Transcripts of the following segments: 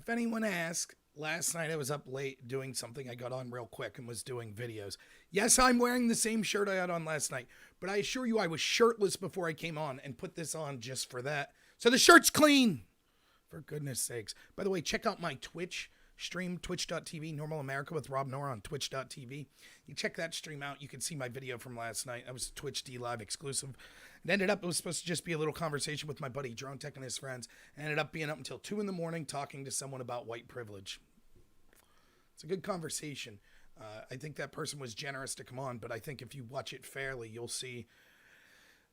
if anyone asks, last night I was up late doing something. I got on real quick and was doing videos. Yes, I'm wearing the same shirt I had on last night, but I assure you I was shirtless before I came on and put this on just for that. So the shirt's clean, for goodness sakes. By the way, check out my Twitch stream, twitch.tv, Normal America with Rob Nora on twitch.tv. You check that stream out. You can see my video from last night. That was Twitch D Live exclusive. It was supposed to just be a little conversation with my buddy Drone Tech and his friends. It ended up being up until 2 a.m. talking to someone about white privilege. It's a good conversation. I think that person was generous to come on, but I think if you watch it fairly, you'll see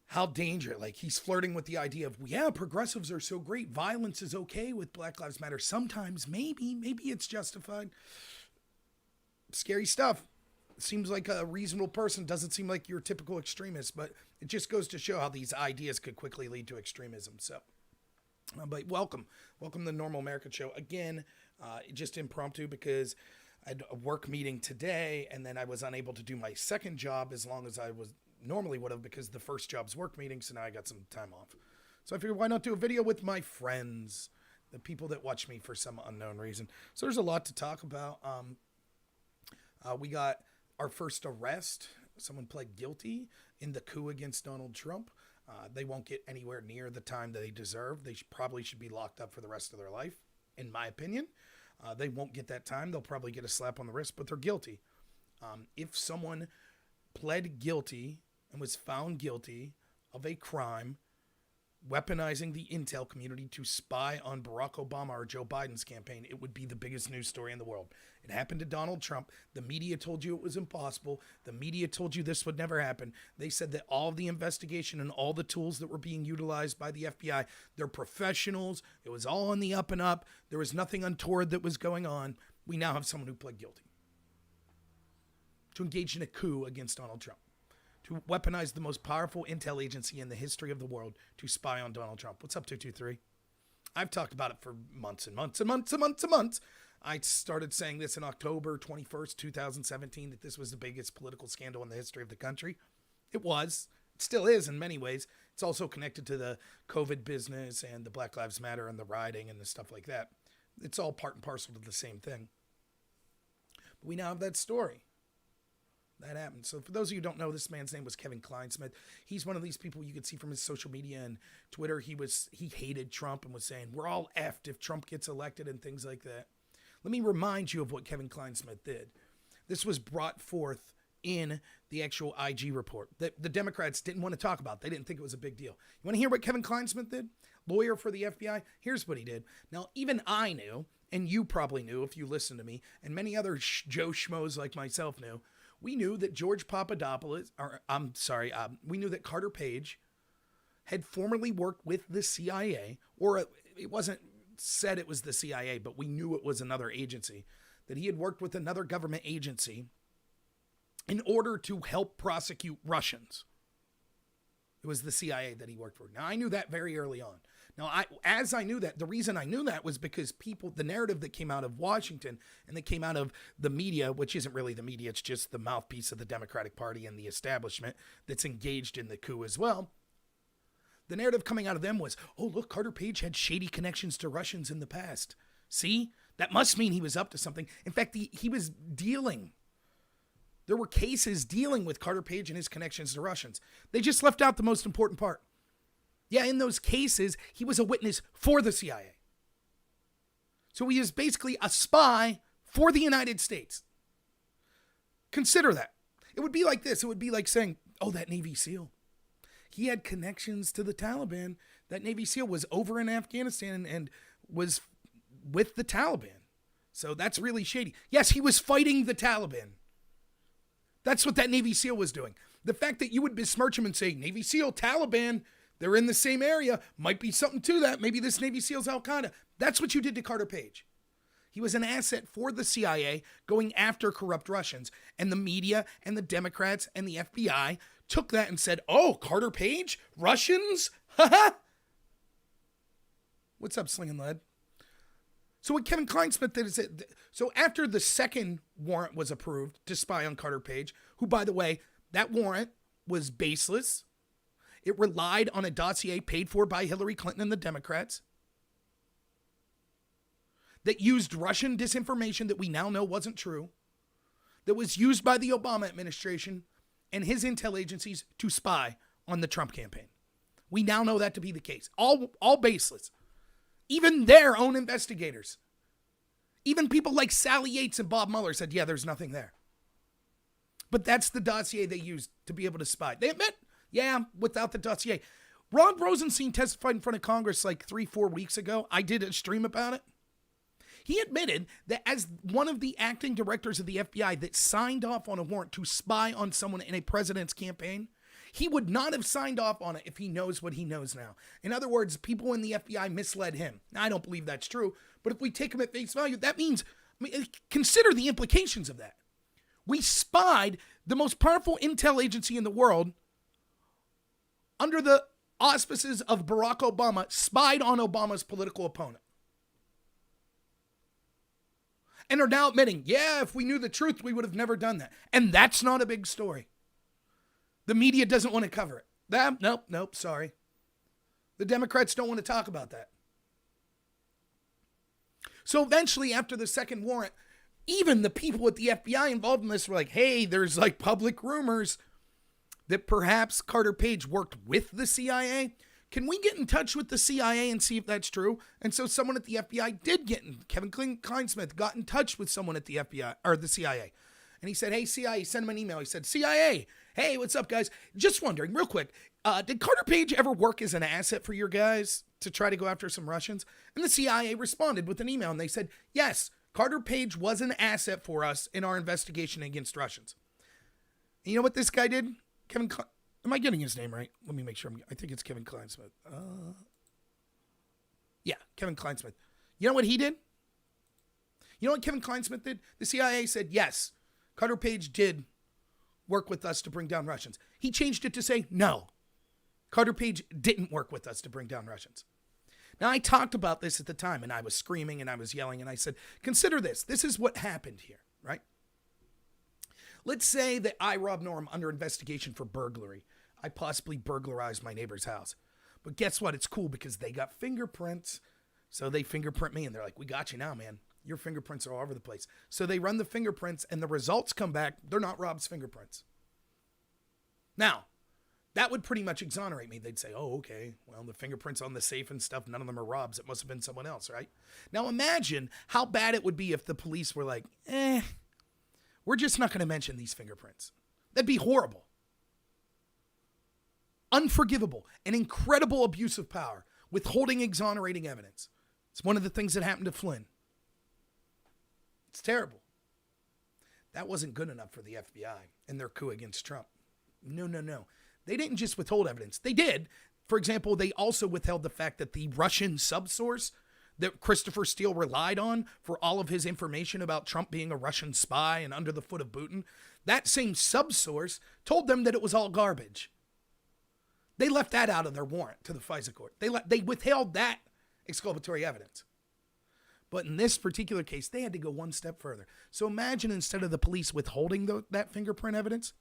how dangerous, like he's flirting with the idea of, yeah, progressives are so great. Violence is okay with Black Lives Matter. Sometimes, maybe it's justified. Scary stuff. Seems like a reasonable person. Doesn't seem like your typical extremist, but it just goes to show how these ideas could quickly lead to extremism. So, but welcome to the Normal America show. Again, just impromptu because I had a work meeting today and then I was unable to do my second job as long as I was normally would have because the first job's work meeting, so now I got some time off. So I figured why not do a video with my friends, the people that watch me for some unknown reason. So there's a lot to talk about. We got our first arrest. Someone pled guilty in the coup against Donald Trump. They won't get anywhere near the time that they deserve. They probably should be locked up for the rest of their life, in my opinion. They won't get that time. They'll probably get a slap on the wrist, but they're guilty. If someone pled guilty and was found guilty of a crime weaponizing the intel community to spy on Barack Obama or Joe Biden's campaign, it would be the biggest news story in the world. It happened to Donald Trump. The media told you it was impossible. The media told you this would never happen. They said that all of the investigation and all the tools that were being utilized by the FBI, they're professionals. It was all on the up and up. There was nothing untoward that was going on. We now have someone who pled guilty to engage in a coup against Donald Trump, to weaponize the most powerful intel agency in the history of the world to spy on Donald Trump. What's up, 223? I've talked about it for months and months and months and months and months. I started saying this in October 21st, 2017, that this was the biggest political scandal in the history of the country. It was. It still is in many ways. It's also connected to the COVID business and the Black Lives Matter and the rioting and the stuff like that. It's all part and parcel to the same thing. But we now have that story. That happened. So for those of you who don't know, this man's name was Kevin Clinesmith. He's one of these people you could see from his social media and Twitter. He hated Trump and was saying, we're all effed if Trump gets elected and things like that. Let me remind you of what Kevin Clinesmith did. This was brought forth in the actual IG report that the Democrats didn't want to talk about. They didn't think it was a big deal. You want to hear what Kevin Clinesmith did? Lawyer for the FBI? Here's what he did. Now, even I knew, and you probably knew if you listened to me, and many other Joe Schmoes like myself knew, we knew that we knew that Carter Page had formerly worked with the CIA, or it wasn't said it was the CIA, but we knew it was another agency, that he had worked with another government agency in order to help prosecute Russians. It was the CIA that he worked for. Now, I knew that very early on. Now, as I knew that, the reason I knew that was because the narrative that came out of Washington and that came out of the media, which isn't really the media, it's just the mouthpiece of the Democratic Party and the establishment that's engaged in the coup as well. The narrative coming out of them was, oh, look, Carter Page had shady connections to Russians in the past. See, that must mean he was up to something. In fact, he was dealing. There were cases dealing with Carter Page and his connections to Russians. They just left out the most important part. Yeah, in those cases, he was a witness for the CIA. So he is basically a spy for the United States. Consider that. It would be like this. It would be like saying, oh, that Navy SEAL. He had connections to the Taliban. That Navy SEAL was over in Afghanistan and was with the Taliban. So that's really shady. Yes, he was fighting the Taliban. That's what that Navy SEAL was doing. The fact that you would besmirch him and say, Navy SEAL, Taliban, they're in the same area, might be something to that. Maybe this Navy SEAL's Al-Qaeda. That's what you did to Carter Page. He was an asset for the CIA going after corrupt Russians. And the media and the Democrats and the FBI took that and said, oh, Carter Page? Russians? Ha-ha! What's up, Slinging Lead? So what Kevin Clinesmith did is so after the second warrant was approved to spy on Carter Page, who, by the way, that warrant was baseless. It relied on a dossier paid for by Hillary Clinton and the Democrats. that used Russian disinformation that we now know wasn't true, that was used by the Obama administration and his intel agencies to spy on the Trump campaign. We now know that to be the case. All baseless. Even their own investigators. Even people like Sally Yates and Bob Mueller said, yeah, there's nothing there. But that's the dossier they used to be able to spy. They admit, yeah, without the dossier. Rod Rosenstein testified in front of Congress like 3-4 weeks ago. I did a stream about it. He admitted that as one of the acting directors of the FBI that signed off on a warrant to spy on someone in a president's campaign, he would not have signed off on it if he knows what he knows now. In other words, people in the FBI misled him. Now, I don't believe that's true, but if we take him at face value, that means, consider the implications of that. We spied the most powerful intel agency in the world under the auspices of Barack Obama, spied on Obama's political opponent. And are now admitting, yeah, if we knew the truth, we would have never done that. And that's not a big story. The media doesn't want to cover it. Nope, sorry. The Democrats don't want to talk about that. So eventually, after the second warrant, even the people at the FBI involved in this were like, hey, there's like public rumors that perhaps Carter Page worked with the CIA. Can we get in touch with the CIA and see if that's true? And so someone at the FBI did Kevin Clinesmith got in touch with someone at the FBI or the CIA. And he said, hey, CIA, send him an email. He said, CIA, hey, what's up, guys? Just wondering, real quick, did Carter Page ever work as an asset for your guys to try to go after some Russians? And the CIA responded with an email, and they said, yes, Carter Page was an asset for us in our investigation against Russians. And you know what this guy did? Am I getting his name right? Let me make sure. I think it's Kevin Clinesmith. Yeah, Kevin Clinesmith. You know what he did? You know what Kevin Clinesmith did? The CIA said, yes, Carter Page did work with us to bring down Russians. He changed it to say, no, Carter Page didn't work with us to bring down Russians. Now, I talked about this at the time, and I was screaming, and I was yelling, and I said, consider this. This is what happened here, right? Let's say that I, Rob Norm, under investigation for burglary. I possibly burglarized my neighbor's house. But guess what? It's cool because they got fingerprints. So they fingerprint me, and they're like, we got you now, man. Your fingerprints are all over the place. So they run the fingerprints, and the results come back. They're not Rob's fingerprints. Now, that would pretty much exonerate me. They'd say, oh, okay, well, the fingerprints on the safe and stuff, none of them are Rob's. It must have been someone else, right? Now, imagine how bad it would be if the police were like, we're just not going to mention these fingerprints. That'd be horrible. Unforgivable. An incredible abuse of power. Withholding exonerating evidence. It's one of the things that happened to Flynn. It's terrible. That wasn't good enough for the FBI and their coup against Trump. No. They didn't just withhold evidence. They did. For example, they also withheld the fact that the Russian subsource that Christopher Steele relied on for all of his information about Trump being a Russian spy and under the foot of Putin, that same subsource told them that it was all garbage. They left that out of their warrant to the FISA court. They withheld that exculpatory evidence. But in this particular case, they had to go one step further. So imagine instead of the police withholding that fingerprint evidence,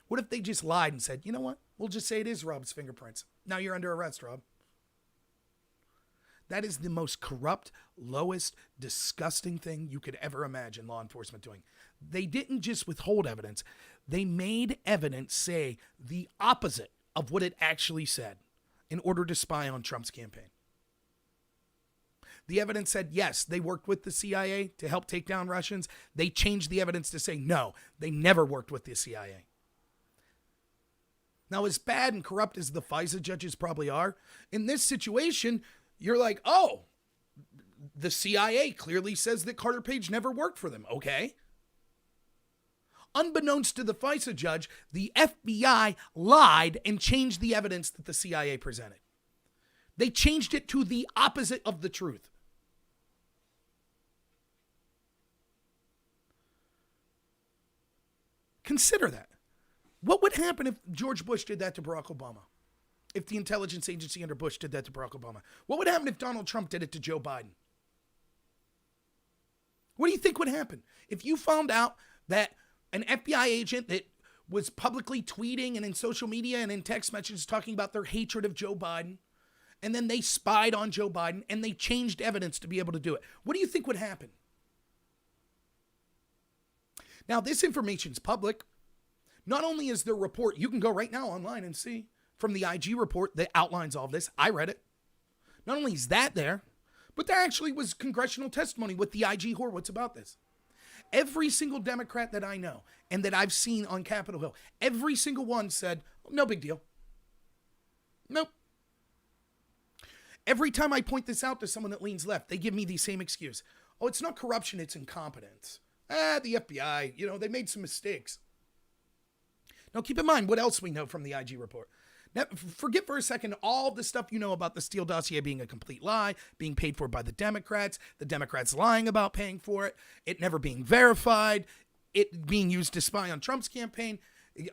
what if they just lied and said, you know what? We'll just say it is Rob's fingerprints. Now you're under arrest, Rob. That is the most corrupt, lowest, disgusting thing you could ever imagine law enforcement doing. They didn't just withhold evidence. They made evidence say the opposite of what it actually said in order to spy on Trump's campaign. The evidence said, yes, they worked with the CIA to help take down Russians. They changed the evidence to say, no, they never worked with the CIA. Now, as bad and corrupt as the FISA judges probably are, in this situation, you're like, oh, the CIA clearly says that Carter Page never worked for them. Okay. Unbeknownst to the FISA judge, the FBI lied and changed the evidence that the CIA presented. They changed it to the opposite of the truth. Consider that. What would happen if George Bush did that to Barack Obama? If the intelligence agency under Bush did that to Barack Obama? What would happen if Donald Trump did it to Joe Biden? What do you think would happen if you found out that an FBI agent that was publicly tweeting and in social media and in text messages talking about their hatred of Joe Biden and then they spied on Joe Biden and they changed evidence to be able to do it. What do you think would happen? Now, this information's public. Not only is there a report, you can go right now online and see from the IG report that outlines all of this. I read it. Not only is that there, but there actually was congressional testimony with the IG Horowitz about this. Every single Democrat that I know and that I've seen on Capitol Hill, every single one said, no big deal. Nope. Every time I point this out to someone that leans left, they give me the same excuse. Oh, it's not corruption, it's incompetence. The FBI, they made some mistakes. Now, keep in mind what else we know from the IG report. Now, forget for a second all the stuff you know about the Steele dossier being a complete lie, being paid for by the Democrats lying about paying for it, it never being verified, it being used to spy on Trump's campaign,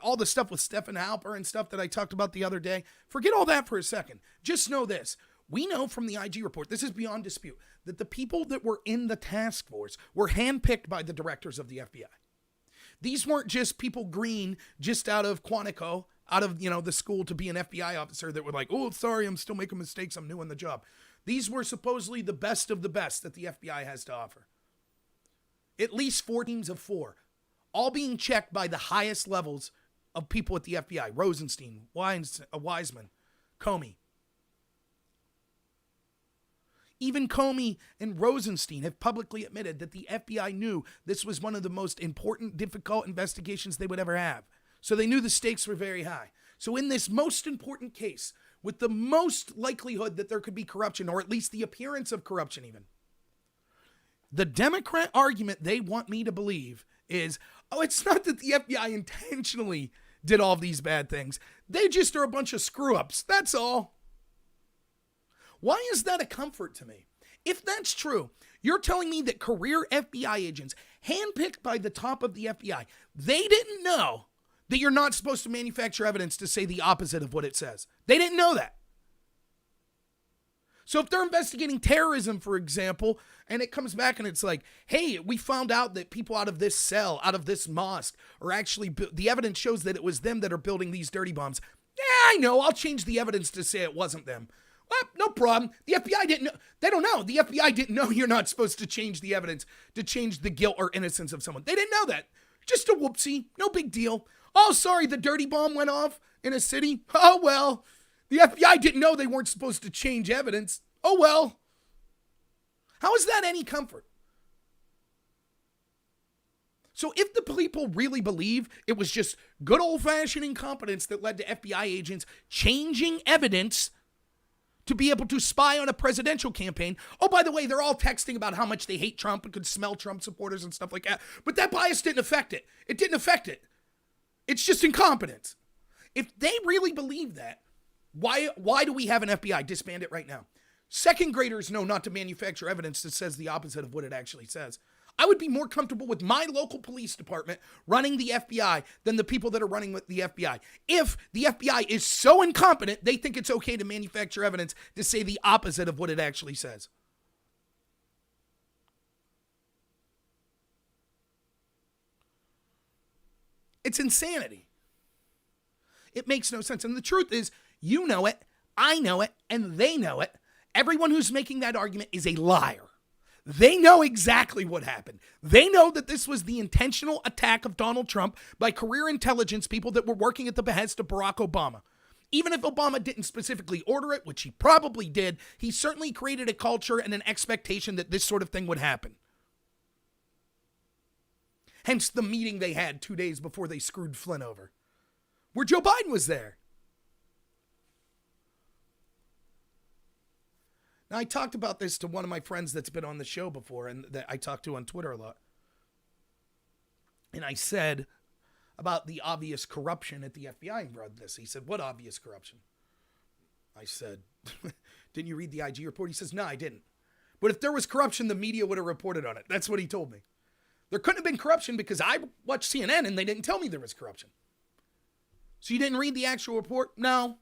all the stuff with Stephen Halper and stuff that I talked about the other day. Forget all that for a second. Just know this. We know from the IG report, this is beyond dispute, that the people that were in the task force were handpicked by the directors of the FBI. These weren't just people green just out of Quantico, out of, the school to be an FBI officer that were like, oh, sorry, I'm still making mistakes. I'm new on the job. These were supposedly the best of the best that the FBI has to offer. At least 4 teams of 4, all being checked by the highest levels of people at the FBI. Rosenstein, Wiseman, Comey. Even Comey and Rosenstein have publicly admitted that the FBI knew this was one of the most important, difficult investigations they would ever have. So they knew the stakes were very high. So in this most important case, with the most likelihood that there could be corruption, or at least the appearance of corruption even, the Democrat argument they want me to believe is, oh, it's not that the FBI intentionally did all of these bad things. They just are a bunch of screw-ups. That's all. Why is that a comfort to me? If that's true, you're telling me that career FBI agents, handpicked by the top of the FBI, they didn't know that you're not supposed to manufacture evidence to say the opposite of what it says. They didn't know that. So if they're investigating terrorism, for example, and it comes back and it's like, hey, we found out that people out of this cell, out of this mosque, are actually, the evidence shows that it was them that are building these dirty bombs. Yeah, I know. I'll change the evidence to say it wasn't them. Well, no problem. The FBI didn't know. They don't know. The FBI didn't know you're not supposed to change the evidence to change the guilt or innocence of someone. They didn't know that. Just a whoopsie. No big deal. Oh, sorry, the dirty bomb went off in a city. Oh, well. The FBI didn't know they weren't supposed to change evidence. Oh, well. How is that any comfort? So if the people really believe it was just good old-fashioned incompetence that led to FBI agents changing evidence to be able to spy on a presidential campaign. Oh, by the way, they're all texting about how much they hate Trump and could smell Trump supporters and stuff like that. But that bias didn't affect it. It didn't affect it. It's just incompetence. If they really believe that, why do we have an FBI? Disband it right now. Second graders know not to manufacture evidence that says the opposite of what it actually says. I would be more comfortable with my local police department running the FBI than the people that are running with the FBI. If the FBI is so incompetent, they think it's okay to manufacture evidence to say the opposite of what it actually says. It's insanity. It makes no sense. And the truth is, you know it, I know it, and they know it. Everyone who's making that argument is a liar. They know exactly what happened. They know that this was the intentional attack of Donald Trump by career intelligence people that were working at the behest of Barack Obama. Even if Obama didn't specifically order it, which he probably did, he certainly created a culture and an expectation that this sort of thing would happen. Hence the meeting they had 2 days before they screwed Flynn over, where Joe Biden was there. Now, I talked about this to one of my friends that's been on the show before and that I talk to on Twitter a lot. And I said about the obvious corruption at the FBI and brought this. He said, what obvious corruption? I said, didn't you read the IG report? He says, no, I didn't. But if there was corruption, the media would have reported on it. That's what he told me. There couldn't have been corruption because I watched CNN and they didn't tell me there was corruption. So you didn't read the actual report? No.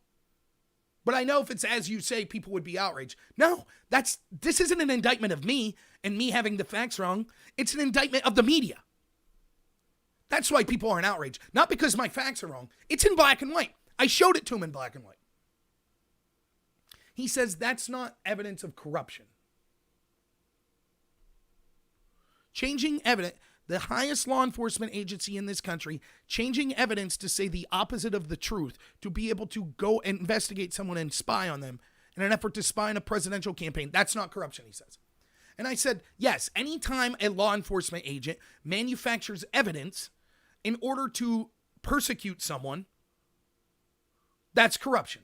But I know if it's as you say, people would be outraged. No, this isn't an indictment of me and me having the facts wrong. It's an indictment of the media. That's why people aren't outraged. Not because my facts are wrong. It's in black and white. I showed it to them in black and white. He says that's not evidence of corruption. Changing evidence, the highest law enforcement agency in this country, changing evidence to say the opposite of the truth, to be able to go and investigate someone and spy on them in an effort to spy on a presidential campaign, that's not corruption, he says. And I said, yes, anytime a law enforcement agent manufactures evidence in order to persecute someone, that's corruption.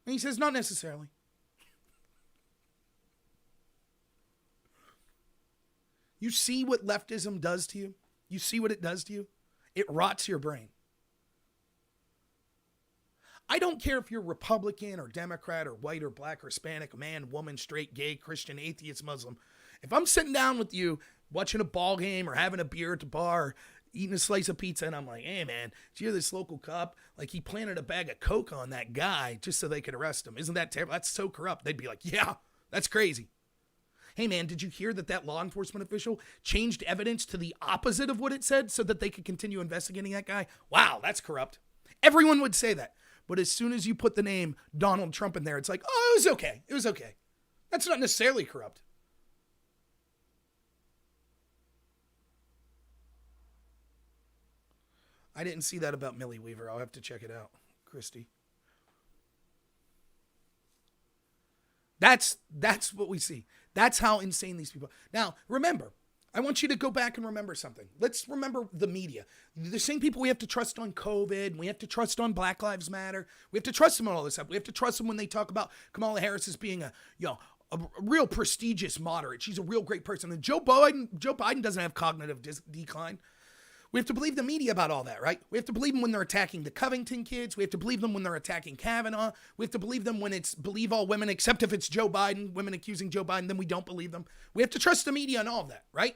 And he says, not necessarily. You see what leftism does to you? You see what it does to you? It rots your brain. I don't care if you're Republican or Democrat or white or black or Hispanic, man, woman, straight, gay, Christian, atheist, Muslim. If I'm sitting down with you watching a ball game or having a beer at the bar or eating a slice of pizza and I'm like, hey man, did you hear this local cop? Like he planted a bag of coke on that guy just so they could arrest him. Isn't that terrible? That's so corrupt. They'd be like, yeah, that's crazy. Hey man, did you hear that law enforcement official changed evidence to the opposite of what it said so that they could continue investigating that guy? Wow, that's corrupt. Everyone would say that. But as soon as you put the name Donald Trump in there, it's like, oh, it was okay. It was okay. That's not necessarily corrupt. I didn't see that about Millie Weaver. I'll have to check it out, Christy. That's what we see. That's how insane these people are. Now, remember, I want you to go back and remember something. Let's remember the media. The same people we have to trust on COVID. We have to trust on Black Lives Matter. We have to trust them on all this stuff. We have to trust them when they talk about Kamala Harris as being a real prestigious moderate. She's a real great person. And Joe Biden doesn't have cognitive decline. We have to believe the media about all that, right? We have to believe them when they're attacking the Covington kids. We have to believe them when they're attacking Kavanaugh. We have to believe them when it's believe all women, except if it's Joe Biden, women accusing Joe Biden, then we don't believe them. We have to trust the media and all of that, right?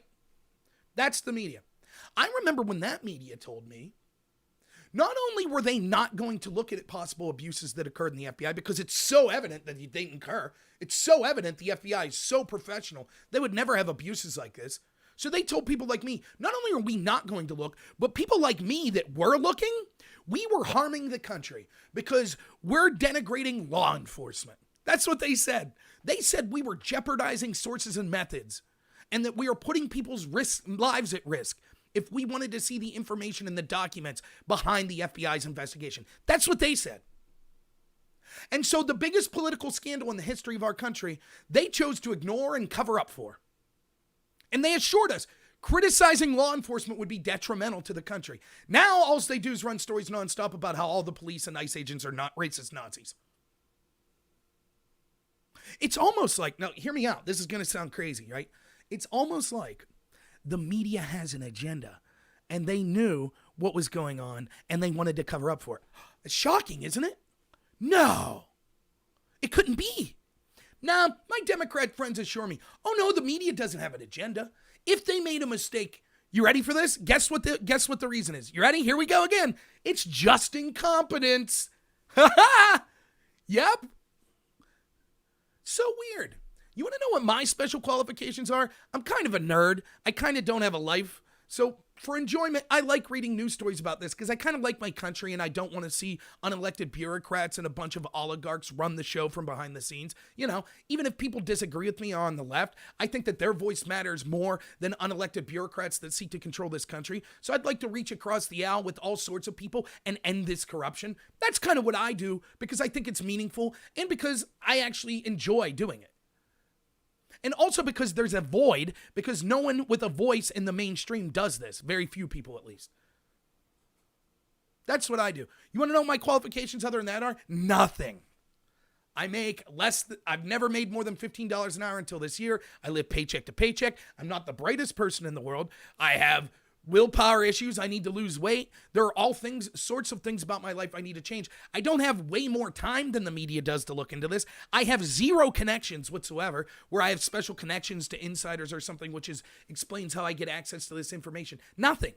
That's the media. I remember when that media told me, not only were they not going to look at possible abuses that occurred in the FBI, because it's so evident that they didn't occur. It's so evident the FBI is so professional. They would never have abuses like this. So they told people like me, not only are we not going to look, but people like me that were looking, we were harming the country because we're denigrating law enforcement. That's what they said. They said we were jeopardizing sources and methods and that we are putting people's lives at risk if we wanted to see the information and the documents behind the FBI's investigation. That's what they said. And so the biggest political scandal in the history of our country, they chose to ignore and cover up for. And they assured us criticizing law enforcement would be detrimental to the country. Now, all they do is run stories nonstop about how all the police and ICE agents are not racist Nazis. It's almost like, now hear me out. This is going to sound crazy, right? It's almost like the media has an agenda and they knew what was going on and they wanted to cover up for it. It's shocking, isn't it? No, it couldn't be. Now, my Democrat friends assure me, oh no, the media doesn't have an agenda. If they made a mistake, you ready for this? Guess what the reason is? You ready? Here we go again. It's just incompetence. Ha ha! Yep. So weird. You want to know what my special qualifications are? I'm kind of a nerd. I kind of don't have a life. So for enjoyment, I like reading news stories about this because I kind of like my country and I don't want to see unelected bureaucrats and a bunch of oligarchs run the show from behind the scenes. You know, even if people disagree with me on the left, I think that their voice matters more than unelected bureaucrats that seek to control this country. So I'd like to reach across the aisle with all sorts of people and end this corruption. That's kind of what I do because I think it's meaningful and because I actually enjoy doing it. And also because there's a void, because no one with a voice in the mainstream does this. Very few people, at least. That's what I do. You want to know what my qualifications other than that are? Nothing. I make I've never made more than $15 an hour until this year. I live paycheck to paycheck. I'm not the brightest person in the world. I have willpower issues. I need to lose weight. There are all sorts of things about my life I need to change. I don't have way more time than the media does to look into this. I have zero connections whatsoever, where I have special connections to insiders or something, which explains how I get access to this information. Nothing.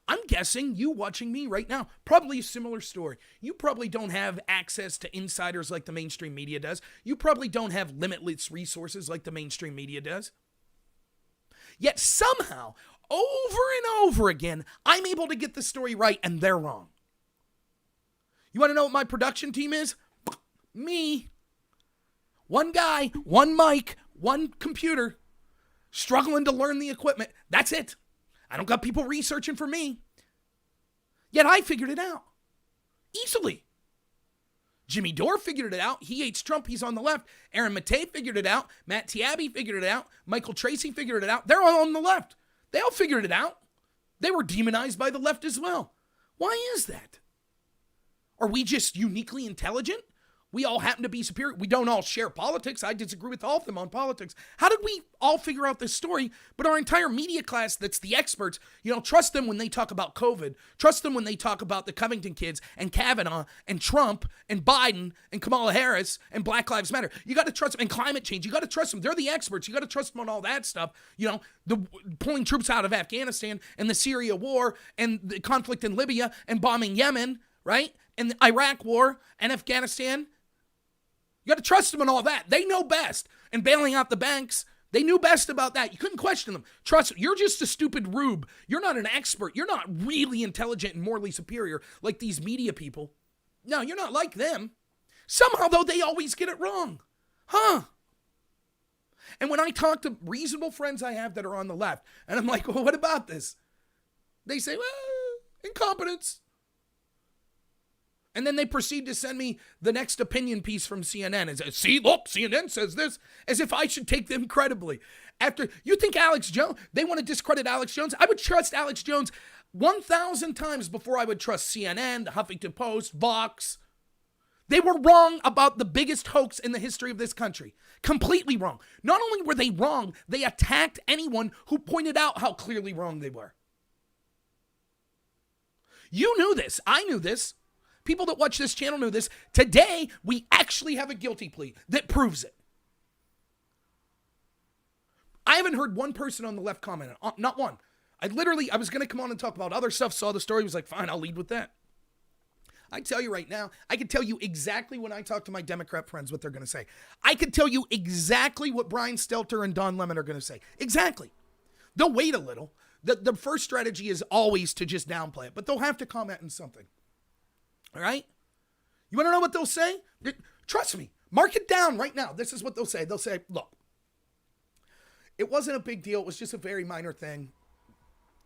I'm guessing you watching me right now, probably a similar story. You probably don't have access to insiders like the mainstream media does. You probably don't have limitless resources like the mainstream media does. Yet somehow, over and over again, I'm able to get the story right and they're wrong. You want to know what my production team is? Me. One guy, one mic, one computer, struggling to learn the equipment. That's it. I don't got people researching for me. Yet I figured it out. Easily. Jimmy Dore figured it out. He hates Trump. He's on the left. Aaron Matei figured it out. Matt Taibbi figured it out. Michael Tracy figured it out. They're all on the left. They all figured it out. They were demonized by the left as well. Why is that? Are we just uniquely intelligent? We all happen to be superior. We don't all share politics. I disagree with all of them on politics. How did we all figure out this story? But our entire media class that's the experts, trust them when they talk about COVID. Trust them when they talk about the Covington kids and Kavanaugh and Trump and Biden and Kamala Harris and Black Lives Matter. You got to trust them. And climate change. You got to trust them. They're the experts. You got to trust them on all that stuff. The pulling troops out of Afghanistan and the Syria war and the conflict in Libya and bombing Yemen, right? And the Iraq war and Afghanistan. You got to trust them on all that. They know best. And bailing out the banks, they knew best about that. You couldn't question them. Trust them. You're just a stupid rube. You're not an expert. You're not really intelligent and morally superior like these media people. No, you're not like them. Somehow, though, they always get it wrong. Huh? And when I talk to reasonable friends I have that are on the left, and I'm like, well, what about this? They say, well, incompetence. And then they proceed to send me the next opinion piece from CNN and say, see, look, CNN says this, as if I should take them credibly. After, you think Alex Jones, they want to discredit Alex Jones? I would trust Alex Jones 1,000 times before I would trust CNN, the Huffington Post, Vox. They were wrong about the biggest hoax in the history of this country. Completely wrong. Not only were they wrong, they attacked anyone who pointed out how clearly wrong they were. You knew this. I knew this. People that watch this channel know this. Today, we actually have a guilty plea that proves it. I haven't heard one person on the left comment. Not one. I was going to come on and talk about other stuff, saw the story, was like, fine, I'll lead with that. I tell you right now, I can tell you exactly when I talk to my Democrat friends what they're going to say. I can tell you exactly what Brian Stelter and Don Lemon are going to say. Exactly. They'll wait a little. The first strategy is always to just downplay it, but they'll have to comment on something. All right? You want to know what they'll say? Trust me. Mark it down right now. This is what they'll say. They'll say, look, it wasn't a big deal. It was just a very minor thing.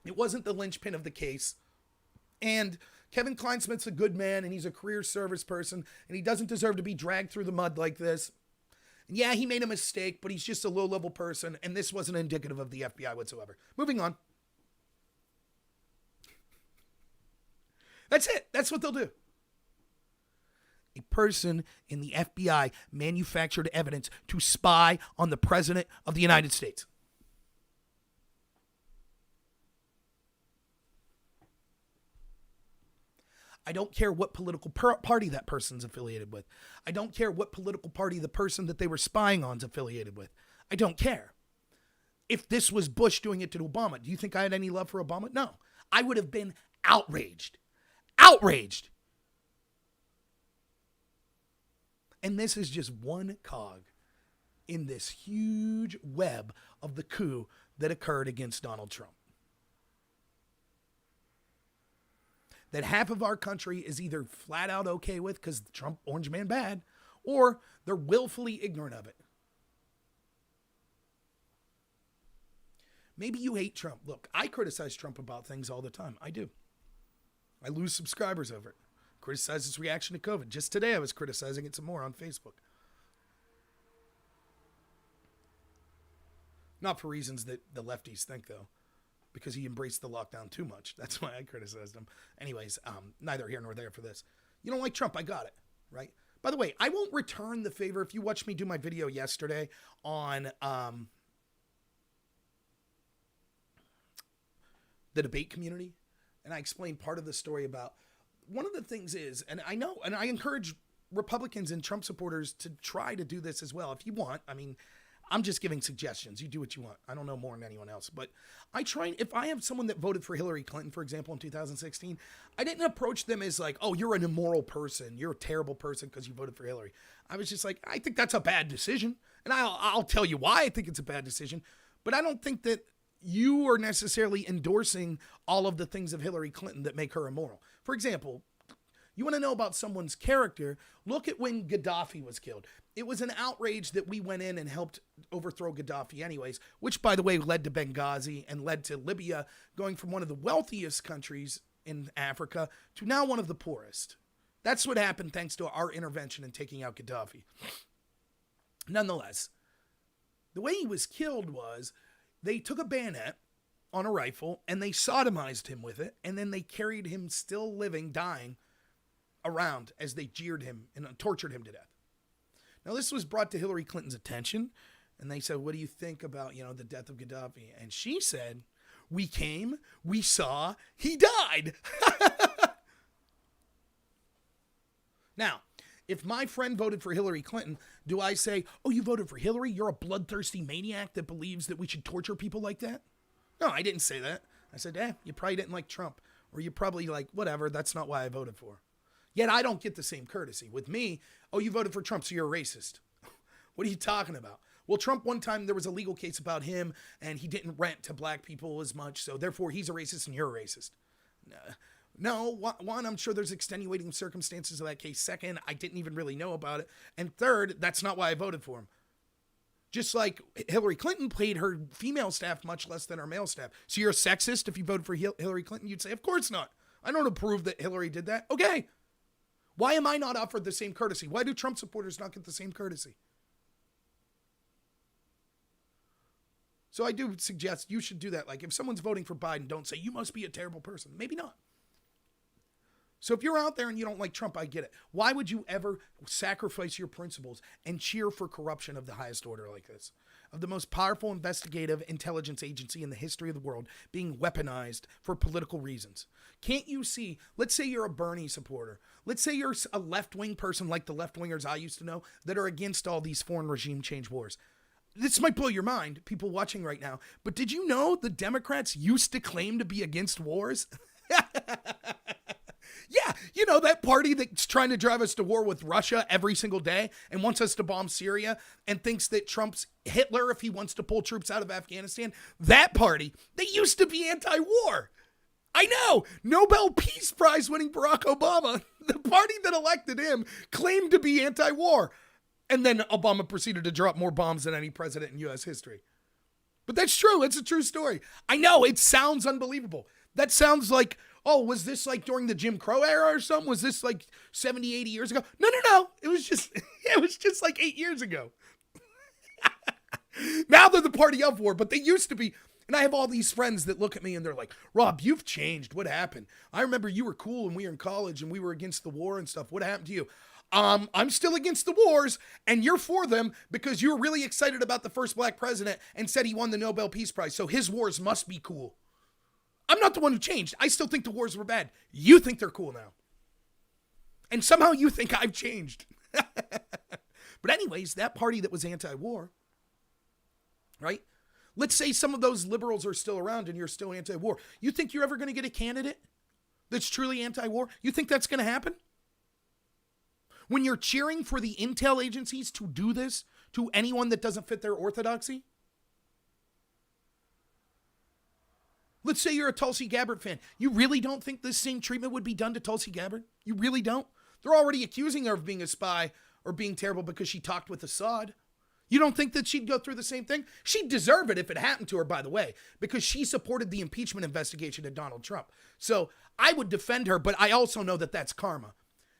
It wasn't the linchpin of the case. And Kevin Clinesmith's a good man, and he's a career service person, and he doesn't deserve to be dragged through the mud like this. And yeah, he made a mistake, but he's just a low-level person, and this wasn't indicative of the FBI whatsoever. Moving on. That's it. That's what they'll do. A person in the FBI manufactured evidence to spy on the President of the United States. I don't care what political party that person's affiliated with. I don't care what political party the person that they were spying on is affiliated with. I don't care. If this was Bush doing it to Obama, do you think I had any love for Obama? No. I would have been outraged. Outraged. And this is just one cog in this huge web of the coup that occurred against Donald Trump. That half of our country is either flat out okay with because Trump, orange man bad, or they're willfully ignorant of it. Maybe you hate Trump. Look, I criticize Trump about things all the time. I do. I lose subscribers over it. Criticize his reaction to COVID. Just today I was criticizing it some more on Facebook. Not for reasons that the lefties think, though, because he embraced the lockdown too much. That's why I criticized him. Anyways, neither here nor there for this. You don't like Trump, I got it, right? By the way, I won't return the favor. If you watched me do my video yesterday on the debate community, and I explained part of the story about one of the things is, and I know, and I encourage Republicans and Trump supporters to try to do this as well. If you want, I mean, I'm just giving suggestions. You do what you want. I don't know more than anyone else, but I try, if I have someone that voted for Hillary Clinton, for example, in 2016, I didn't approach them as like, oh, you're an immoral person. You're a terrible person because you voted for Hillary. I was just like, I think that's a bad decision. And I'll tell you why I think it's a bad decision, but I don't think that you are necessarily endorsing all of the things of Hillary Clinton that make her immoral. For example, You want to know about someone's character? Look at when Gaddafi was killed. It was an outrage that we went in and helped overthrow Gaddafi anyways, which, by the way, led to Benghazi and led to Libya going from one of the wealthiest countries in Africa to now one of the poorest. That's what happened thanks to our intervention in taking out Gaddafi. Nonetheless, the way he was killed was they took a bayonet on a rifle and they sodomized him with it, and then they carried him still living, dying, around as they jeered him and tortured him to death. Now, this was brought to Hillary Clinton's attention, and they said, what do you think about, the death of Gaddafi? And she said, we came, we saw, he died. Now, if my friend voted for Hillary Clinton, do I say, oh, you voted for Hillary? You're a bloodthirsty maniac that believes that we should torture people like that? No, I didn't say that. I said, you probably didn't like Trump, or you probably whatever, that's not why I voted for. Yet I don't get the same courtesy. With me, oh, you voted for Trump, so you're a racist. What are you talking about? Well, Trump, one time there was a legal case about him, and he didn't rent to black people as much, so therefore he's a racist and you're a racist. No, one, I'm sure there's extenuating circumstances of that case. Second, I didn't even really know about it. And third, that's not why I voted for him. Just like Hillary Clinton paid her female staff much less than her male staff. So you're a sexist if you voted for Hillary Clinton? You'd say, of course not. I don't approve that Hillary did that. Okay. Why am I not offered the same courtesy? Why do Trump supporters not get the same courtesy? So I do suggest you should do that. Like if someone's voting for Biden, don't say, you must be a terrible person. Maybe not. So if you're out there and you don't like Trump, I get it. Why would you ever sacrifice your principles and cheer for corruption of the highest order like this? Of the most powerful investigative intelligence agency in the history of the world being weaponized for political reasons. Can't you see, let's say you're a Bernie supporter. Let's say you're a left-wing person like the left-wingers I used to know that are against all these foreign regime change wars. This might blow your mind, people watching right now, but did you know the Democrats used to claim to be against wars? Yeah, that party that's trying to drive us to war with Russia every single day and wants us to bomb Syria and thinks that Trump's Hitler if he wants to pull troops out of Afghanistan. That party, they used to be anti-war. I know, Nobel Peace Prize winning Barack Obama, the party that elected him, claimed to be anti-war. And then Obama proceeded to drop more bombs than any president in U.S. history. But that's true. It's a true story. I know, it sounds unbelievable. That sounds like, oh, was this like during the Jim Crow era or something? Was this like 70, 80 years ago? No. It was just like 8 years ago. Now they're the party of war, but they used to be. And I have all these friends that look at me and they're like, Rob, you've changed. What happened? I remember you were cool when we were in college and we were against the war and stuff. What happened to you? I'm still against the wars and you're for them because you were really excited about the first black president and said he won the Nobel Peace Prize. So his wars must be cool. I'm not the one who changed. I still think the wars were bad. You think they're cool now. And somehow you think I've changed. But anyways, that party that was anti-war, right? Let's say some of those liberals are still around and you're still anti-war. You think you're ever going to get a candidate that's truly anti-war? You think that's going to happen? When you're cheering for the intel agencies to do this to anyone that doesn't fit their orthodoxy? Let's say you're a Tulsi Gabbard fan. You really don't think this same treatment would be done to Tulsi Gabbard? You really don't? They're already accusing her of being a spy or being terrible because she talked with Assad. You don't think that she'd go through the same thing? She'd deserve it if it happened to her, by the way, because she supported the impeachment investigation of Donald Trump. So I would defend her, but I also know that that's karma.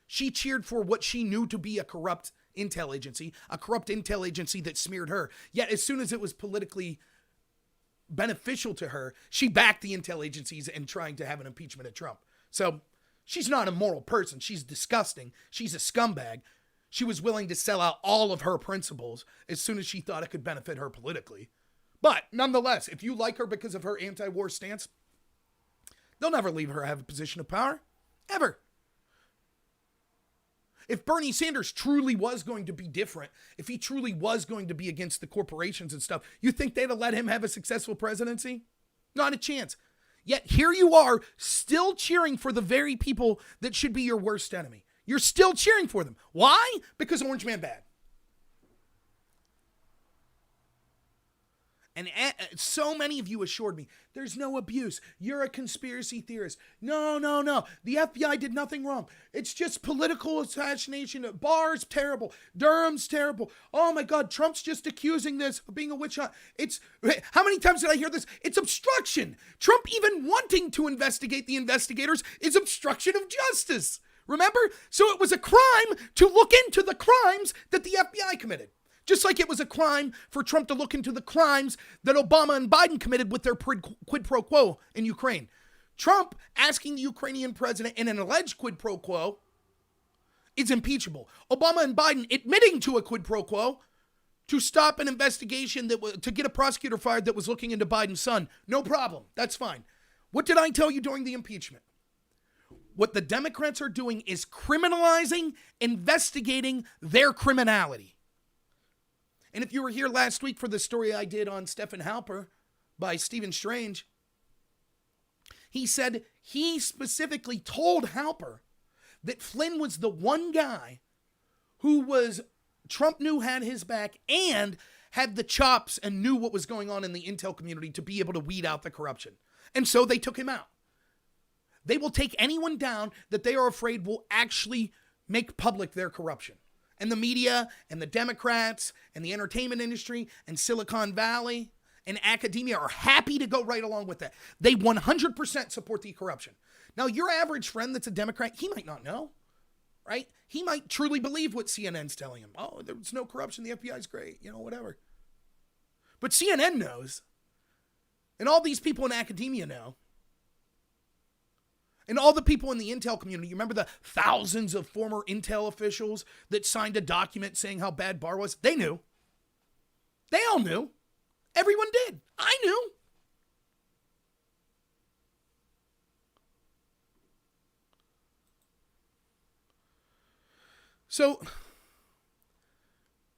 She cheered for what she knew to be a corrupt intel agency that smeared her. Yet as soon as it was politically beneficial to her, she backed the intel agencies in trying to have an impeachment of Trump. So she's not a moral person. She's disgusting. She's a scumbag. She was willing to sell out all of her principles as soon as she thought it could benefit her politically. But nonetheless, if you like her because of her anti-war stance, they'll never leave her have a position of power. Ever. If Bernie Sanders truly was going to be different, if he truly was going to be against the corporations and stuff, you think they'd have let him have a successful presidency? Not a chance. Yet here you are still cheering for the very people that should be your worst enemy. You're still cheering for them. Why? Because Orange Man bad. And so many of you assured me, there's no abuse. You're a conspiracy theorist. No. The FBI did nothing wrong. It's just political assassination. Barr's terrible. Durham's terrible. Oh my God, Trump's just accusing this of being a witch hunt. How many times did I hear this? It's obstruction. Trump even wanting to investigate the investigators is obstruction of justice. Remember? So it was a crime to look into the crimes that the FBI committed. Just like it was a crime for Trump to look into the crimes that Obama and Biden committed with their quid pro quo in Ukraine. Trump asking the Ukrainian president in an alleged quid pro quo is impeachable. Obama and Biden admitting to a quid pro quo to stop an investigation to get a prosecutor fired that was looking into Biden's son. No problem. That's fine. What did I tell you during the impeachment? What the Democrats are doing is criminalizing, investigating their criminality. And if you were here last week for the story I did on Stephen Halper by Stephen Strange, he said he specifically told Halper that Flynn was the one guy who Trump knew had his back and had the chops and knew what was going on in the intel community to be able to weed out the corruption. And so they took him out. They will take anyone down that they are afraid will actually make public their corruption. And the media and the Democrats and the entertainment industry and Silicon Valley and academia are happy to go right along with that. They 100% support the corruption. Now, your average friend that's a Democrat, he might not know, right? He might truly believe what CNN's telling him. Oh, there's no corruption. The FBI's great, whatever. But CNN knows, and all these people in academia know, and all the people in the intel community, you remember the thousands of former intel officials that signed a document saying how bad Barr was? They knew. They all knew. Everyone did. I knew. So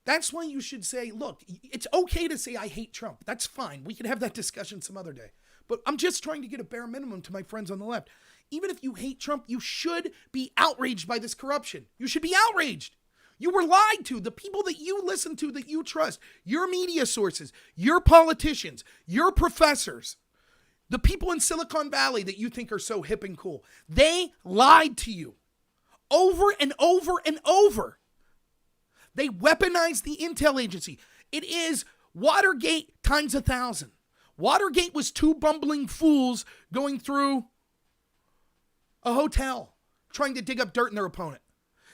that's why you should say, look, it's okay to say I hate Trump. That's fine. We can have that discussion some other day. But I'm just trying to get a bare minimum to my friends on the left. Even if you hate Trump, you should be outraged by this corruption. You should be outraged. You were lied to. The people that you listen to, that you trust, your media sources, your politicians, your professors, the people in Silicon Valley that you think are so hip and cool, they lied to you over and over and over. They weaponized the intel agency. It is Watergate times 1,000. Watergate was two bumbling fools going through a hotel trying to dig up dirt in their opponent.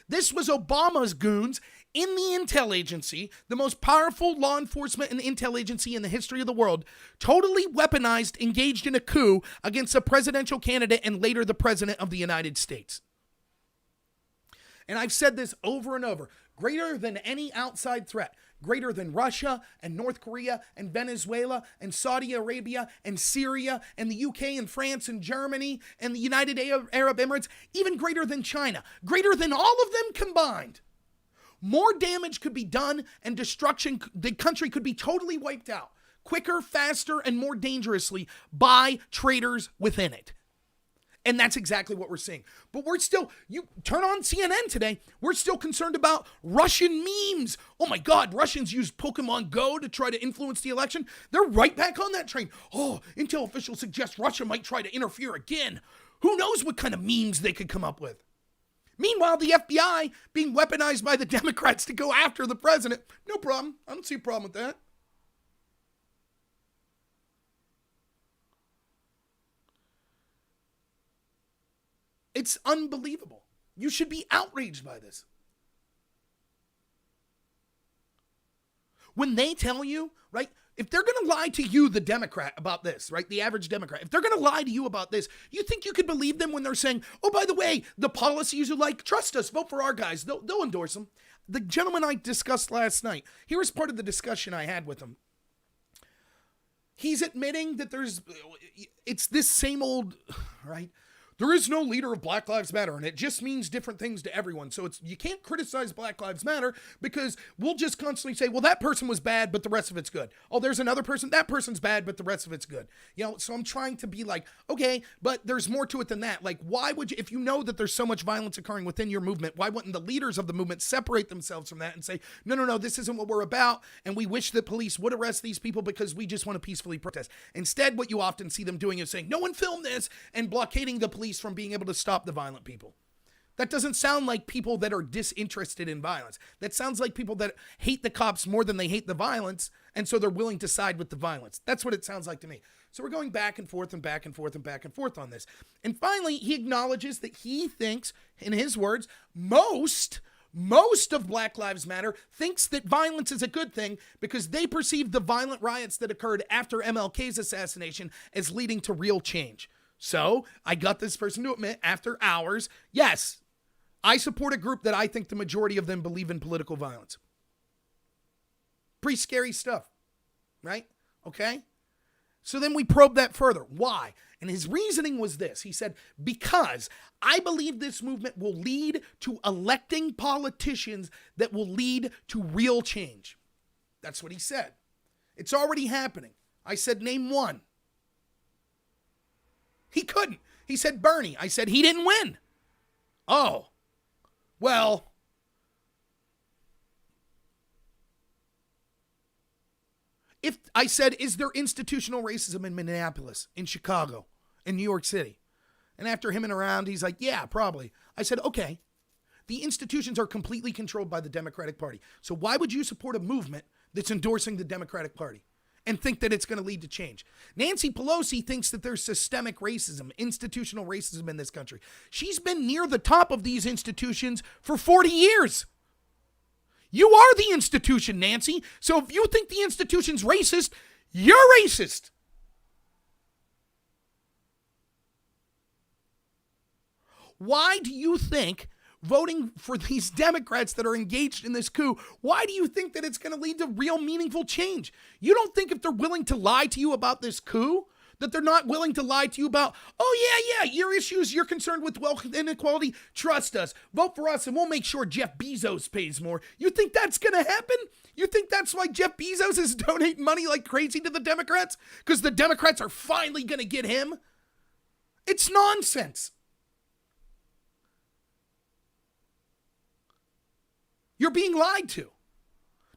This was Obama's goons in the intel agency, the most powerful law enforcement and intel agency in the history of the world, totally weaponized, engaged in a coup against a presidential candidate and later the president of the United States. And I've said this over and over, greater than any outside threat, greater than Russia and North Korea and Venezuela and Saudi Arabia and Syria and the UK and France and Germany and the United Arab Emirates, even greater than China, greater than all of them combined. More damage could be done and destruction, the country could be totally wiped out, quicker, faster, and more dangerously by traitors within it. And that's exactly what we're seeing. But we're still, you turn on CNN today, we're still concerned about Russian memes. Oh my God, Russians use Pokemon Go to try to influence the election. They're right back on that train. Oh, intel officials suggest Russia might try to interfere again. Who knows what kind of memes they could come up with? Meanwhile, the FBI being weaponized by the Democrats to go after the president. No problem. I don't see a problem with that. It's unbelievable. You should be outraged by this. When they tell you, right, if they're going to lie to you, the Democrat, about this, right, the average Democrat, if they're going to lie to you about this, you think you could believe them when they're saying, oh, by the way, the policies you like, trust us, vote for our guys. They'll endorse them. The gentleman I discussed last night, here was part of the discussion I had with him. He's admitting that it's this same old, right? there is no leader of Black Lives Matter, and it just means different things to everyone. So you can't criticize Black Lives Matter because we'll just constantly say, well, that person was bad, but the rest of it's good. Oh, there's another person, that person's bad, but the rest of it's good. So I'm trying to be like, okay, but there's more to it than that. Like, why would you, if you know that there's so much violence occurring within your movement, why wouldn't the leaders of the movement separate themselves from that and say, no, this isn't what we're about, and we wish the police would arrest these people because we just want to peacefully protest. Instead, what you often see them doing is saying, no one filmed this, and blockading the police from being able to stop the violent people. That doesn't sound like people that are disinterested in violence. That sounds like people that hate the cops more than they hate the violence, and so they're willing to side with the violence. That's what it sounds like to me. So we're going back and forth and back and forth and back and forth on this. And finally, he acknowledges that he thinks, in his words, most of Black Lives Matter thinks that violence is a good thing because they perceive the violent riots that occurred after MLK's assassination as leading to real change. So I got this person to admit after hours, yes, I support a group that I think the majority of them believe in political violence. Pretty scary stuff, right? Okay. So then we probe that further. Why? And his reasoning was this. He said, because I believe this movement will lead to electing politicians that will lead to real change. That's what he said. It's already happening. I said, name one. He couldn't. He said Bernie. I said he didn't win. Oh, well. If I said, is there institutional racism in Minneapolis, in Chicago, in New York City? And after him and around, he's like, yeah, probably. I said, okay. The institutions are completely controlled by the Democratic Party. So why would you support a movement that's endorsing the Democratic Party and think that it's going to lead to change? Nancy Pelosi thinks that there's systemic racism, institutional racism in this country. She's been near the top of these institutions for 40 years. You are the institution, Nancy. So if you think the institution's racist, you're racist. Why do you think voting for these Democrats that are engaged in this coup, why do you think that it's going to lead to real meaningful change? You don't think if they're willing to lie to you about this coup, that they're not willing to lie to you about, oh yeah, your issues, you're concerned with wealth inequality, trust us, vote for us, and we'll make sure Jeff Bezos pays more. You think that's going to happen? You think that's why Jeff Bezos is donating money like crazy to the Democrats? Because the Democrats are finally going to get him? It's nonsense. You're being lied to.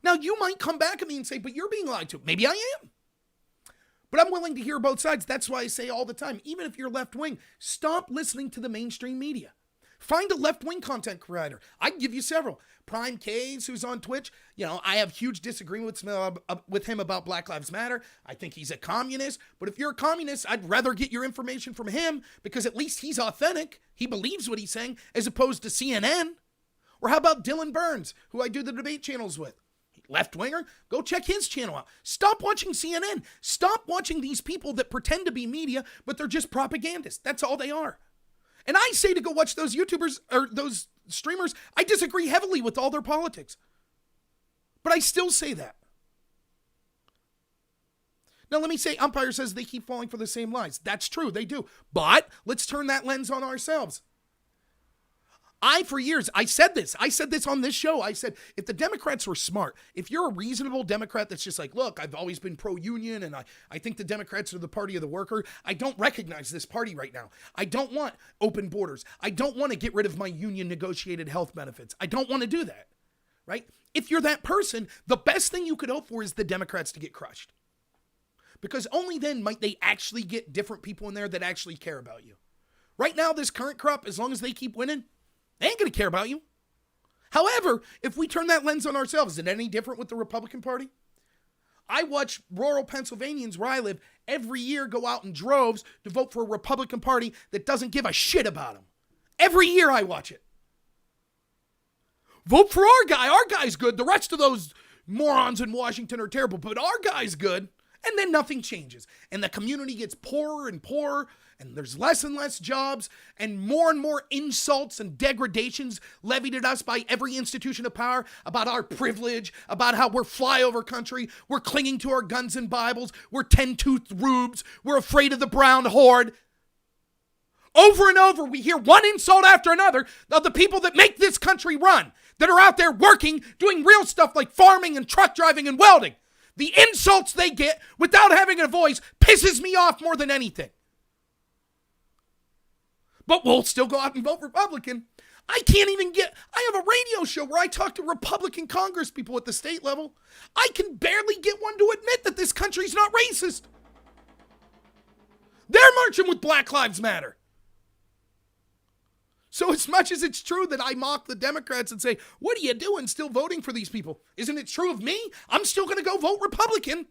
Now, you might come back at me and say, but you're being lied to. Maybe I am. But I'm willing to hear both sides. That's why I say all the time, even if you're left-wing, stop listening to the mainstream media. Find a left-wing content creator. I can give you several. Prime K's, who's on Twitch. I have huge disagreements with him about Black Lives Matter. I think he's a communist. But if you're a communist, I'd rather get your information from him because at least he's authentic. He believes what he's saying as opposed to CNN. Or how about Dylan Burns, who I do the debate channels with? Left-winger, go check his channel out. Stop watching CNN. Stop watching these people that pretend to be media, but they're just propagandists. That's all they are. And I say to go watch those YouTubers or those streamers. I disagree heavily with all their politics. But I still say that. Now, let me say, Umpire says they keep falling for the same lies. That's true, they do. But let's turn that lens on ourselves. For years, I said this on this show. I said, if the Democrats were smart, if you're a reasonable Democrat that's just like, look, I've always been pro-union and I think the Democrats are the party of the worker. I don't recognize this party right now. I don't want open borders. I don't want to get rid of my union negotiated health benefits. I don't want to do that, right? If you're that person, the best thing you could hope for is the Democrats to get crushed. Because only then might they actually get different people in there that actually care about you. Right now, this current crop, as long as they keep winning, they ain't going to care about you. However, if we turn that lens on ourselves, is it any different with the Republican Party? I watch rural Pennsylvanians where I live every year go out in droves to vote for a Republican Party that doesn't give a shit about them. Every year I watch it. Vote for our guy. Our guy's good. The rest of those morons in Washington are terrible, but our guy's good. And then nothing changes. And the community gets poorer and poorer. And there's less and less jobs and more insults and degradations levied at us by every institution of power about our privilege, about how we're flyover country, we're clinging to our guns and Bibles, we're 10-toothed rubes, we're afraid of the brown horde. Over and over, we hear one insult after another of the people that make this country run, that are out there working, doing real stuff like farming and truck driving and welding. The insults they get without having a voice pisses me off more than anything. But we'll still go out and vote Republican. I have a radio show where I talk to Republican Congress people at the state level. I can barely get one to admit that this country's not racist. They're marching with Black Lives Matter. So as much as it's true that I mock the Democrats and say, what are you doing still voting for these people? Isn't it true of me? I'm still going to go vote Republican.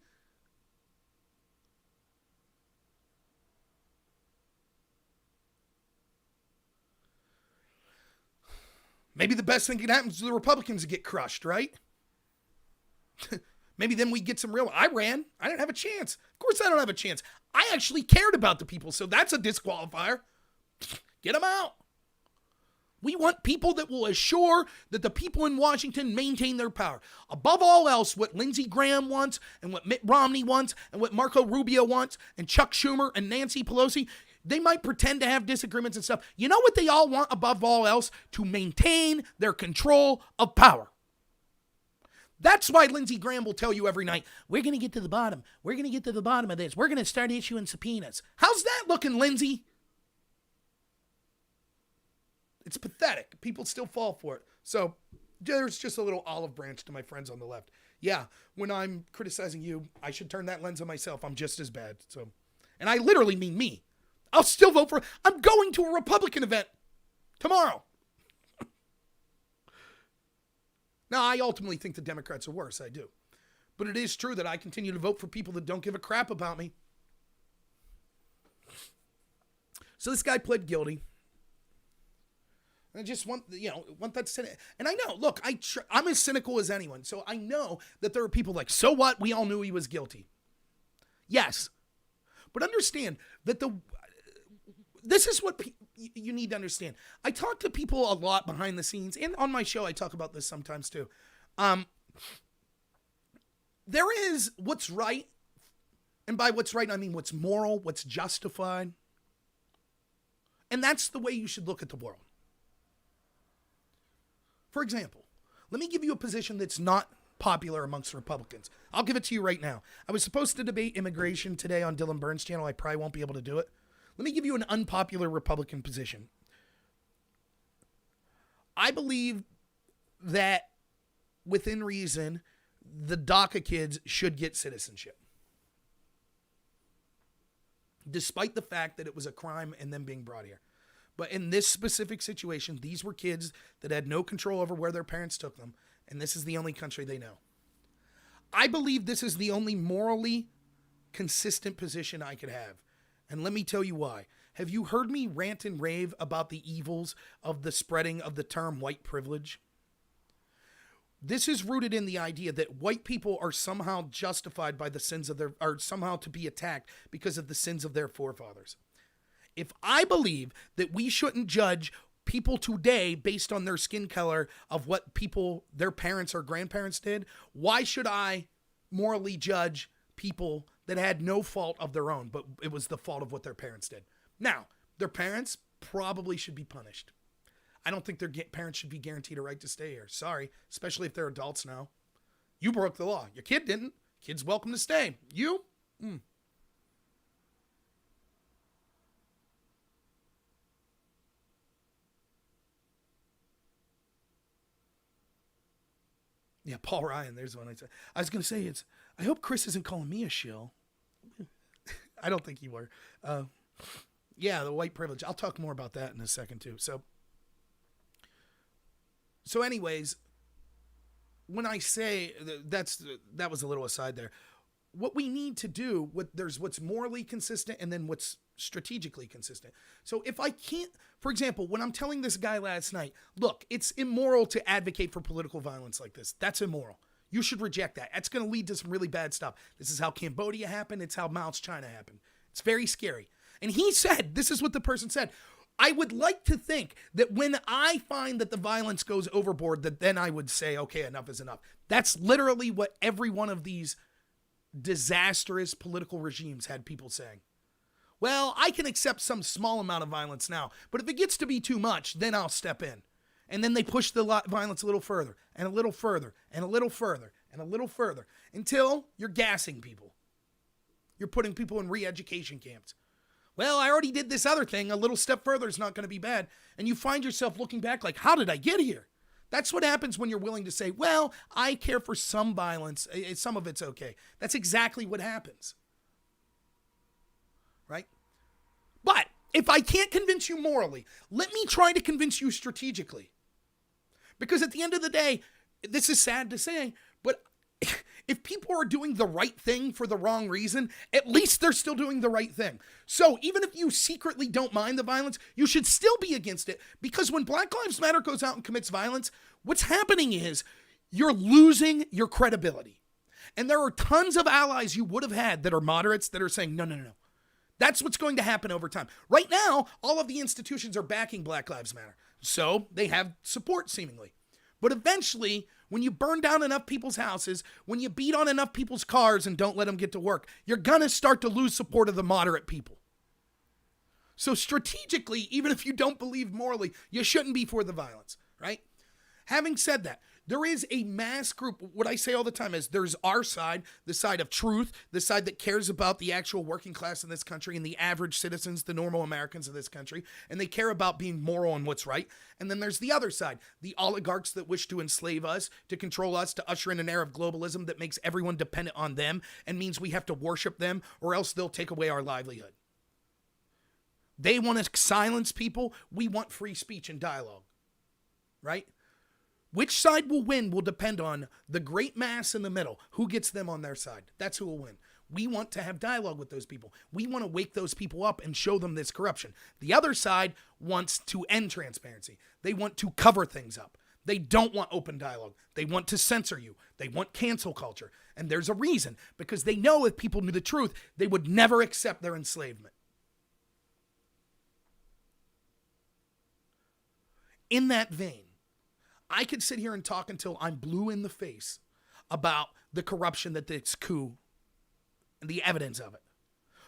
Maybe the best thing that can happen is the Republicans get crushed, right? Maybe then we get some real... I ran. I didn't have a chance. Of course I don't have a chance. I actually cared about the people, so that's a disqualifier. Get them out. We want people that will assure that the people in Washington maintain their power. Above all else, what Lindsey Graham wants and what Mitt Romney wants and what Marco Rubio wants and Chuck Schumer and Nancy Pelosi, they might pretend to have disagreements and stuff. You know what they all want above all else? To maintain their control of power. That's why Lindsey Graham will tell you every night, we're going to get to the bottom. We're going to get to the bottom of this. We're going to start issuing subpoenas. How's that looking, Lindsey? It's pathetic. People still fall for it. So there's just a little olive branch to my friends on the left. Yeah, when I'm criticizing you, I should turn that lens on myself. I'm just as bad. So, and I literally mean me. I'll still vote for... I'm going to a Republican event tomorrow. Now, I ultimately think the Democrats are worse. I do. But it is true that I continue to vote for people that don't give a crap about me. So this guy pled guilty. I just want that to sit. And I know, look, I'm as cynical as anyone. So I know that there are people like, so what? We all knew he was guilty. Yes. But understand that this is what you need to understand. I talk to people a lot behind the scenes, and on my show I talk about this sometimes too. There is what's right, and by what's right I mean what's moral, what's justified. And that's the way you should look at the world. For example, let me give you a position that's not popular amongst Republicans. I'll give it to you right now. I was supposed to debate immigration today on Dylan Burns' channel. I probably won't be able to do it. Let me give you an unpopular Republican position. I believe that within reason, the DACA kids should get citizenship. Despite the fact that it was a crime and them being brought here. But in this specific situation, these were kids that had no control over where their parents took them, and this is the only country they know. I believe this is the only morally consistent position I could have. And let me tell you why. Have you heard me rant and rave about the evils of the spreading of the term white privilege? This is rooted in the idea that white people are somehow justified by the sins of are somehow to be attacked because of the sins of their forefathers. If I believe that we shouldn't judge people today based on their skin color of what people, their parents or grandparents did, why should I morally judge people that had no fault of their own, but it was the fault of what their parents did? Now, their parents probably should be punished. I don't think their parents should be guaranteed a right to stay here. Sorry, especially if they're adults now. You broke the law. Your kid didn't. Kid's welcome to stay. You? Yeah, Paul Ryan, there's one I said. I was going to say, I hope Chris isn't calling me a shill. I don't think you were. Yeah, the white privilege. I'll talk more about that in a second too. So anyways, when I say that was a little aside there. What we need to do, there's what's morally consistent and then what's strategically consistent. So if I can't, for example, when I'm telling this guy last night, look, it's immoral to advocate for political violence like this. That's immoral. You should reject that. That's going to lead to some really bad stuff. This is how Cambodia happened. It's how Mao's China happened. It's very scary. And he said, this is what the person said, I would like to think that when I find that the violence goes overboard, that then I would say, okay, enough is enough. That's literally what every one of these disastrous political regimes had people saying. Well, I can accept some small amount of violence now, but if it gets to be too much, then I'll step in. And then they push the violence a little further, and a little further, and a little further, and a little further, until you're gassing people. You're putting people in re-education camps. Well, I already did this other thing. A little step further is not going to be bad. And you find yourself looking back like, how did I get here? That's what happens when you're willing to say, well, I care for some violence. Some of it's okay. That's exactly what happens. Right? But if I can't convince you morally, let me try to convince you strategically. Because at the end of the day, this is sad to say, but if people are doing the right thing for the wrong reason, at least they're still doing the right thing. So even if you secretly don't mind the violence, you should still be against it, because when Black Lives Matter goes out and commits violence, what's happening is you're losing your credibility. And there are tons of allies you would have had that are moderates that are saying, no. That's what's going to happen over time. Right now, all of the institutions are backing Black Lives Matter. So they have support seemingly. But eventually, when you burn down enough people's houses, when you beat on enough people's cars and don't let them get to work, you're going to start to lose support of the moderate people. So strategically, even if you don't believe morally, you shouldn't be for the violence, right? Having said that, there is a mass group. What I say all the time is there's our side, the side of truth, the side that cares about the actual working class in this country and the average citizens, the normal Americans of this country, and they care about being moral and what's right. And then there's the other side, the oligarchs that wish to enslave us, to control us, to usher in an era of globalism that makes everyone dependent on them and means we have to worship them or else they'll take away our livelihood. They want to silence people. We want free speech and dialogue, right? Which side will win will depend on the great mass in the middle. Who gets them on their side? That's who will win. We want to have dialogue with those people. We want to wake those people up and show them this corruption. The other side wants to end transparency. They want to cover things up. They don't want open dialogue. They want to censor you. They want cancel culture. And there's a reason, because they know if people knew the truth, they would never accept their enslavement. In that vein, I could sit here and talk until I'm blue in the face about the corruption that this coup and the evidence of it.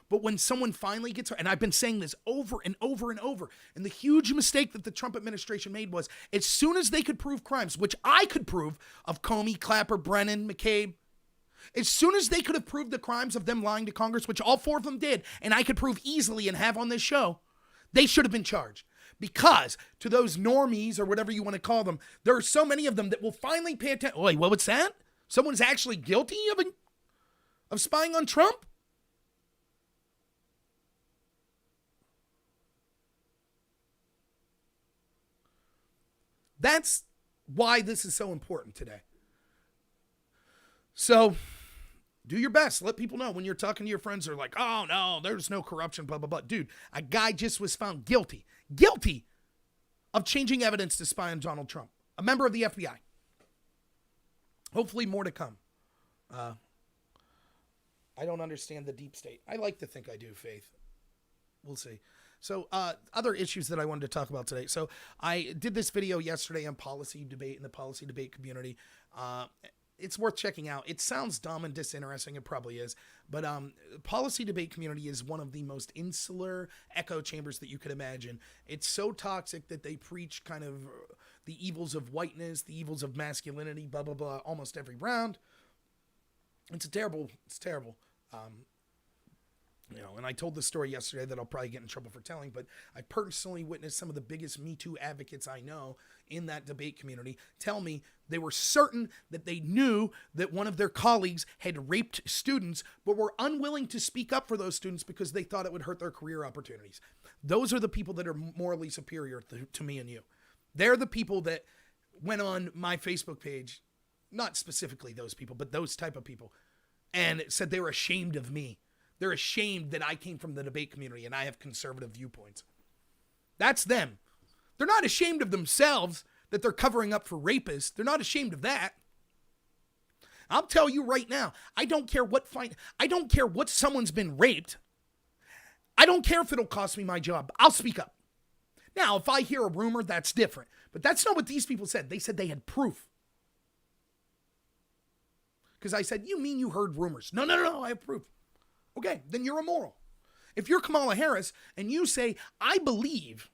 But when someone finally gets, and I've been saying this over and over and over, and the huge mistake that the Trump administration made was as soon as they could prove crimes, which I could prove of Comey, Clapper, Brennan, McCabe, as soon as they could have proved the crimes of them lying to Congress, which all four of them did, and I could prove easily and have on this show, they should have been charged. Because to those normies, or whatever you want to call them, there are so many of them that will finally pay attention. Wait, what's that? Someone's actually guilty of spying on Trump? That's why this is so important today. So do your best. Let people know when you're talking to your friends. They're like, oh, no, there's no corruption, blah, blah, blah. Dude, a guy just was found guilty of changing evidence to spy on Donald Trump, a member of the FBI. Hopefully more to come. I don't understand the deep state. I like to think I do, Faith. We'll see. So other issues that I wanted to talk about today. So I did this video yesterday on policy debate in the policy debate community. It's worth checking out. It sounds dumb and disinteresting. It probably is. But policy debate community is one of the most insular echo chambers that you could imagine. It's so toxic that they preach kind of the evils of whiteness, the evils of masculinity, blah, blah, blah, almost every round. It's terrible. And I told the story yesterday that I'll probably get in trouble for telling, but I personally witnessed some of the biggest Me Too advocates I know in that debate community tell me they were certain that they knew that one of their colleagues had raped students, but were unwilling to speak up for those students because they thought it would hurt their career opportunities. Those are the people that are morally superior to me and you. They're the people that went on my Facebook page, not specifically those people, but those type of people, and said they were ashamed of me. They're ashamed that I came from the debate community and I have conservative viewpoints. That's them. They're not ashamed of themselves that they're covering up for rapists. They're not ashamed of that. I'll tell you right now, I don't care what someone's been raped. I don't care if it'll cost me my job. I'll speak up. Now, if I hear a rumor, that's different. But that's not what these people said. They said they had proof. Because I said, you mean you heard rumors? No, I have proof. Okay, then you're immoral. If you're Kamala Harris and you say, I believe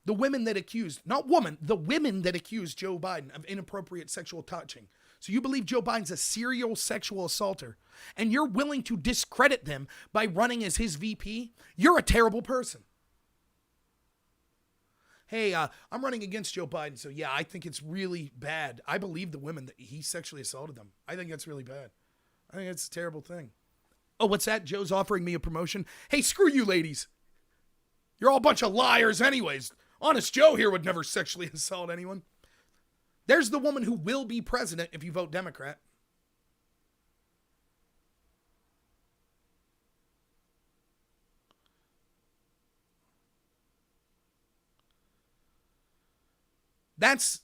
the women that accused, not woman, the women that accused Joe Biden of inappropriate sexual touching. So you believe Joe Biden's a serial sexual assaulter and you're willing to discredit them by running as his VP, you're a terrible person. Hey, I'm running against Joe Biden, so yeah, I think it's really bad. I believe the women that he sexually assaulted them. I think that's really bad. I think it's a terrible thing. Oh, what's that? Joe's offering me a promotion? Hey, screw you ladies. You're all a bunch of liars anyways. Honest Joe here would never sexually assault anyone. There's the woman who will be president if you vote Democrat. That's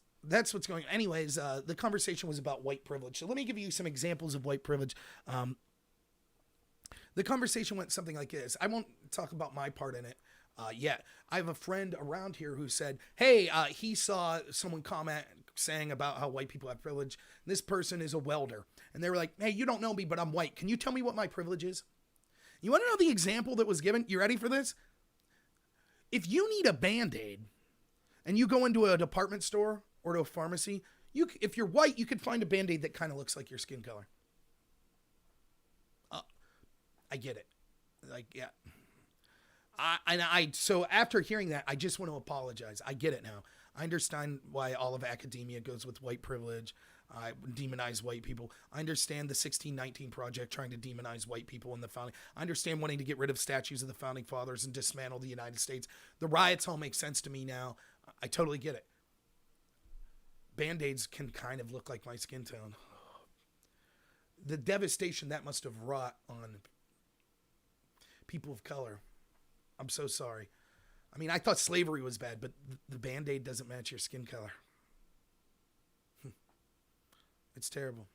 what's going on. Anyways, the conversation was about white privilege. So let me give you some examples of white privilege. The conversation went something like this. I won't talk about my part in it yet. I have a friend around here who said, hey, he saw someone comment saying about how white people have privilege. This person is a welder. And they were like, hey, you don't know me, but I'm white. Can you tell me what my privilege is? You want to know the example that was given? You ready for this? If you need a Band-Aid and you go into a department store or to a pharmacy, if you're white, you could find a Band-Aid that kind of looks like your skin color. I get it. Like, yeah. So after hearing that, I just want to apologize. I get it now. I understand why all of academia goes with white privilege. I demonize white people. I understand the 1619 Project trying to demonize white people in the founding. I understand wanting to get rid of statues of the founding fathers and dismantle the United States. The riots all make sense to me now. I totally get it. Band-Aids can kind of look like my skin tone. The devastation that must have wrought on people of color. I'm so sorry. I mean, I thought slavery was bad, but the Band-Aid doesn't match your skin color. It's terrible.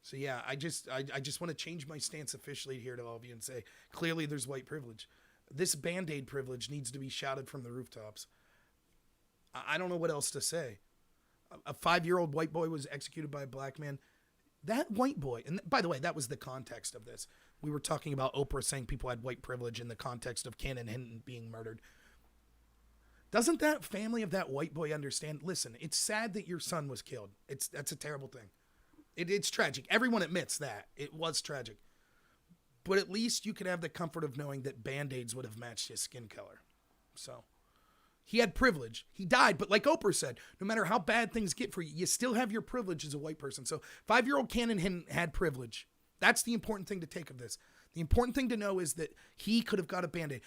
So yeah, I just want to change my stance officially here to all of you and say, clearly there's white privilege. This Band-Aid privilege needs to be shouted from the rooftops. I don't know what else to say. A 5-year-old white boy was executed by a black man. That white boy, and by the way, that was the context of this. We were talking about Oprah saying people had white privilege in the context of Cannon Hinton being murdered. Doesn't that family of that white boy understand? Listen, it's sad that your son was killed. That's a terrible thing. It's tragic. Everyone admits that. It was tragic. But at least you can have the comfort of knowing that Band-Aids would have matched his skin color. So he had privilege. He died. But like Oprah said, no matter how bad things get for you, you still have your privilege as a white person. So 5-year-old Cannon Hinton had privilege. That's the important thing to take of this. The important thing to know is that he could have got a Band-Aid,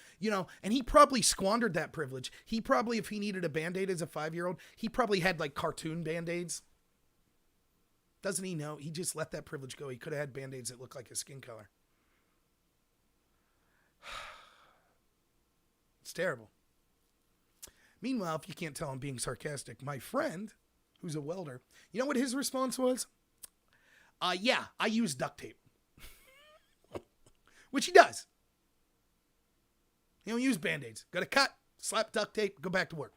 and he probably squandered that privilege. He probably, if he needed a Band-Aid as a 5-year-old, he probably had like cartoon Band-Aids. Doesn't he know? He just let that privilege go. He could have had Band-Aids that look like his skin color. It's terrible. Meanwhile, if you can't tell I'm being sarcastic, my friend, who's a welder, you know what his response was? Yeah, I use duct tape. Which he does. He don't use Band-Aids. Got to cut, slap duct tape, go back to work.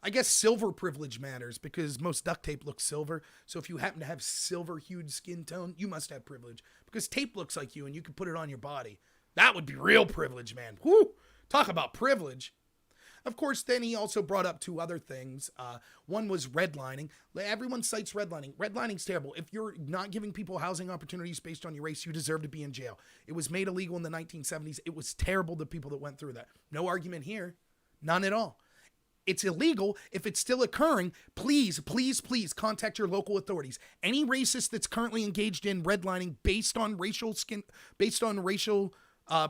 I guess silver privilege matters because most duct tape looks silver. So if you happen to have silver-hued skin tone, you must have privilege. Because tape looks like you and you can put it on your body. That would be real privilege, man. Whoo! Talk about privilege. Of course, then he also brought up 2 other things. One was redlining. Everyone cites redlining. Redlining's terrible. If you're not giving people housing opportunities based on your race, you deserve to be in jail. It was made illegal in the 1970s. It was terrible, the people that went through that. No argument here. None at all. It's illegal. If it's still occurring, please, please, please contact your local authorities. Any racist that's currently engaged in redlining based on racial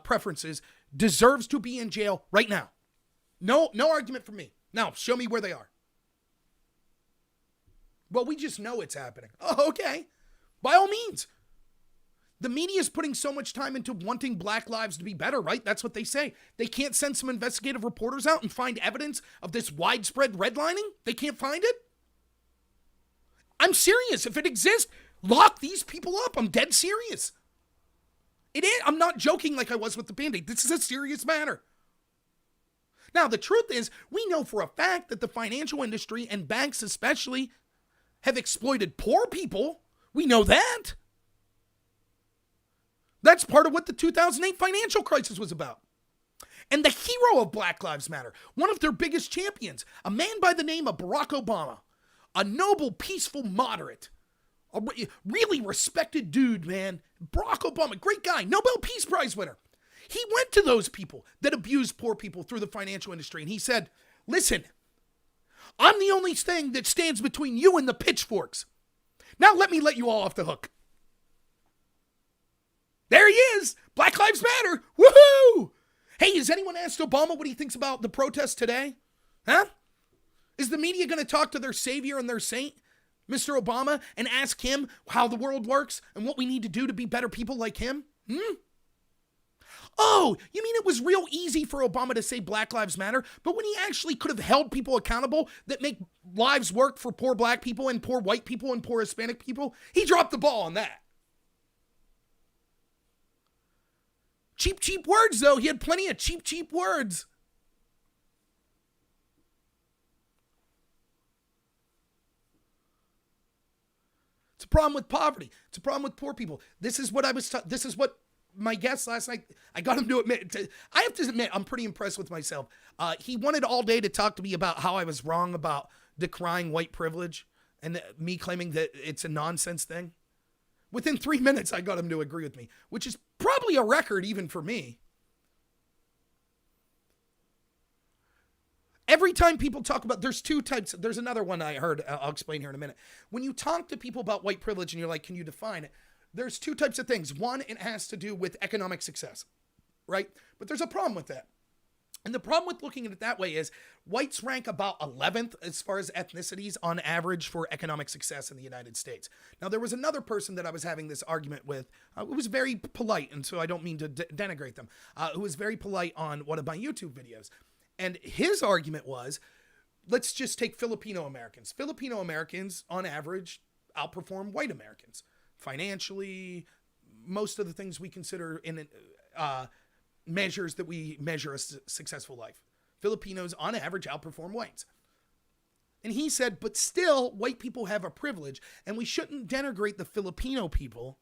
preferences deserves to be in jail right now. No argument from me. Now, show me where they are. Well, we just know it's happening. Oh, okay. By all means. The media is putting so much time into wanting black lives to be better, right? That's what they say. They can't send some investigative reporters out and find evidence of this widespread redlining? They can't find it? I'm serious. If it exists, lock these people up. I'm dead serious. It is. I'm not joking like I was with the Band-Aid. This is a serious matter. Now, the truth is, we know for a fact that the financial industry and banks especially have exploited poor people. We know that. That's part of what the 2008 financial crisis was about. And the hero of Black Lives Matter, one of their biggest champions, a man by the name of Barack Obama, a noble, peaceful moderate, a really respected dude, man. Barack Obama, great guy, Nobel Peace Prize winner. He went to those people that abused poor people through the financial industry, and he said, listen, I'm the only thing that stands between you and the pitchforks. Now let me let you all off the hook. There he is. Black Lives Matter. Woohoo! Hey, has anyone asked Obama what he thinks about the protests today? Huh? Is the media going to talk to their savior and their saint, Mr. Obama, and ask him how the world works and what we need to do to be better people like him? Oh, you mean it was real easy for Obama to say Black Lives Matter, but when he actually could have held people accountable that make lives work for poor black people and poor white people and poor Hispanic people, he dropped the ball on that. Cheap words, though. He had plenty of cheap words. It's a problem with poverty. It's a problem with poor people. This is what this is what my guest last night, I got him to admit. I have to admit, I'm pretty impressed with myself. He wanted all day to talk to me about how I was wrong about decrying white privilege and me claiming that it's a nonsense thing. Within 3 minutes, I got him to agree with me, which is probably a record even for me. Every time people talk about, there's two types. There's another one I heard. I'll explain here in a minute. When you talk to people about white privilege and you're like, can you define it? There's two types of things. One, it has to do with economic success, right? But there's a problem with that. And the problem with looking at it that way is whites rank about 11th as far as ethnicities on average for economic success in the United States. Now, there was another person that I was having this argument with who was very polite, and so I don't mean to denigrate them, who was very polite on one of my YouTube videos. And his argument was, let's just take Filipino Americans. Filipino Americans, on average, outperform white Americans. Financially, most of the things we consider in measures that we measure a successful life. Filipinos, on average, outperform whites. And he said, but still, white people have a privilege, and we shouldn't denigrate the Filipino people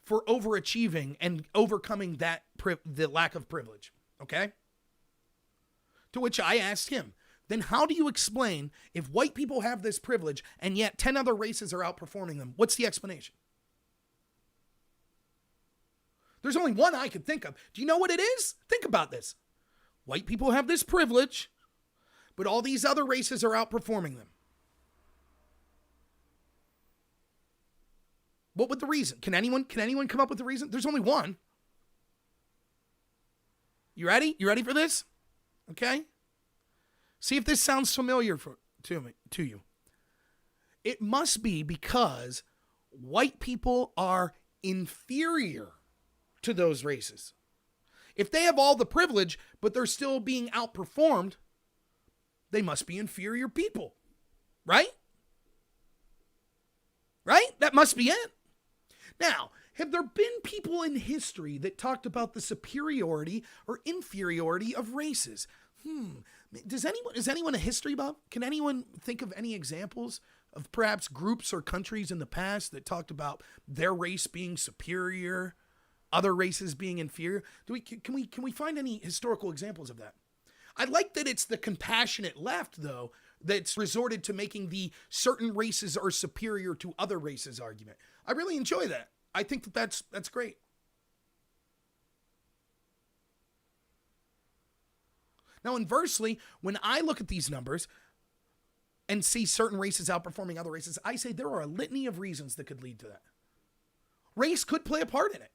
for overachieving and overcoming that the lack of privilege, okay? To which I asked him, then how do you explain if white people have this privilege and yet 10 other races are outperforming them? What's the explanation? There's only one I could think of. Do you know what it is? Think about this. White people have this privilege, but all these other races are outperforming them. What would the reason? Can anyone come up with the reason? There's only one. You ready? You ready for this? Okay? See if this sounds familiar to you. It must be because white people are inferior to those races. If they have all the privilege, but they're still being outperformed, they must be inferior people. Right? Right? That must be it. Now, have there been people in history that talked about the superiority or inferiority of races? Is anyone a history buff? Can anyone think of any examples of perhaps groups or countries in the past that talked about their race being superior, other races being inferior? Can we find any historical examples of that? I like that it's the compassionate left, though, that's resorted to making the certain races are superior to other races argument. I really enjoy that. I think that's great. Now, inversely, when I look at these numbers and see certain races outperforming other races, I say there are a litany of reasons that could lead to that. Race could play a part in it.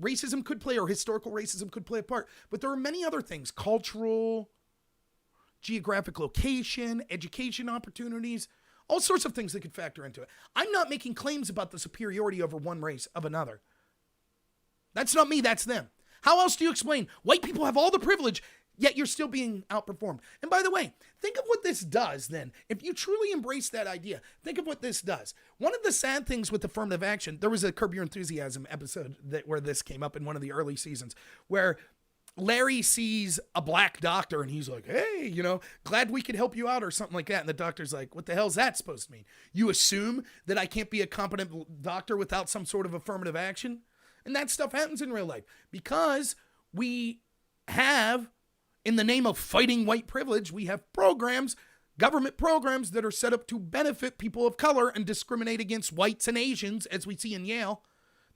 Racism could play, or historical racism could play a part. But there are many other things, cultural, geographic location, education opportunities, all sorts of things that could factor into it. I'm not making claims about the superiority over one race of another. That's not me, that's them. How else do you explain white people have all the privilege, yet you're still being outperformed? And by the way, think of what this does then. If you truly embrace that idea, think of what this does. One of the sad things with affirmative action, there was a Curb Your Enthusiasm episode where this came up in one of the early seasons, where Larry sees a black doctor and he's like, hey, glad we could help you out or something like that. And the doctor's like, what the hell is that supposed to mean? You assume that I can't be a competent doctor without some sort of affirmative action? And that stuff happens in real life because we have, in the name of fighting white privilege, we have programs, government programs that are set up to benefit people of color and discriminate against whites and Asians, as we see in Yale.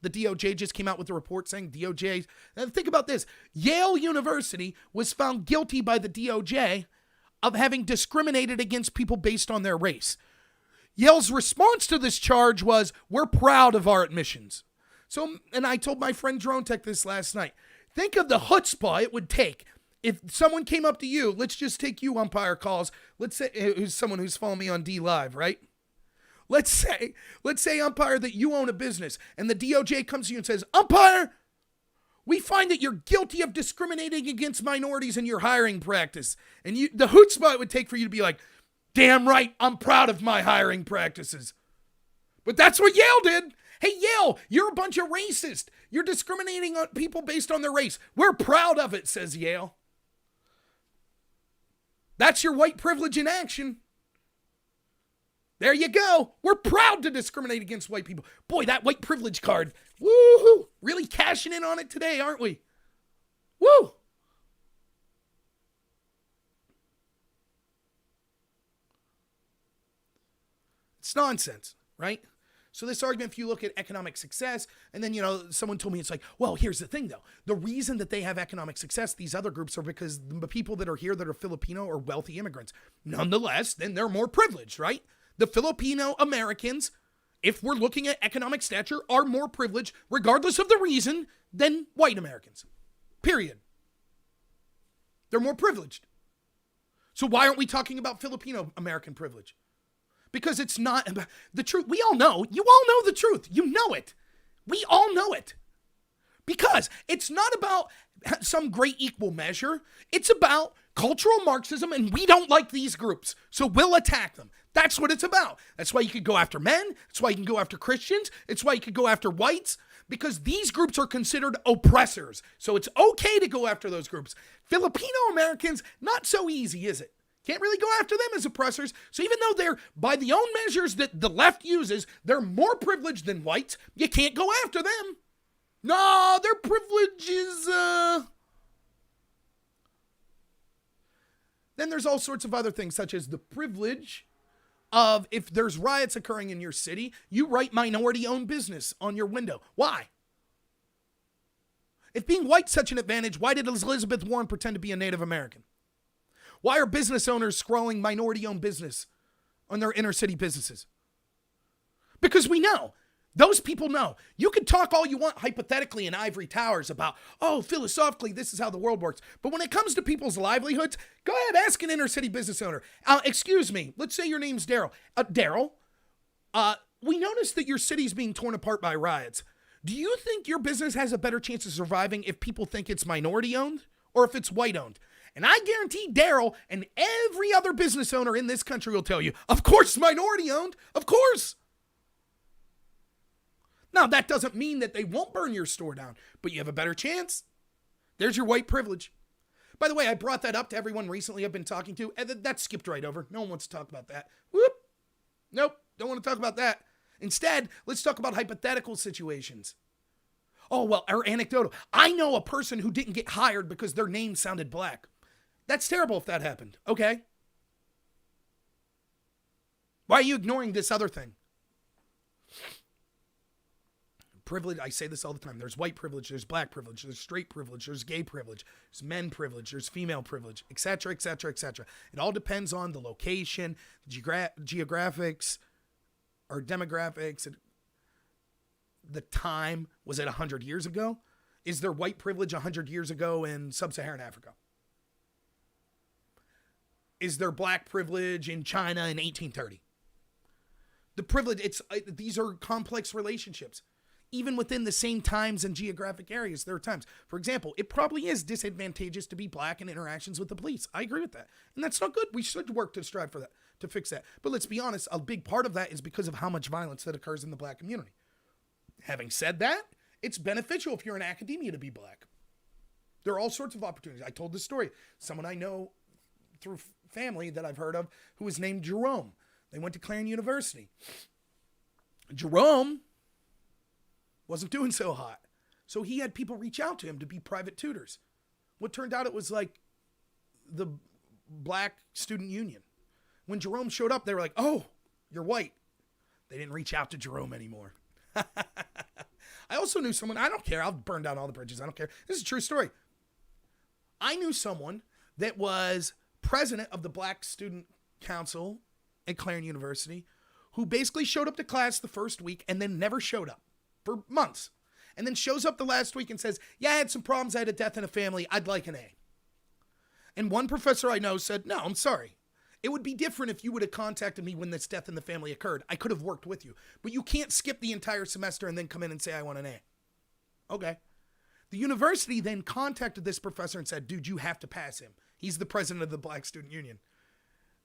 The DOJ just came out with a report saying DOJ. And think about this. Yale University was found guilty by the DOJ of having discriminated against people based on their race. Yale's response to this charge was, we're proud of our admissions. So, and I told my friend Drone Tech this last night. Think of the chutzpah it would take if someone came up to you. Let's just take you, umpire calls. Let's say who's someone who's following me on D Live, right? Let's say, umpire, that you own a business and the DOJ comes to you and says, umpire, we find that you're guilty of discriminating against minorities in your hiring practice. And the chutzpah it would take for you to be like, damn right, I'm proud of my hiring practices. But that's what Yale did. Hey, Yale, you're a bunch of racists. You're discriminating on people based on their race. We're proud of it, says Yale. That's your white privilege in action. There you go. We're proud to discriminate against white people. Boy, that white privilege card. Woo-hoo. Really cashing in on it today, aren't we? Woo. It's nonsense, right? So this argument, if you look at economic success, and then, someone told me, it's like, well, here's the thing, though. The reason that they have economic success, these other groups, are because the people that are here that are Filipino are wealthy immigrants. Nonetheless, then they're more privileged, right? The Filipino Americans, if we're looking at economic stature, are more privileged, regardless of the reason, than white Americans. Period. They're more privileged. So why aren't we talking about Filipino American privilege? Because it's not about the truth. We all know. You all know the truth. You know it. We all know it. Because it's not about some great equal measure. It's about cultural Marxism, and we don't like these groups, so we'll attack them. That's what it's about. That's why you could go after men. That's why you can go after Christians. It's why you could go after whites, because these groups are considered oppressors. So it's okay to go after those groups. Filipino Americans, not so easy, is it? Can't really go after them as oppressors. So even though they're, by the own measures that the left uses, they're more privileged than whites, you can't go after them. No, their privilege is, Then there's all sorts of other things, such as the privilege of, if there's riots occurring in your city, you write minority-owned business on your window. Why? If being white's such an advantage, why did Elizabeth Warren pretend to be a Native American? Why are business owners scrolling minority-owned business on their inner-city businesses? Because we know. Those people know. You can talk all you want hypothetically in ivory towers about, philosophically, this is how the world works. But when it comes to people's livelihoods, go ahead, ask an inner-city business owner. Excuse me, let's say your name's Daryl. Daryl, we noticed that your city's being torn apart by riots. Do you think your business has a better chance of surviving if people think it's minority-owned or if it's white-owned? And I guarantee Daryl and every other business owner in this country will tell you, of course, minority owned, of course. Now, that doesn't mean that they won't burn your store down, but you have a better chance. There's your white privilege. By the way, I brought that up to everyone recently I've been talking to, and that skipped right over. No one wants to talk about that. Whoop. Nope, don't want to talk about that. Instead, let's talk about hypothetical situations. Or anecdotal. I know a person who didn't get hired because their name sounded black. That's terrible if that happened. Okay. Why are you ignoring this other thing? Privilege, I say this all the time. There's white privilege, there's black privilege, there's straight privilege, there's gay privilege, there's men privilege, there's female privilege, etc., etc., etc. It all depends on the location, geographics, or demographics, the time. Was it 100 years ago? Is there white privilege 100 years ago in sub-Saharan Africa? Is there black privilege in China in 1830? The privilege, these are complex relationships. Even within the same times and geographic areas, there are times. For example, it probably is disadvantageous to be black in interactions with the police. I agree with that. And that's not good. We should work to strive for that, to fix that. But let's be honest, a big part of that is because of how much violence that occurs in the black community. Having said that, it's beneficial if you're in academia to be black. There are all sorts of opportunities. I told this story. Someone I know through family that I've heard of who was named Jerome. They went to Clarion University. Jerome wasn't doing so hot. So he had people reach out to him to be private tutors. What turned out it was like the Black Student Union. When Jerome showed up, they were like, oh, you're white. They didn't reach out to Jerome anymore. I also knew someone, I don't care, I'll burn down all the bridges, I don't care. This is a true story. I knew someone that was president of the Black Student Council at Clarendon University who basically showed up to class the first week and then never showed up for months. And then shows up the last week and says, yeah, I had some problems, I had a death in a family, I'd like an A. And one professor I know said, no, I'm sorry. It would be different if you would have contacted me when this death in the family occurred. I could have worked with you. But you can't skip the entire semester and then come in and say, I want an A. Okay. The university then contacted this professor and said, dude, you have to pass him. He's the president of the Black Student Union.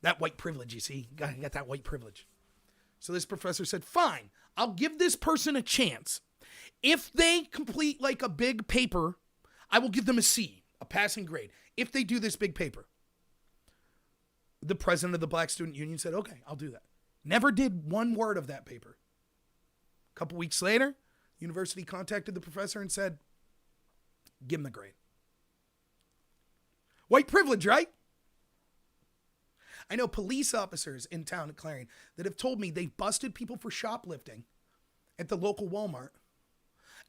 That white privilege, you see. You got that white privilege. So this professor said, fine, I'll give this person a chance. If they complete like a big paper, I will give them a C, a passing grade, if they do this big paper. The president of the Black Student Union said, okay, I'll do that. Never did one word of that paper. A couple weeks later, the university contacted the professor and said, give him the grade. White privilege, right? I know police officers in town at Clarendon that have told me they've busted people for shoplifting at the local Walmart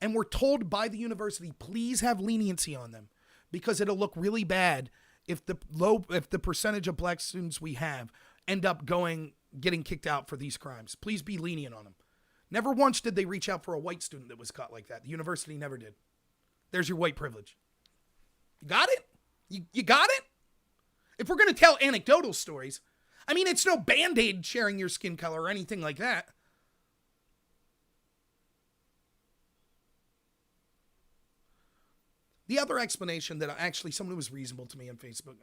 and were told by the university, please have leniency on them because it'll look really bad if the percentage of Black students we have end up getting kicked out for these crimes. Please be lenient on them. Never once did they reach out for a white student that was caught like that. The university never did. There's your white privilege. You got it? You got it? If we're going to tell anecdotal stories, I mean, it's no Band-Aid sharing your skin color or anything like that. The other explanation that actually someone who was reasonable to me on Facebook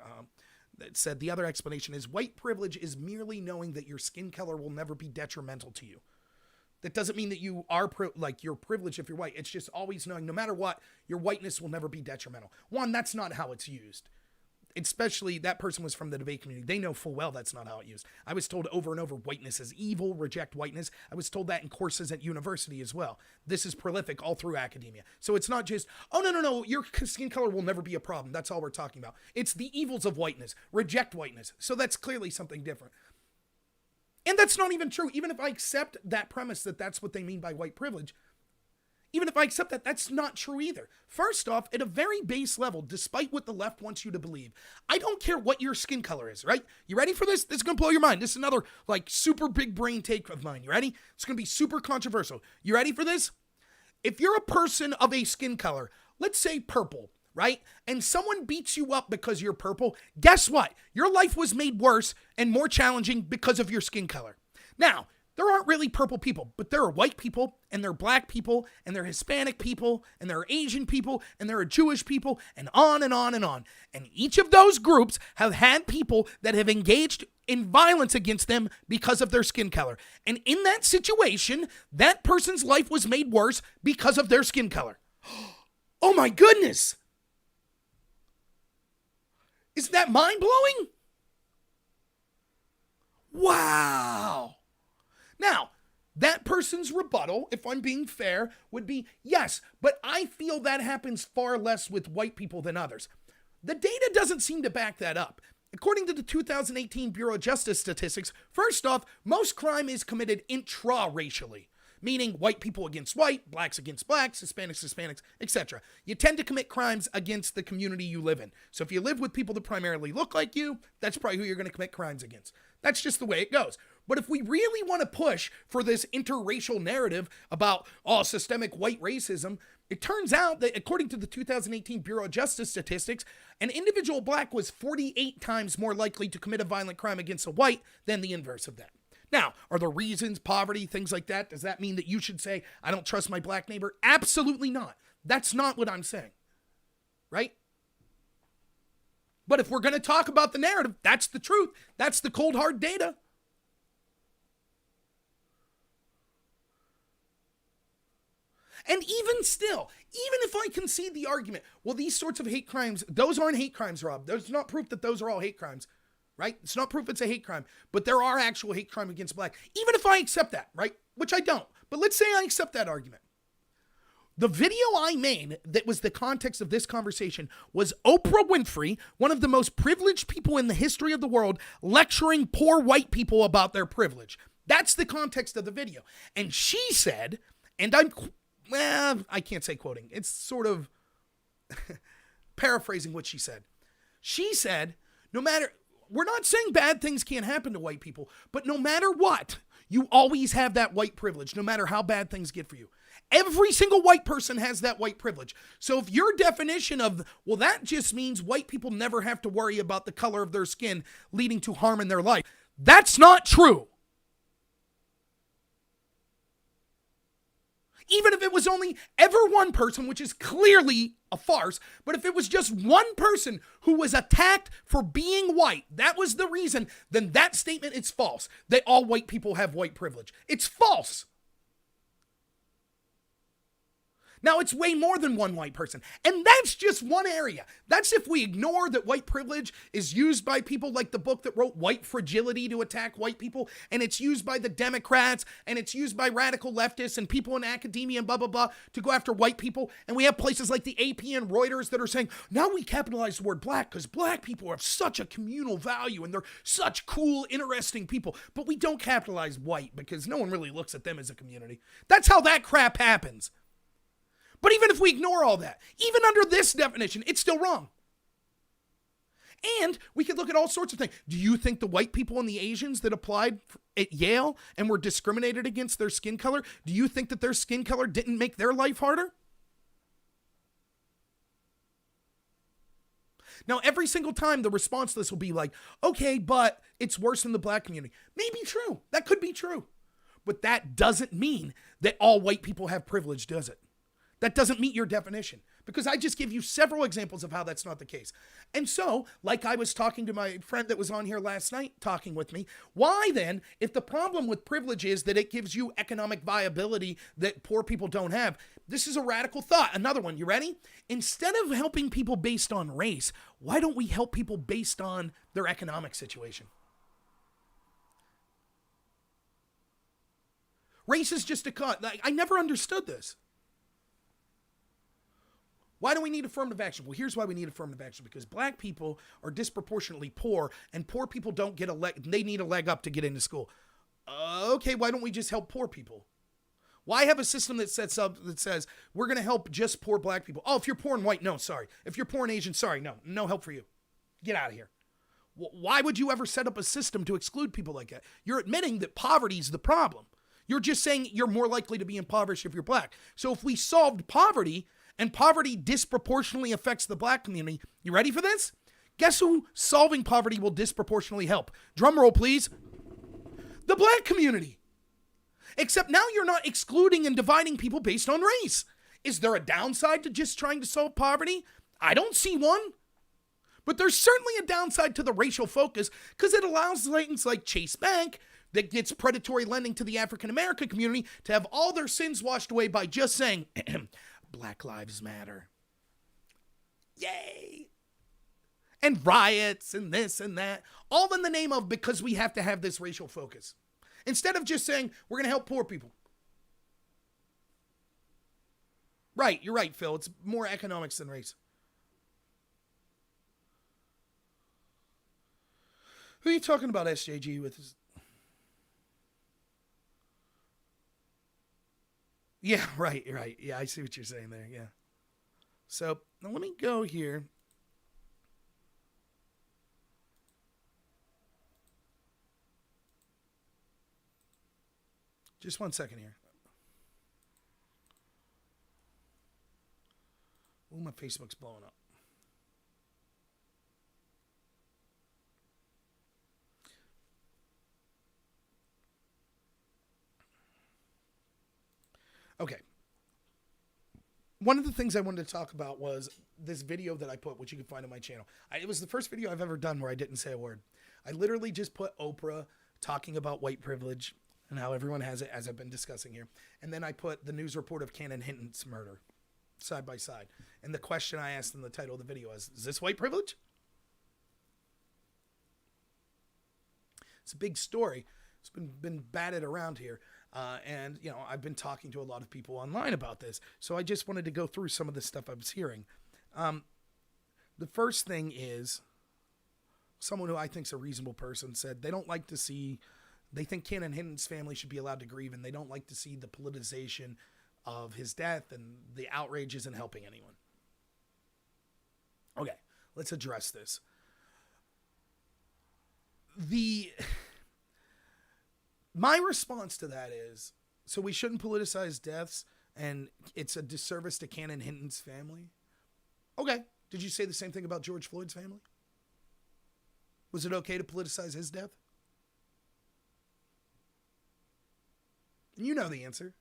that said the other explanation is white privilege is merely knowing that your skin color will never be detrimental to you. That doesn't mean that you are you're privileged if you're white. It's just always knowing no matter what, your whiteness will never be detrimental. One, that's not how it's used. Especially that person was from the debate community. They know full well that's not how it's used. I was told over and over whiteness is evil, reject whiteness. I was told that in courses at university as well. This is prolific all through academia. So it's not just, oh, no, your skin color will never be a problem. That's all we're talking about. It's the evils of whiteness, reject whiteness. So that's clearly something different. And that's not even true. Even if I accept that premise that that's what they mean by white privilege, even if I accept that, that's not true either. First off, at a very base level, despite what the left wants you to believe, I don't care what your skin color is, right? You ready for this? This is going to blow your mind. This is another super big brain take of mine. You ready? It's going to be super controversial. You ready for this? If you're a person of a skin color, let's say purple, right? And someone beats you up because you're purple, guess what? Your life was made worse and more challenging because of your skin color. Now, there aren't really purple people, but there are white people, and there are Black people, and there are Hispanic people, and there are Asian people, and there are Jewish people, and on and on and on. And each of those groups have had people that have engaged in violence against them because of their skin color. And in that situation, that person's life was made worse because of their skin color. Oh my goodness! Isn't that mind-blowing? Wow! Now, that person's rebuttal, if I'm being fair, would be, yes, but I feel that happens far less with white people than others. The data doesn't seem to back that up. According to the 2018 Bureau of Justice statistics, first off, most crime is committed intra-racially, meaning white people against white, blacks against blacks, Hispanics, etc. You tend to commit crimes against the community you live in. So if you live with people that primarily look like you, that's probably who you're going to commit crimes against. That's just the way it goes. But if we really want to push for this interracial narrative about, systemic white racism, it turns out that according to the 2018 Bureau of Justice statistics, an individual Black was 48 times more likely to commit a violent crime against a white than the inverse of that. Now, are there reasons, poverty, things like that? Does that mean that you should say, I don't trust my Black neighbor? Absolutely not. That's not what I'm saying. Right? But if we're going to talk about the narrative, that's the truth. That's the cold, hard data. And even still, even if I concede the argument, well, these sorts of hate crimes, those aren't hate crimes, Rob. There's not proof that those are all hate crimes, right? It's not proof it's a hate crime, but there are actual hate crimes against Black. Even if I accept that, right? Which I don't. But let's say I accept that argument. The video I made that was the context of this conversation was Oprah Winfrey, one of the most privileged people in the history of the world, lecturing poor white people about their privilege. That's the context of the video. And she said, and I can't say quoting. It's sort of paraphrasing what she said. She said, we're not saying bad things can't happen to white people, but no matter what, you always have that white privilege, no matter how bad things get for you. Every single white person has that white privilege. So if your definition of, well, that just means white people never have to worry about the color of their skin leading to harm in their life, that's not true. Even if it was only ever one person, which is clearly a farce, but if it was just one person who was attacked for being white, that was the reason, then that statement is false, that all white people have white privilege. It's false. Now, it's way more than one white person. And that's just one area. That's if we ignore that white privilege is used by people like the book that wrote White Fragility to attack white people. And it's used by the Democrats. And it's used by radical leftists and people in academia and blah, blah, blah to go after white people. And we have places like the AP and Reuters that are saying, now we capitalize the word black because black people have such a communal value and they're such cool, interesting people. But we don't capitalize white because no one really looks at them as a community. That's how that crap happens. But even if we ignore all that, even under this definition, it's still wrong. And we could look at all sorts of things. Do you think the white people and the Asians that applied at Yale and were discriminated against their skin color, do you think that their skin color didn't make their life harder? Now, every single time the response to this will be like, okay, but it's worse in the black community. Maybe true. That could be true. But that doesn't mean that all white people have privilege, does it? That doesn't meet your definition because I just give you several examples of how that's not the case. And so, like I was talking to my friend that was on here last night talking with me, why then, if the problem with privilege is that it gives you economic viability that poor people don't have, this is a radical thought. Another one, you ready? Instead of helping people based on race, why don't we help people based on their economic situation? Race is just a cut. I never understood this. Why do we need affirmative action? Well, here's why we need affirmative action. Because black people are disproportionately poor, and poor people don't get they need a leg up to get into school. Okay, why don't we just help poor people? Why have a system that sets up that says we're going to help just poor black people? Oh, if you're poor and white, no, sorry. If you're poor and Asian, sorry, no help for you. Get out of here. Why would you ever set up a system to exclude people like that? You're admitting that poverty is the problem. You're just saying you're more likely to be impoverished if you're black. So if we solved poverty, and poverty disproportionately affects the black community, you ready for this? Guess who solving poverty will disproportionately help? Drum roll, please. The black community. Except now you're not excluding and dividing people based on race. Is there a downside to just trying to solve poverty? I don't see one. But there's certainly a downside to the racial focus because it allows things like Chase Bank that gets predatory lending to the African American community to have all their sins washed away by just saying, Black Lives Matter. Yay. And riots and this and that, all in the name of because we have to have this racial focus. Instead of just saying, we're going to help poor people. Right, you're right, Phil. It's more economics than race. Who are you talking about, SJG, with? Yeah, right. Yeah, I see what you're saying there, yeah. So, now let me go here. Just 1 second here. Oh, my Facebook's blowing up. Okay. One of the things I wanted to talk about was this video that I put, which you can find on my channel. It was the first video I've ever done where I didn't say a word. I literally just put Oprah talking about white privilege and how everyone has it, as I've been discussing here. And then I put the news report of Cannon Hinton's murder side by side. And the question I asked in the title of the video is this white privilege? It's a big story. It's been batted around here. And, I've been talking to a lot of people online about this. So I just wanted to go through some of the stuff I was hearing. The first thing is someone who I think is a reasonable person said they think Cannon Hinton's family should be allowed to grieve, and they don't like to see the politicization of his death, and the outrage isn't helping anyone. Okay, let's address this. My response to that is, so we shouldn't politicize deaths, and it's a disservice to Cannon Hinton's family? Okay, did you say the same thing about George Floyd's family? Was it okay to politicize his death? And you know the answer.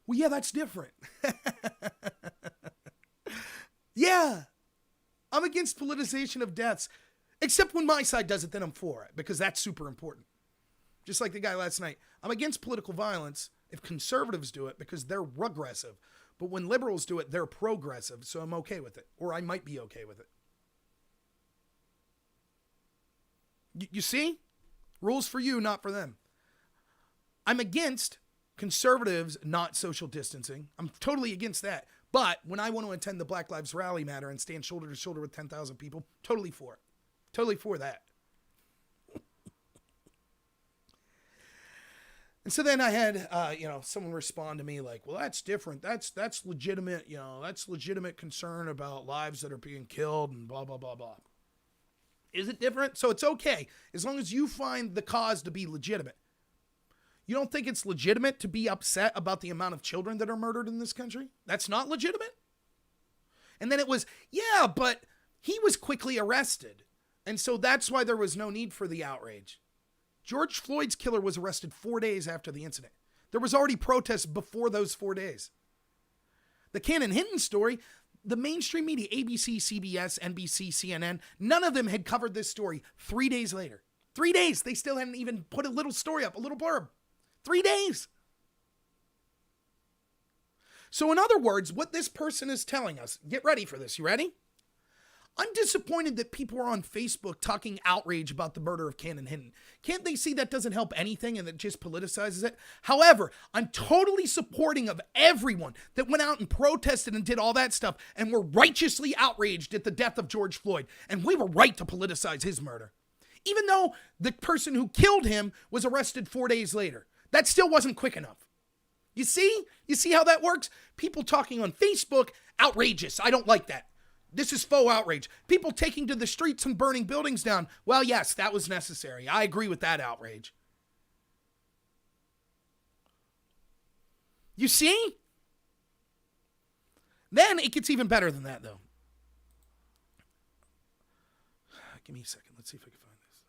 Well, yeah, that's different. Yeah, I'm against politicization of deaths, except when my side does it, then I'm for it, because that's super important. Just like the guy last night. I'm against political violence if conservatives do it because they're regressive. But when liberals do it, they're progressive, so I'm okay with it. Or I might be okay with it. You see? Rules for you, not for them. I'm against conservatives not social distancing. I'm totally against that. But when I want to attend the Black Lives Rally Matter and stand shoulder to shoulder with 10,000 people, totally for it. Totally for that. And so then I had, someone respond to me like, well, that's different. That's legitimate, that's legitimate concern about lives that are being killed and blah, blah, blah, blah. Is it different? So it's okay as long as you find the cause to be legitimate. You don't think it's legitimate to be upset about the amount of children that are murdered in this country? That's not legitimate? And then it was, yeah, but he was quickly arrested. And so that's why there was no need for the outrage. George Floyd's killer was arrested 4 days after the incident. There was already protests before those 4 days. The Cannon Hinton story, the mainstream media, ABC, CBS, NBC, CNN, none of them had covered this story 3 days later. 3 days. They still hadn't even put a little story up, a little blurb. 3 days. So in other words, what this person is telling us, get ready for this. You ready? I'm disappointed that people are on Facebook talking outrage about the murder of Cannon Hinton. Can't they see that doesn't help anything and it just politicizes it? However, I'm totally supporting of everyone that went out and protested and did all that stuff and were righteously outraged at the death of George Floyd. And we were right to politicize his murder. Even though the person who killed him was arrested 4 days later. That still wasn't quick enough. You see? You see how that works? People talking on Facebook, outrageous. I don't like that. This is faux outrage. People taking to the streets and burning buildings down. Well, yes, that was necessary. I agree with that outrage. You see? Then it gets even better than that, though. Give me a second. Let's see if I can find this.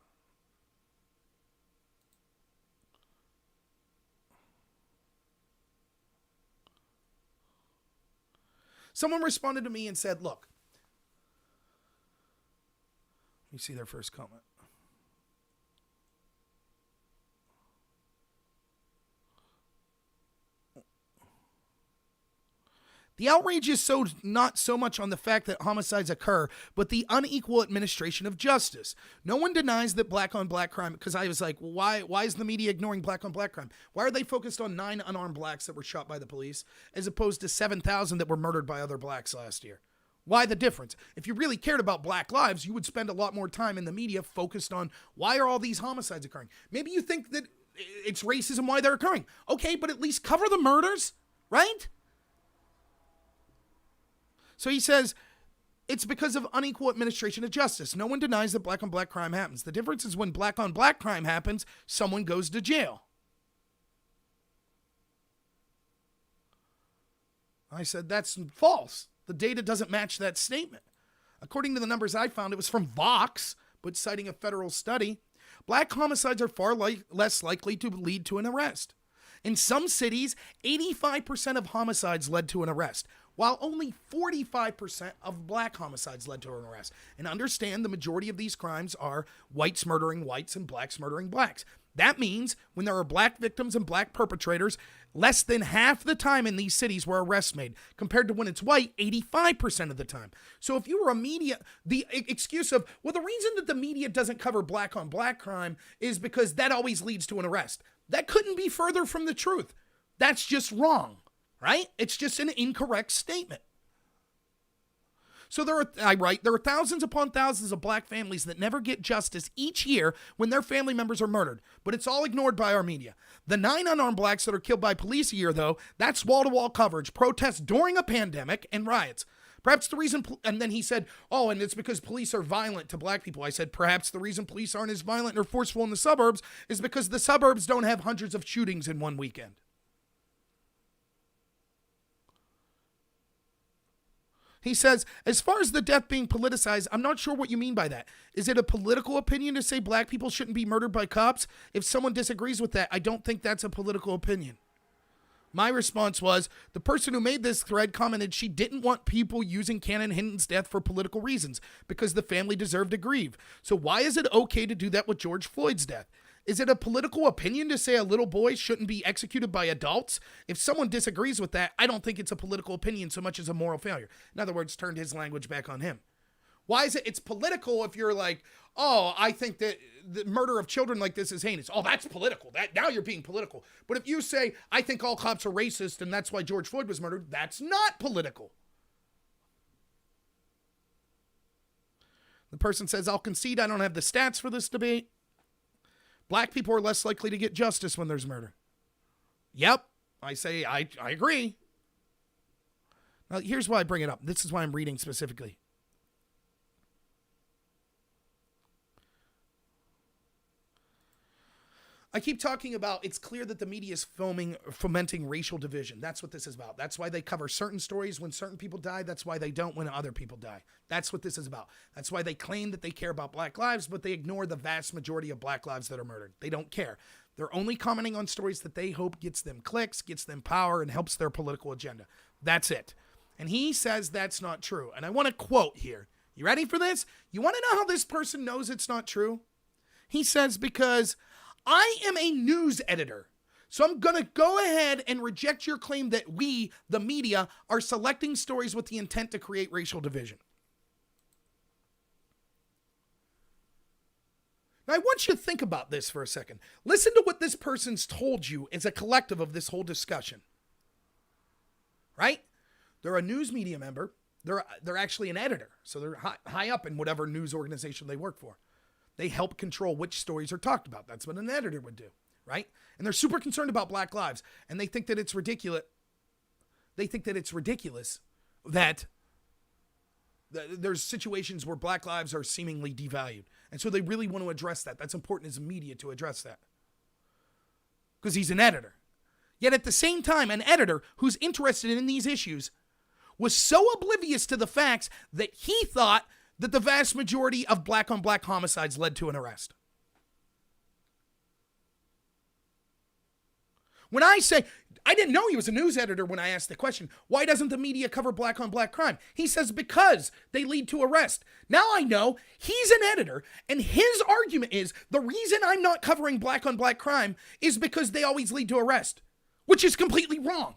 Someone responded to me and said, look, let me see their first comment. The outrage is not so much on the fact that homicides occur, but the unequal administration of justice. No one denies that black-on-black crime, because I was like, well, why is the media ignoring black-on-black crime? Why are they focused on 9 unarmed blacks that were shot by the police, as opposed to 7,000 that were murdered by other blacks last year? Why the difference? If you really cared about black lives, you would spend a lot more time in the media focused on why are all these homicides occurring? Maybe you think that it's racism why they're occurring. Okay, but at least cover the murders, right? So he says, it's because of unequal administration of justice. No one denies that black-on-black crime happens. The difference is when black-on-black crime happens, someone goes to jail. I said, that's false. The data doesn't match that statement. According to the numbers I found, it was from Vox, but citing a federal study, black homicides are far less likely to lead to an arrest. In some cities, 85% of homicides led to an arrest, while only 45% of black homicides led to an arrest. And understand the majority of these crimes are whites murdering whites and blacks murdering blacks. That means when there are black victims and black perpetrators, Less than half the time in these cities were arrests made, compared to when it's white, 85% of the time. So if you were a media, the excuse of, well, the reason that the media doesn't cover black on black crime is because that always leads to an arrest. That couldn't be further from the truth. That's just wrong, right? It's just an incorrect statement. So there are thousands upon thousands of black families that never get justice each year when their family members are murdered, but it's all ignored by our media. The 9 unarmed blacks that are killed by police a year, though, that's wall-to-wall coverage, protests during a pandemic, and riots. Perhaps the reason, and then he said, oh, and it's because police are violent to black people. I said, perhaps the reason police aren't as violent or forceful in the suburbs is because the suburbs don't have hundreds of shootings in one weekend. He says, as far as the death being politicized, I'm not sure what you mean by that. Is it a political opinion to say black people shouldn't be murdered by cops? If someone disagrees with that, I don't think that's a political opinion. My response was, the person who made this thread commented she didn't want people using Cannon Hinton's death for political reasons because the family deserved to grieve. So why is it okay to do that with George Floyd's death? Is it a political opinion to say a little boy shouldn't be executed by adults? If someone disagrees with that, I don't think it's a political opinion so much as a moral failure. In other words, turned his language back on him. Why is it? It's political if you're like, oh, I think that the murder of children like this is heinous. Oh, that's political. Now you're being political. But if you say, I think all cops are racist and that's why George Floyd was murdered, that's not political. The person says, I'll concede I don't have the stats for this debate. Black people are less likely to get justice when there's murder. Yep, I say I agree. Now, here's why I bring it up. This is why I'm reading specifically. I keep talking about it's clear that the media is fomenting racial division. That's what this is about. That's why they cover certain stories when certain people die. That's why they don't when other people die. That's what this is about. That's why they claim that they care about black lives, but they ignore the vast majority of black lives that are murdered. They don't care. They're only commenting on stories that they hope gets them clicks, gets them power, and helps their political agenda. That's it. And he says that's not true. And I want to quote here. You ready for this? You want to know how this person knows it's not true? He says, because I am a news editor, so I'm going to go ahead and reject your claim that we, the media, are selecting stories with the intent to create racial division. Now, I want you to think about this for a second. Listen to what this person's told you as a collective of this whole discussion. Right? They're a news media member. They're actually an editor, so they're high up in whatever news organization they work for. They help control which stories are talked about. That's what an editor would do, right? And they're super concerned about black lives, and they think that it's ridiculous. They think that it's ridiculous that there's situations where black lives are seemingly devalued. And so they really want to address that. That's important as a media to address that. Because he's an editor. Yet at the same time, an editor who's interested in these issues was so oblivious to the facts that he thought that the vast majority of black on black homicides led to an arrest. When I say, I didn't know he was a news editor when I asked the question, why doesn't the media cover black on black crime? He says, because they lead to arrest. Now I know he's an editor, and his argument is the reason I'm not covering black on black crime is because they always lead to arrest, which is completely wrong.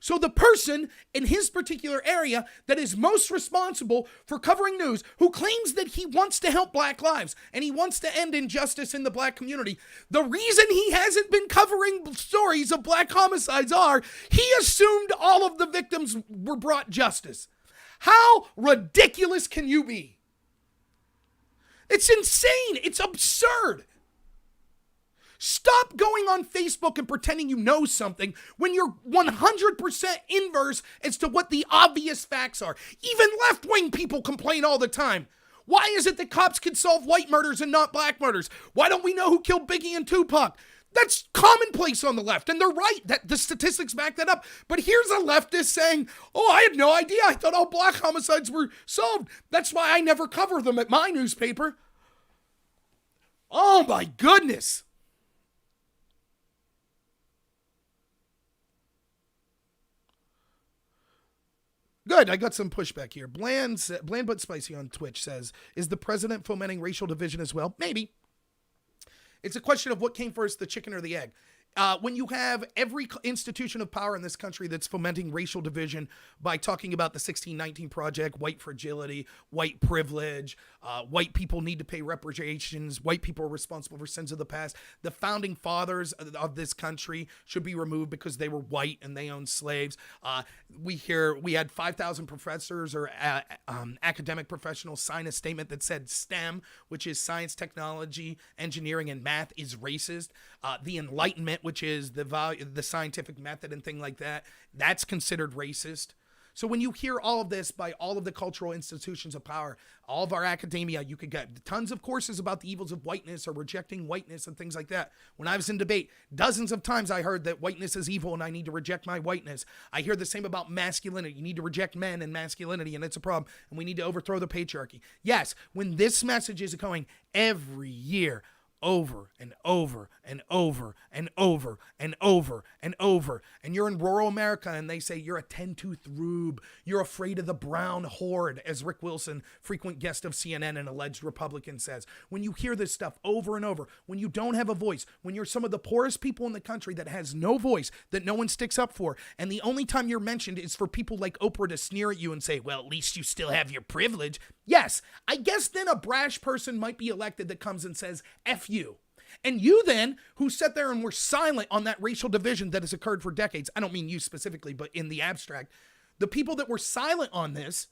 So the person in his particular area that is most responsible for covering news, who claims that he wants to help black lives and he wants to end injustice in the black community, the reason he hasn't been covering stories of black homicides are he assumed all of the victims were brought justice. How ridiculous can you be? It's insane. It's absurd. Stop going on Facebook and pretending you know something when you're 100% inverse as to what the obvious facts are. Even left-wing people complain all the time. Why is it that cops can solve white murders and not black murders? Why don't we know who killed Biggie and Tupac? That's commonplace on the left, and they're right. That the statistics back that up. But here's a leftist saying, oh, I had no idea. I thought all black homicides were solved. That's why I never cover them at my newspaper. Oh, my goodness. Good, I got some pushback here. Bland but Spicy on Twitch says, is the president fomenting racial division as well? Maybe. It's a question of what came first, the chicken or the egg. When you have every institution of power in this country that's fomenting racial division by talking about the 1619 Project, white fragility, white privilege, white people need to pay reparations, white people are responsible for sins of the past. The founding fathers of this country should be removed because they were white and they owned slaves. We had 5,000 professors or academic professionals sign a statement that said STEM, which is science, technology, engineering, and math, is racist. The Enlightenment, which is the scientific method and thing like that, that's considered racist. So when you hear all of this by all of the cultural institutions of power, all of our academia, you could get tons of courses about the evils of whiteness or rejecting whiteness and things like that. When I was in debate, dozens of times I heard that whiteness is evil and I need to reject my whiteness. I hear the same about masculinity. You need to reject men and masculinity, and it's a problem, and we need to overthrow the patriarchy. Yes, when this message is going every year, over and over and over and over and over and over, and you're in rural America and they say you're a 10-tooth rube, you're afraid of the brown horde, as Rick Wilson, frequent guest of CNN and alleged Republican, says. When you hear this stuff over and over, when you don't have a voice, when you're some of the poorest people in the country that has no voice, that no one sticks up for, and the only time you're mentioned is for people like Oprah to sneer at you and say, well, at least you still have your privilege. Yes, I guess then a brash person might be elected that comes and says, F you. And you then, who sat there and were silent on that racial division that has occurred for decades, I don't mean you specifically, but in the abstract, the people that were silent on this,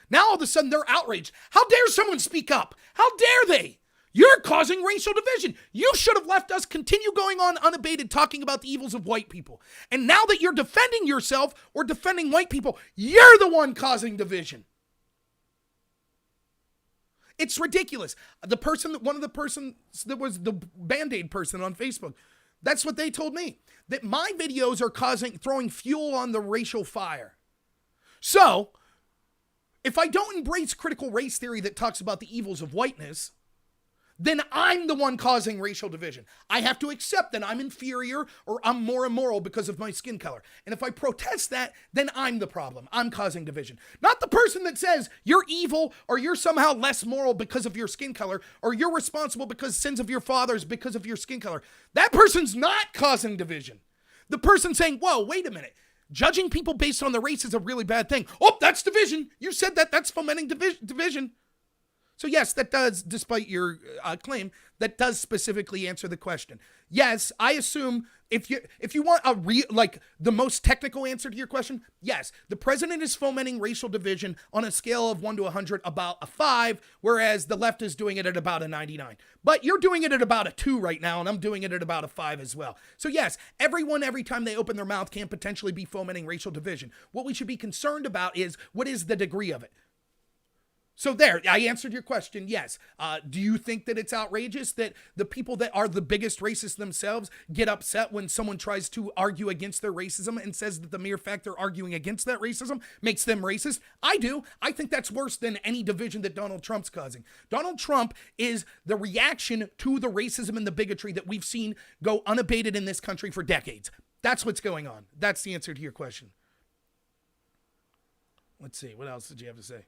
now all of a sudden they're outraged. How dare someone speak up? How dare they? You're causing racial division. You should have left us continue going on unabated talking about the evils of white people. And now that you're defending yourself or defending white people, you're the one causing division. It's ridiculous. One of the persons that was the Band-Aid person on Facebook, that's what they told me. That my videos are throwing fuel on the racial fire. So, if I don't embrace critical race theory that talks about the evils of whiteness, then I'm the one causing racial division. I have to accept that I'm inferior or I'm more immoral because of my skin color. And if I protest that, then I'm the problem. I'm causing division. Not the person that says you're evil or you're somehow less moral because of your skin color or you're responsible because sins of your fathers because of your skin color. That person's not causing division. The person saying, whoa, wait a minute. Judging people based on the race is a really bad thing. Oh, that's division. You said that. That's fomenting division. So yes, that does, despite your claim, that does specifically answer the question. Yes, I assume if you want the most technical answer to your question, yes, the president is fomenting racial division on a scale of 1 to 100 about a 5, whereas the left is doing it at about a 99. But you're doing it at about a 2 right now, and I'm doing it at about a 5 as well. So yes, everyone, every time they open their mouth, can potentially be fomenting racial division. What we should be concerned about is, what is the degree of it? So there, I answered your question, yes. Do you think that it's outrageous that the people that are the biggest racists themselves get upset when someone tries to argue against their racism and says that the mere fact they're arguing against that racism makes them racist? I do. I think that's worse than any division that Donald Trump's causing. Donald Trump is the reaction to the racism and the bigotry that we've seen go unabated in this country for decades. That's what's going on. That's the answer to your question. Let's see, what else did you have to say?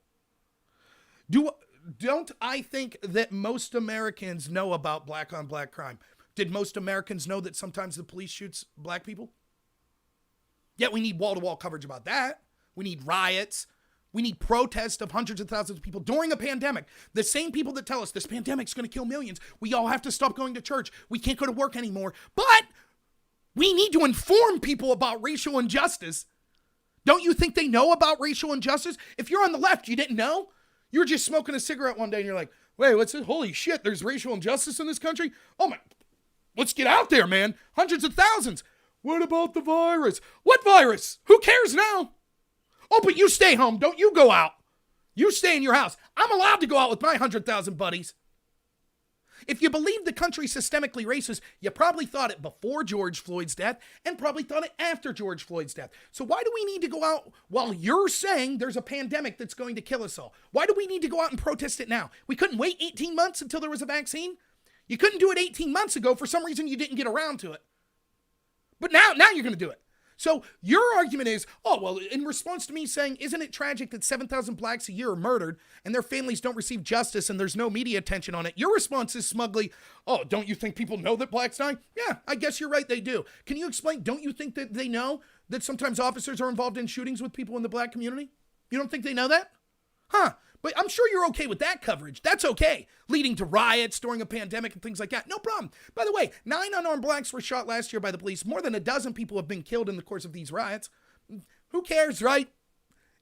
Don't I think that most Americans know about black on black crime? Did most Americans know that sometimes the police shoots black people? Yet we need wall-to-wall coverage about that. We need riots. We need protests of hundreds of thousands of people during a pandemic. The same people that tell us this pandemic's going to kill millions. We all have to stop going to church. We can't go to work anymore. But we need to inform people about racial injustice. Don't you think they know about racial injustice? If you're on the left, you didn't know? You were just smoking a cigarette one day and you're like, wait, what's this? Holy shit, there's racial injustice in this country? Oh my, let's get out there, man. Hundreds of thousands. What about the virus? What virus? Who cares now? Oh, but you stay home. Don't you go out. You stay in your house. I'm allowed to go out with my 100,000 buddies. If you believe the country's systemically racist, you probably thought it before George Floyd's death and probably thought it after George Floyd's death. So why do we need to go out while you're saying there's a pandemic that's going to kill us all? Why do we need to go out and protest it now? We couldn't wait 18 months until there was a vaccine? You couldn't do it 18 months ago. For some reason, you didn't get around to it. But now you're going to do it. So your argument is, oh, well, in response to me saying, isn't it tragic that 7,000 blacks a year are murdered and their families don't receive justice and there's no media attention on it? Your response is smugly, oh, don't you think people know that blacks die? Yeah, I guess you're right, they do. Can you explain, don't you think that they know that sometimes officers are involved in shootings with people in the black community? You don't think they know that? Huh. But I'm sure you're okay with that coverage. That's okay. Leading to riots during a pandemic and things like that. No problem. By the way, 9 unarmed blacks were shot last year by the police. More than a dozen people have been killed in the course of these riots. Who cares, right?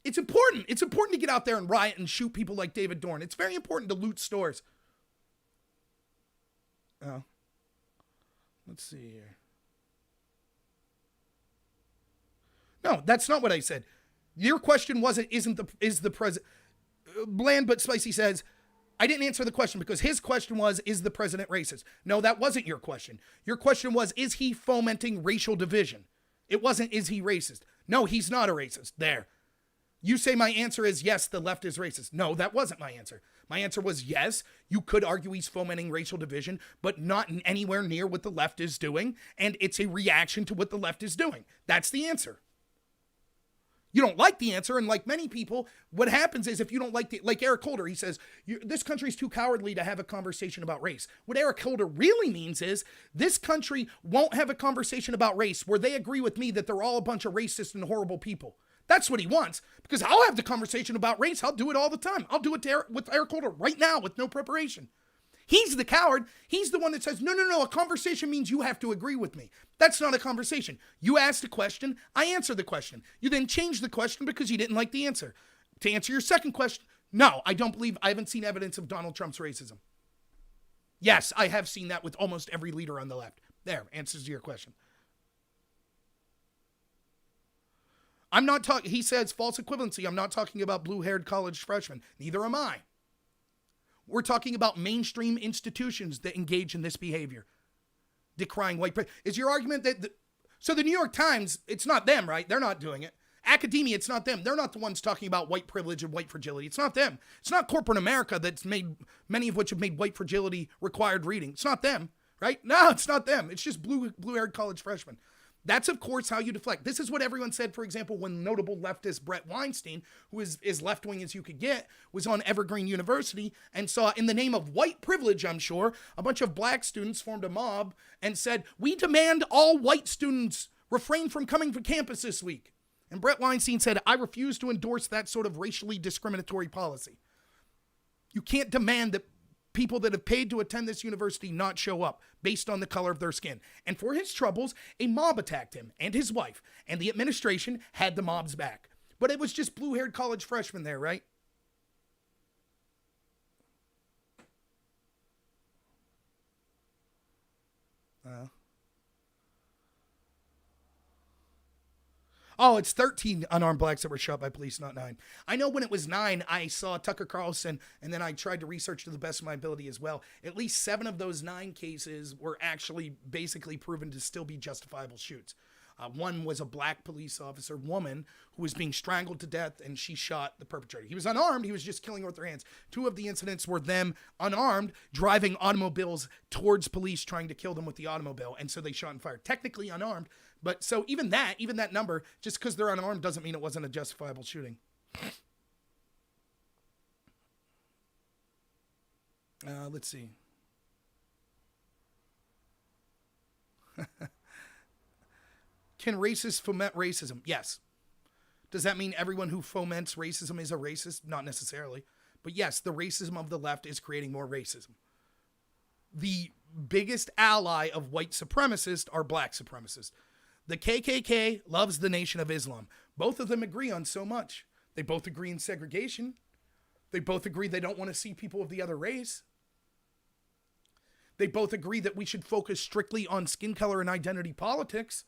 It's important. It's important to get out there and riot and shoot people like David Dorn. It's very important to loot stores. Oh. Let's see here. No, that's not what I said. Your question wasn't, is the president... Bland but Spicy says, I didn't answer the question because his question was, is the president racist? No, that wasn't your question. Your question was, is he fomenting racial division? It wasn't, is he racist? No, he's not a racist. There. You say my answer is, yes, the left is racist. No, that wasn't my answer. My answer was, yes, you could argue he's fomenting racial division, but not anywhere near what the left is doing, and it's a reaction to what the left is doing. That's the answer. You don't like the answer, and like many people, what happens is if you don't like Eric Holder, he says, this country's too cowardly to have a conversation about race. What Eric Holder really means is this country won't have a conversation about race where they agree with me that they're all a bunch of racist and horrible people. That's what he wants, because I'll have the conversation about race. I'll do it all the time. I'll do it with Eric Holder right now with no preparation. He's the coward. He's the one that says, no, a conversation means you have to agree with me. That's not a conversation. You asked a question, I answer the question. You then change the question because you didn't like the answer. To answer your second question, no, I haven't seen evidence of Donald Trump's racism. Yes, I have seen that with almost every leader on the left. There, answers to your question. I'm not talking, he says false equivalency. I'm not talking about blue-haired college freshmen. Neither am I. We're talking about mainstream institutions that engage in this behavior. Decrying white privilege. Is your argument that... So the New York Times, it's not them, right? They're not doing it. Academia, it's not them. They're not the ones talking about white privilege and white fragility. It's not them. It's not corporate America that's made, many of which have made white fragility required reading. It's not them, right? No, it's not them. It's just blue-haired college freshmen. That's, of course, how you deflect. This is what everyone said, for example, when notable leftist Brett Weinstein, who is as left-wing as you could get, was on Evergreen University and saw, in the name of white privilege, I'm sure, a bunch of black students formed a mob and said, we demand all white students refrain from coming to campus this week. And Brett Weinstein said, I refuse to endorse that sort of racially discriminatory policy. You can't demand that people that have paid to attend this university not show up based on the color of their skin. And for his troubles, a mob attacked him and his wife, and the administration had the mob's back. But it was just blue-haired college freshmen there, right? Oh, it's 13 unarmed blacks that were shot by police, not 9. I know when it was 9, I saw Tucker Carlson, and then I tried to research to the best of my ability as well. At least 7 of those 9 cases were actually basically proven to still be justifiable shoots. One was a black police officer, woman, who was being strangled to death, and she shot the perpetrator. He was unarmed. He was just killing her with their hands. 2 of the incidents were them unarmed, driving automobiles towards police, trying to kill them with the automobile, and so they shot and fired. Technically unarmed, but so even that number, just because they're unarmed doesn't mean it wasn't a justifiable shooting. Let's see. Can racists foment racism? Yes. Does that mean everyone who foments racism is a racist? Not necessarily. But yes, the racism of the left is creating more racism. The biggest ally of white supremacists are black supremacists. The KKK loves the Nation of Islam. Both of them agree on so much. They both agree in segregation. They both agree they don't want to see people of the other race. They both agree that we should focus strictly on skin color and identity politics.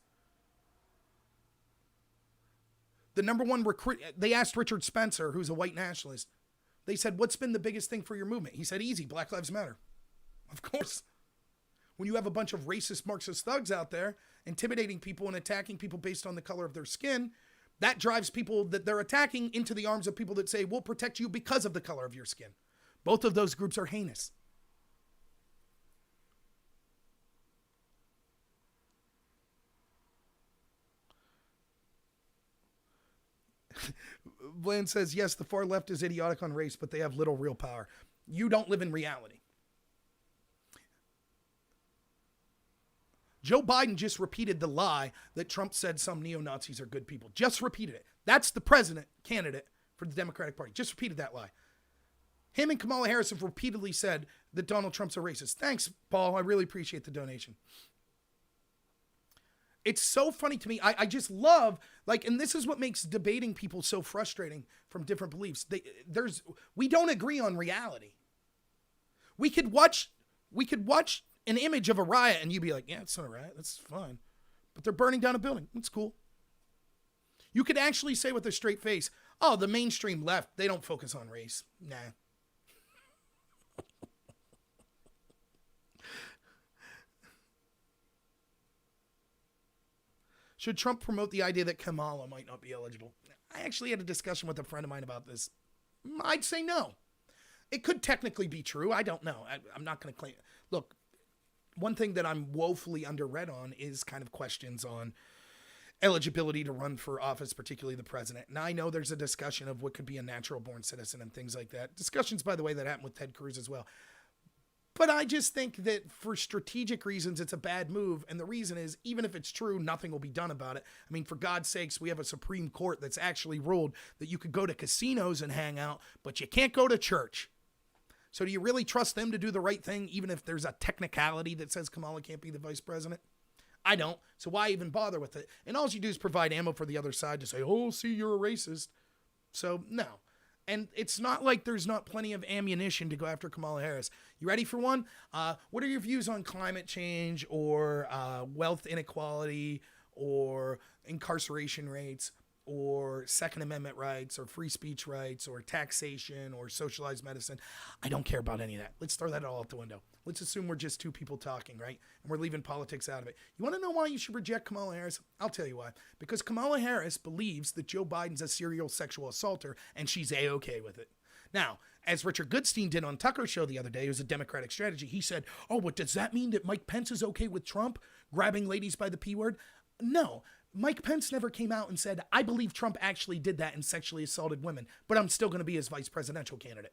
The number one recruit, they asked Richard Spencer, who's a white nationalist. They said, what's been the biggest thing for your movement? He said, easy, Black Lives Matter. Of course. When you have a bunch of racist Marxist thugs out there intimidating people and attacking people based on the color of their skin, that drives people that they're attacking into the arms of people that say, we'll protect you because of the color of your skin. Both of those groups are heinous. Bland says, yes, the far left is idiotic on race, but they have little real power. You don't live in reality. Joe Biden just repeated the lie that Trump said some neo-Nazis are good people. Just repeated it. That's the president candidate for the Democratic Party. Just repeated that lie. Him and Kamala Harris have repeatedly said that Donald Trump's a racist. Thanks, Paul. I really appreciate the donation. It's so funny to me. I just love, and this is what makes debating people so frustrating from different beliefs. We don't agree on reality. We could watch an image of a riot and you'd be like, yeah, it's not a riot. That's fine. But they're burning down a building. It's cool. You could actually say with a straight face, oh, the mainstream left, they don't focus on race. Nah. Should Trump promote the idea that Kamala might not be eligible? I actually had a discussion with a friend of mine about this. I'd say no. It could technically be true. I don't know. I'm not going to claim. Look, one thing that I'm woefully underread on is kind of questions on eligibility to run for office, particularly the president. And I know there's a discussion of what could be a natural born citizen and things like that. Discussions, by the way, that happened with Ted Cruz as well. But I just think that for strategic reasons, it's a bad move. And the reason is, even if it's true, nothing will be done about it. I mean, for God's sakes, we have a Supreme Court that's actually ruled that you could go to casinos and hang out, but you can't go to church. So do you really trust them to do the right thing, even if there's a technicality that says Kamala can't be the vice president? I don't. So why even bother with it? And all you do is provide ammo for the other side to say, oh, see, you're a racist. So no. And it's not like there's not plenty of ammunition to go after Kamala Harris. You ready for one? What are your views on climate change or wealth inequality or incarceration rates or Second Amendment rights or free speech rights or taxation or socialized medicine? I don't care about any of that. Let's throw that all out the window. Let's assume we're just two people talking, right? And we're leaving politics out of it. You want to know why you should reject Kamala Harris? I'll tell you why. Because Kamala Harris believes that Joe Biden's a serial sexual assaulter and she's A-okay with it. Now, as Richard Goodstein did on Tucker's show the other day, it was a Democratic strategy. He said, oh, what does that mean that Mike Pence is okay with Trump grabbing ladies by the P word? No. Mike Pence never came out and said, I believe Trump actually did that and sexually assaulted women, but I'm still going to be his vice presidential candidate.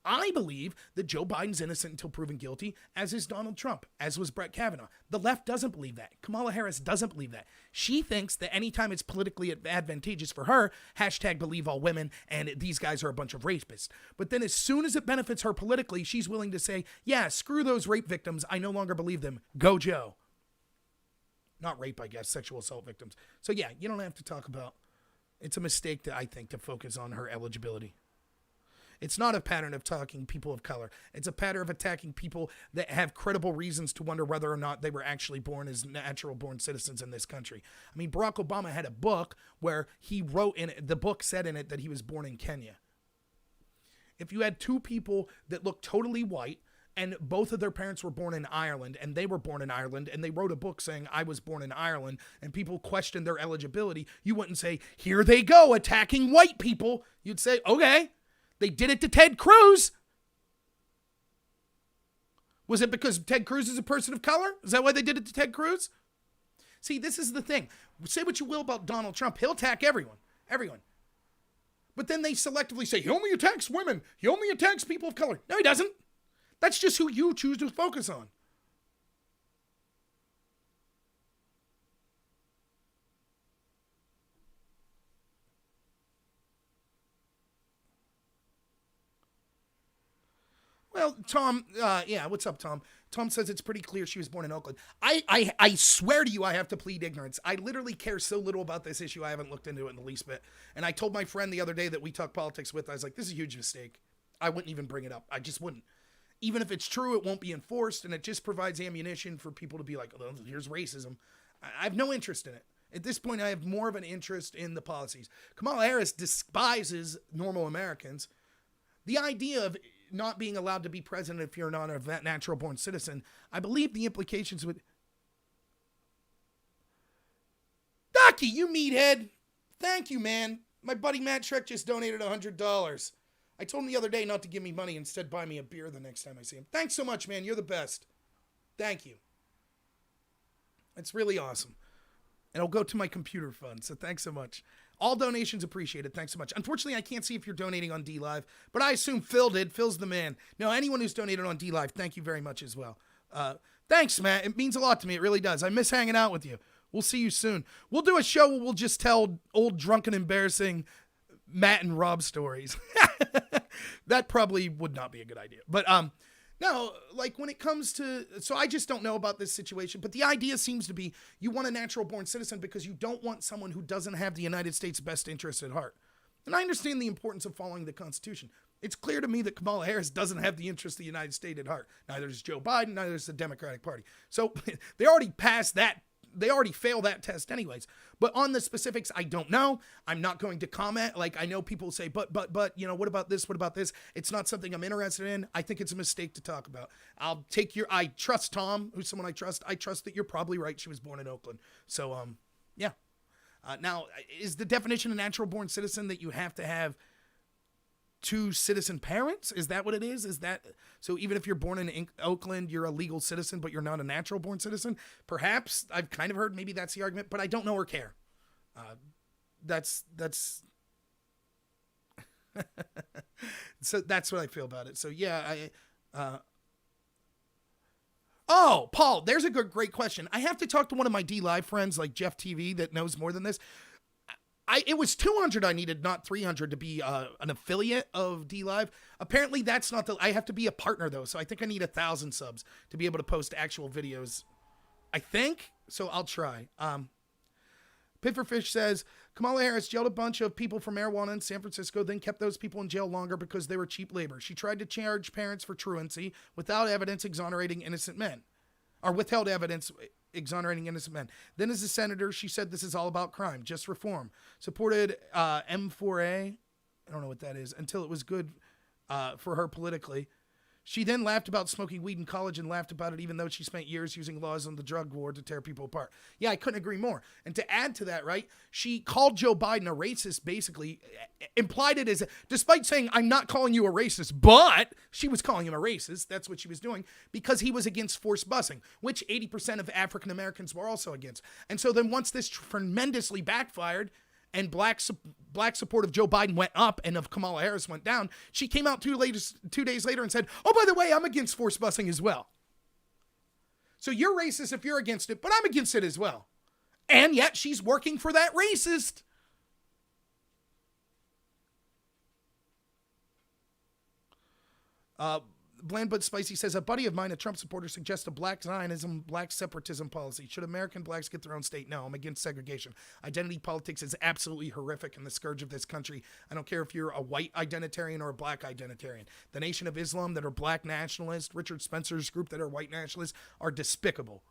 I believe that Joe Biden's innocent until proven guilty, as is Donald Trump, as was Brett Kavanaugh. The left doesn't believe that. Kamala Harris doesn't believe that. She thinks that anytime it's politically advantageous for her, hashtag believe all women, and these guys are a bunch of rapists. But then as soon as it benefits her politically, she's willing to say, yeah, screw those rape victims. I no longer believe them. Go Joe. Not rape, I guess, sexual assault victims. So yeah, you don't have to talk about, it's a mistake I think to focus on her eligibility. It's not a pattern of talking people of color. It's a pattern of attacking people that have credible reasons to wonder whether or not they were actually born as natural born citizens in this country. I mean, Barack Obama had a book where he wrote in it, the book said in it that he was born in Kenya. If you had two people that looked totally white and both of their parents were born in Ireland and they were born in Ireland and they wrote a book saying I was born in Ireland and people questioned their eligibility, you wouldn't say, here they go attacking white people. You'd say, okay. They did it to Ted Cruz. Was it because Ted Cruz is a person of color? Is that why they did it to Ted Cruz? See, this is the thing. Say what you will about Donald Trump. He'll attack everyone. Everyone. But then they selectively say, he only attacks women. He only attacks people of color. No, he doesn't. That's just who you choose to focus on. Well, Tom, what's up, Tom? Tom says it's pretty clear she was born in Oakland. I swear to you, I have to plead ignorance. I literally care so little about this issue, I haven't looked into it in the least bit. And I told my friend the other day that we talk politics with, I was like, this is a huge mistake. I wouldn't even bring it up. I just wouldn't. Even if it's true, it won't be enforced, and it just provides ammunition for people to be like, oh, here's racism. I have no interest in it. At this point, I have more of an interest in the policies. Kamala Harris despises normal Americans. The idea of not being allowed to be president if you're not a natural born citizen, I believe the implications would... Docky, you meathead. Thank you, man. My buddy Matt Schreck just donated $100. I told him the other day not to give me money, instead buy me a beer the next time I see him. Thanks so much, man. You're the best. Thank you. It's really awesome. And it'll go to my computer fund, so thanks so much. All donations appreciated. Thanks so much. Unfortunately, I can't see if you're donating on DLive, but I assume Phil did. Phil's the man. No, anyone who's donated on DLive, thank you very much as well. Thanks, Matt. It means a lot to me. It really does. I miss hanging out with you. We'll see you soon. We'll do a show where we'll just tell old, drunken, embarrassing Matt and Rob stories. That probably would not be a good idea. But no, like when it comes to, so I just don't know about this situation, but the idea seems to be you want a natural born citizen because you don't want someone who doesn't have the United States' best interest at heart. And I understand the importance of following the Constitution. It's clear to me that Kamala Harris doesn't have the interest of the United States at heart. Neither does Joe Biden, neither does the Democratic Party. So they already passed that. They already failed that test anyways. But on the specifics, I don't know. I'm not going to comment. Like, I know people say, but, you know, what about this? What about this? It's not something I'm interested in. I think it's a mistake to talk about. I trust Tom, who's someone I trust. I trust that you're probably right. She was born in Oakland. So, yeah. Now, is the definition of natural born citizen that you have to have two citizen parents? Is that what it is? Is that so? Even if you're born in Oakland, you're a legal citizen, but you're not a natural born citizen? Perhaps. I've kind of heard maybe that's the argument, but I don't know or care. That's so that's what I feel about it. So yeah, oh, Paul, there's a great question. I have to talk to one of my DLive friends like Jeff TV that knows more than this. It was 200 I needed, not 300 to be an affiliate of DLive. Apparently that's not I have to be a partner though. So I think I need 1,000 subs to be able to post actual videos. I think, so I'll try. Pifferfish says, Kamala Harris jailed a bunch of people for marijuana in San Francisco, then kept those people in jail longer because they were cheap labor. She tried to charge parents for truancy without evidence exonerating innocent men. Or withheld evidence exonerating innocent men. Then as a senator, she said this is all about crime, just reform. Supported M4A, I don't know what that is, until it was good for her politically. She then laughed about smoking weed in college and laughed about it even though she spent years using laws on the drug war to tear people apart. Yeah, I couldn't agree more. And to add to that, right, she called Joe Biden a racist, basically, implied it as, despite saying, I'm not calling you a racist, but she was calling him a racist. That's what she was doing because he was against forced busing, which 80% of African Americans were also against. And so then once this tremendously backfired, and black support of Joe Biden went up and of Kamala Harris went down, she came out 2 days later and said, oh, by the way, I'm against forced busing as well. So you're racist if you're against it, but I'm against it as well. And yet she's working for that racist. Bland but Spicy says, a buddy of mine, a Trump supporter, suggests a black Zionism, black separatism policy. Should American blacks get their own state? No, I'm against segregation. Identity politics is absolutely horrific and the scourge of this country. I don't care if you're a white identitarian or a black identitarian. The Nation of Islam that are black nationalists, Richard Spencer's group that are white nationalists, are despicable.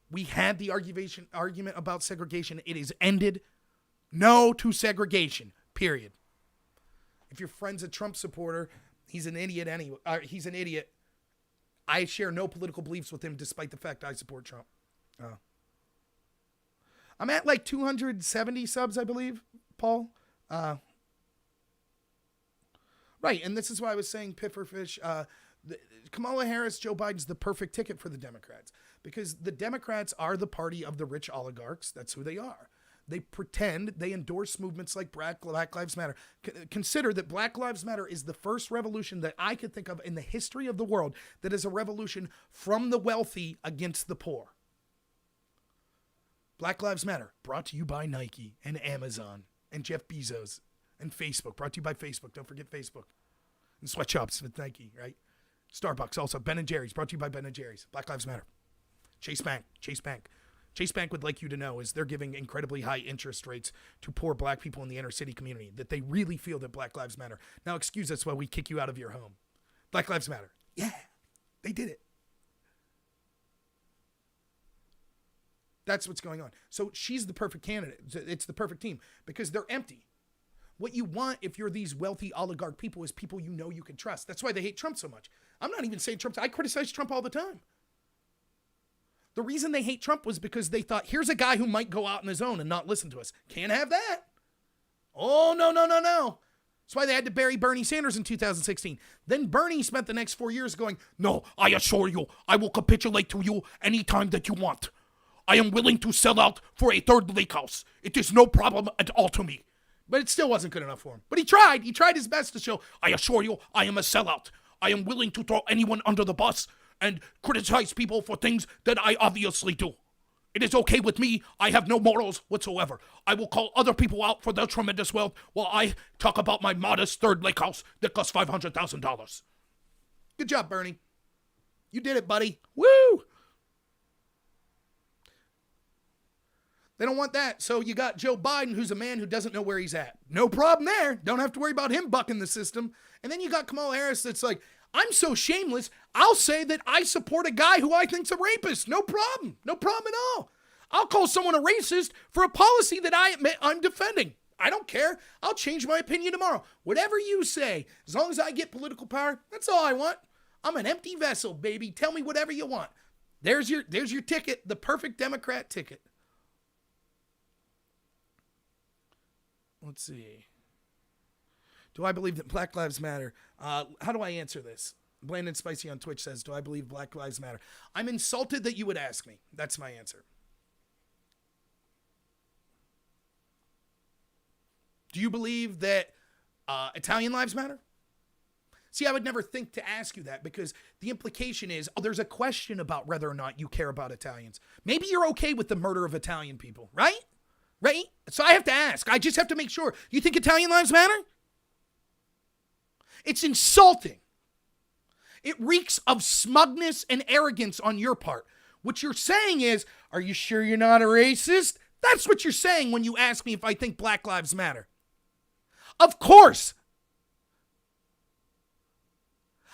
We had the argument about segregation. It is ended. No to segregation, period. If your friend's a Trump supporter, he's an idiot anyway. He's an idiot. I share no political beliefs with him despite the fact I support Trump. I'm at like 270 subs, I believe, Paul. Right, and this is why I was saying Pifferfish. Kamala Harris, Joe Biden's the perfect ticket for the Democrats because the Democrats are the party of the rich oligarchs. That's who they are. They pretend they endorse movements like Black Lives Matter. Consider that Black Lives Matter is the first revolution that I could think of in the history of the world that is a revolution from the wealthy against the poor. Black Lives Matter, brought to you by Nike and Amazon and Jeff Bezos and Facebook. Brought to you by Facebook. Don't forget Facebook. And sweatshops with Nike, right? Starbucks also. Ben & Jerry's, brought to you by Ben & Jerry's. Black Lives Matter. Chase Bank. Chase Bank would like you to know is they're giving incredibly high interest rates to poor black people in the inner city community, that they really feel that Black Lives Matter. Now excuse us while we kick you out of your home. Black Lives Matter. Yeah, they did it. That's what's going on. So she's the perfect candidate. It's the perfect team because they're empty. What you want if you're these wealthy oligarch people is people you know you can trust. That's why they hate Trump so much. I'm not even saying Trump. I criticize Trump all the time. The reason they hate Trump was because they thought, here's a guy who might go out on his own and not listen to us. Can't have that. Oh, no. That's why they had to bury Bernie Sanders in 2016. Then Bernie spent the next 4 years going, no, I assure you, I will capitulate to you anytime that you want. I am willing to sell out for a third lake house. It is no problem at all to me. But it still wasn't good enough for him. But he tried. He tried his best to show, I assure you, I am a sellout. I am willing to throw anyone under the bus and criticize people for things that I obviously do. It is okay with me. I have no morals whatsoever. I will call other people out for their tremendous wealth while I talk about my modest third lake house that costs $500,000. Good job, Bernie. You did it, buddy. Woo! They don't want that. So you got Joe Biden, who's a man who doesn't know where he's at. No problem there. Don't have to worry about him bucking the system. And then you got Kamala Harris that's like, I'm so shameless, I'll say that I support a guy who I think's a rapist. No problem. No problem at all. I'll call someone a racist for a policy that I admit I'm defending. I don't care. I'll change my opinion tomorrow. Whatever you say, as long as I get political power, that's all I want. I'm an empty vessel, baby. Tell me whatever you want. There's your ticket, the perfect Democrat ticket. Let's see. Do I believe that Black Lives Matter? How do I answer this? Blandon Spicy on Twitch says, do I believe Black Lives Matter? I'm insulted that you would ask me. That's my answer. Do you believe that Italian lives matter? See, I would never think to ask you that because the implication is, there's a question about whether or not you care about Italians. Maybe you're okay with the murder of Italian people, right? Right? So I have to ask. I just have to make sure. You think Italian lives matter? It's insulting. It reeks of smugness and arrogance on your part. What you're saying is, are you sure you're not a racist? That's what you're saying when you ask me if I think Black Lives Matter. Of course.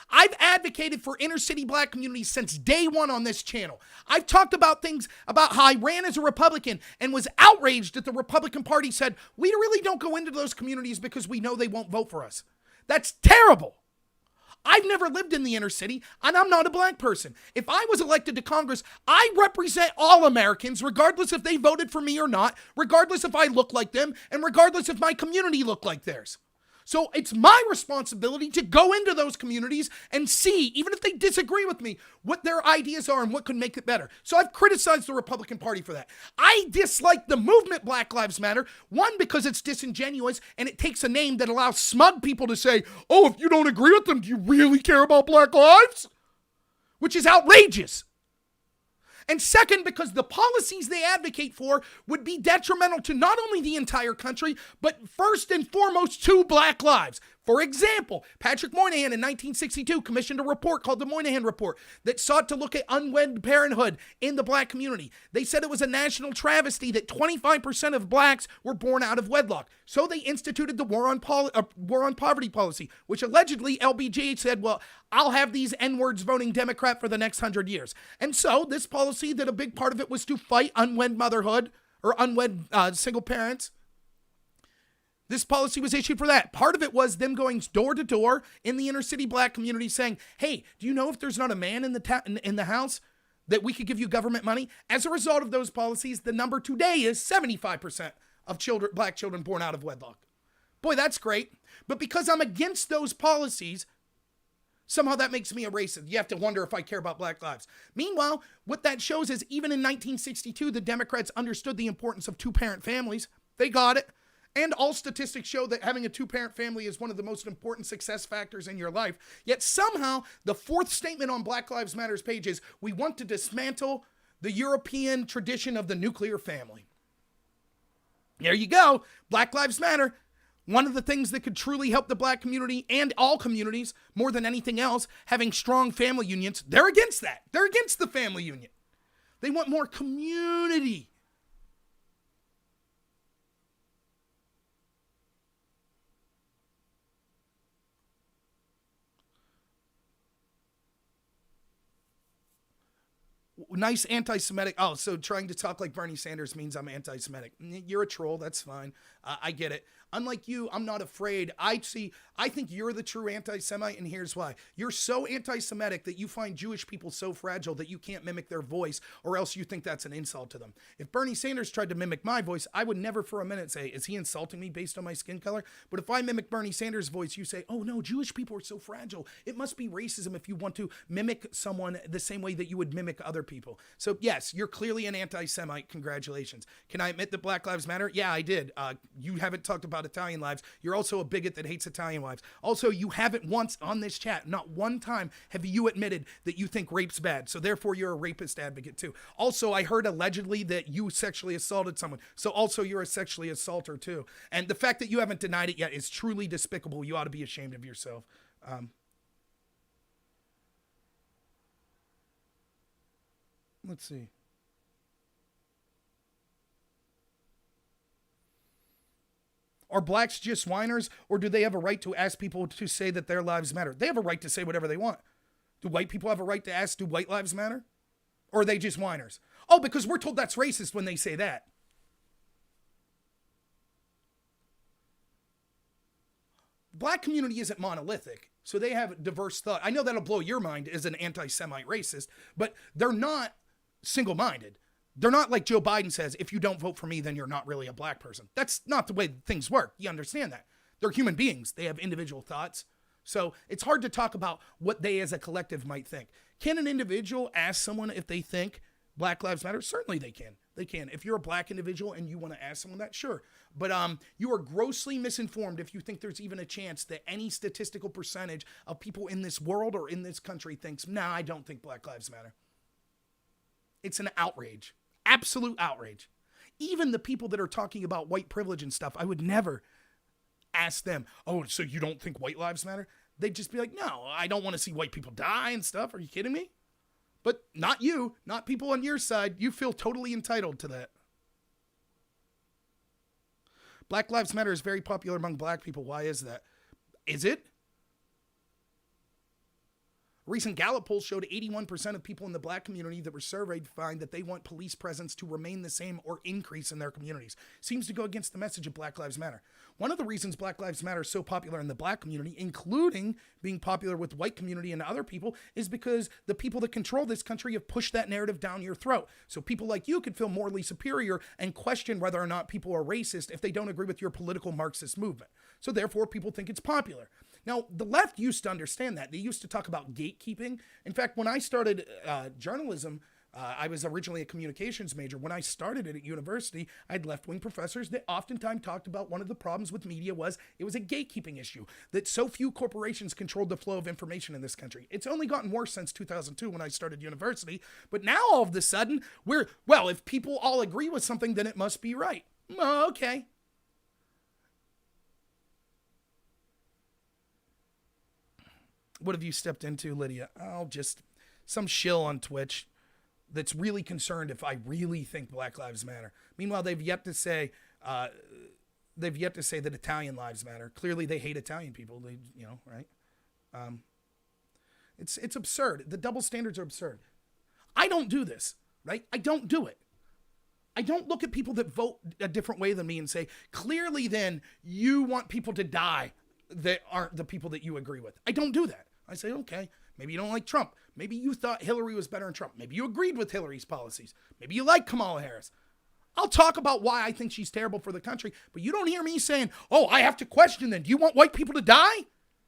I've advocated for inner city black communities since day one on this channel. I've talked about things about how I ran as a Republican and was outraged that the Republican Party said, we really don't go into those communities because we know they won't vote for us. That's terrible. I've never lived in the inner city, and I'm not a black person. If I was elected to Congress, I represent all Americans, regardless if they voted for me or not, regardless if I look like them, and regardless if my community looked like theirs. So it's my responsibility to go into those communities and see, even if they disagree with me, what their ideas are and what could make it better. So I've criticized the Republican Party for that. I dislike the movement Black Lives Matter, one, because it's disingenuous and it takes a name that allows smug people to say, oh, if you don't agree with them, do you really care about black lives? Which is outrageous. And second, because the policies they advocate for would be detrimental to not only the entire country, but first and foremost to black lives. For example, Patrick Moynihan in 1962 commissioned a report called the Moynihan Report that sought to look at unwed parenthood in the black community. They said it was a national travesty that 25% of blacks were born out of wedlock. So they instituted the War on Poverty policy, which allegedly LBJ said, well, I'll have these N-words voting Democrat for the next 100 years. And so this policy, that a big part of it was to fight unwed motherhood or unwed single parents. This policy was issued for that. Part of it was them going door to door in the inner city black community saying, hey, do you know if there's not a man in the house that we could give you government money? As a result of those policies, the number today is 75% of black children born out of wedlock. Boy, that's great. But because I'm against those policies, somehow that makes me a racist. You have to wonder if I care about black lives. Meanwhile, what that shows is even in 1962, the Democrats understood the importance of two-parent families. They got it. And all statistics show that having a two-parent family is one of the most important success factors in your life. Yet somehow, the fourth statement on Black Lives Matter's page is, we want to dismantle the European tradition of the nuclear family. There you go. Black Lives Matter. One of the things that could truly help the black community and all communities more than anything else, having strong family unions, they're against that. They're against the family union. They want more community. Nice anti-Semitic. Oh, so trying to talk like Bernie Sanders means I'm anti-Semitic. You're a troll. That's fine. I get it. Unlike you, I'm not afraid. I think you're the true anti-Semite, and here's why. You're so anti-Semitic that you find Jewish people so fragile that you can't mimic their voice, or else you think that's an insult to them. If Bernie Sanders tried to mimic my voice, I would never for a minute say, is he insulting me based on my skin color? But if I mimic Bernie Sanders' voice, you say, oh no, Jewish people are so fragile. It must be racism if you want to mimic someone the same way that you would mimic other people. So yes, you're clearly an anti-Semite. Congratulations. Can I admit that Black Lives Matter? Yeah, I did. You haven't talked about Italian lives. You're also a bigot that hates Italian wives. Also, you haven't once on this chat, not one time, have you admitted that you think rape's bad. So therefore, you're a rapist advocate too. Also, I heard allegedly that you sexually assaulted someone. So also, you're a sexually assaulter too. And the fact that you haven't denied it yet is truly despicable. You ought to be ashamed of yourself. Let's see. Are blacks just whiners, or do they have a right to ask people to say that their lives matter? They have a right to say whatever they want. Do white people have a right to ask, do white lives matter? Or are they just whiners? Oh, because we're told that's racist when they say that. Black community isn't monolithic, so they have diverse thought. I know that'll blow your mind as an anti-Semite racist, but they're not single-minded. They're not like Joe Biden says, if you don't vote for me, then you're not really a black person. That's not the way things work. You understand that. They're human beings. They have individual thoughts. So it's hard to talk about what they as a collective might think. Can an individual ask someone if they think Black Lives Matter? Certainly they can. They can. If you're a black individual and you want to ask someone that, sure. But you are grossly misinformed if you think there's even a chance that any statistical percentage of people in this world or in this country thinks, nah, I don't think Black Lives Matter. It's an outrage. Absolute outrage. Even the people that are talking about white privilege and stuff, I would never ask them, oh, so you don't think white lives matter? They'd just be like, no, I don't want to see white people die and stuff. Are you kidding me? But not you, not people on your side. You feel totally entitled to that. Black Lives Matter is very popular among black people. Why is that? Is it? A recent Gallup poll showed 81% of people in the black community that were surveyed find that they want police presence to remain the same or increase in their communities. Seems to go against the message of Black Lives Matter. One of the reasons Black Lives Matter is so popular in the black community, including being popular with white community and other people, is because the people that control this country have pushed that narrative down your throat. So people like you could feel morally superior and question whether or not people are racist if they don't agree with your political Marxist movement. So therefore, people think it's popular. Now, the left used to understand that. They used to talk about gatekeeping. In fact, when I started journalism, I was originally a communications major. When I started it at university, I had left-wing professors that oftentimes talked about one of the problems with media was it was a gatekeeping issue, that so few corporations controlled the flow of information in this country. It's only gotten worse since 2002 when I started university. But now all of a sudden, if people all agree with something, then it must be right. Okay. What have you stepped into, Lydia? Oh, just some shill on Twitch that's really concerned if I really think Black Lives Matter. Meanwhile, they've yet to say that Italian lives matter. Clearly, they hate Italian people. Right? It's absurd. The double standards are absurd. I don't do this, right? I don't do it. I don't look at people that vote a different way than me and say, clearly, then you want people to die that aren't the people that you agree with. I don't do that. I say, okay, maybe you don't like Trump. Maybe you thought Hillary was better than Trump. Maybe you agreed with Hillary's policies. Maybe you like Kamala Harris. I'll talk about why I think she's terrible for the country, but you don't hear me saying, oh, I have to question then. Do you want white people to die?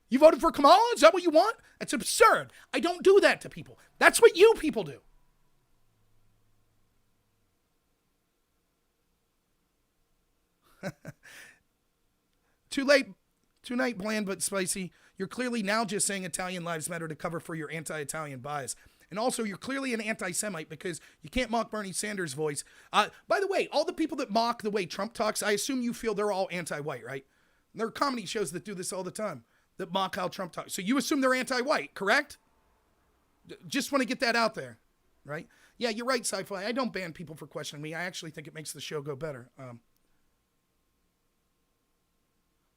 You voted for Kamala? Is that what you want? That's absurd. I don't do that to people. That's what you people do. Too late, bland but spicy. You're clearly now just saying Italian lives matter to cover for your anti-Italian bias. And also, you're clearly an anti-Semite because you can't mock Bernie Sanders' voice. By the way, all the people that mock the way Trump talks, I assume you feel they're all anti-white, right? There are comedy shows that do this all the time, that mock how Trump talks. So you assume they're anti-white, correct? Just want to get that out there, right? Yeah, you're right, Sci-Fi. I don't ban people for questioning me. I actually think it makes the show go better.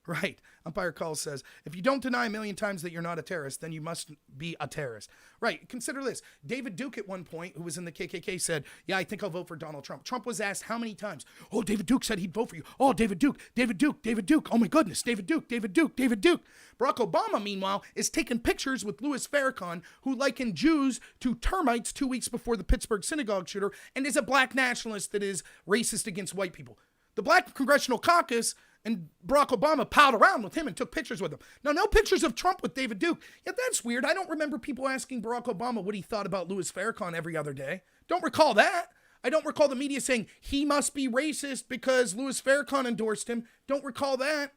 Right. Umpire Calls says, if you don't deny a million times that you're not a terrorist, then you must be a terrorist. Right. Consider this. David Duke at one point, who was in the KKK, said, yeah, I think I'll vote for Donald Trump. Trump was asked how many times. Oh, David Duke said he'd vote for you. Oh, David Duke, David Duke, David Duke. Oh, my goodness. David Duke, David Duke, David Duke. Barack Obama, meanwhile, is taking pictures with Louis Farrakhan, who likened Jews to termites 2 weeks before the Pittsburgh synagogue shooter, and is a black nationalist that is racist against white people. The Black Congressional Caucus and Barack Obama palled around with him and took pictures with him. Now, no pictures of Trump with David Duke. Yeah, that's weird. I don't remember people asking Barack Obama what he thought about Louis Farrakhan every other day. Don't recall that. I don't recall the media saying he must be racist because Louis Farrakhan endorsed him. Don't recall that.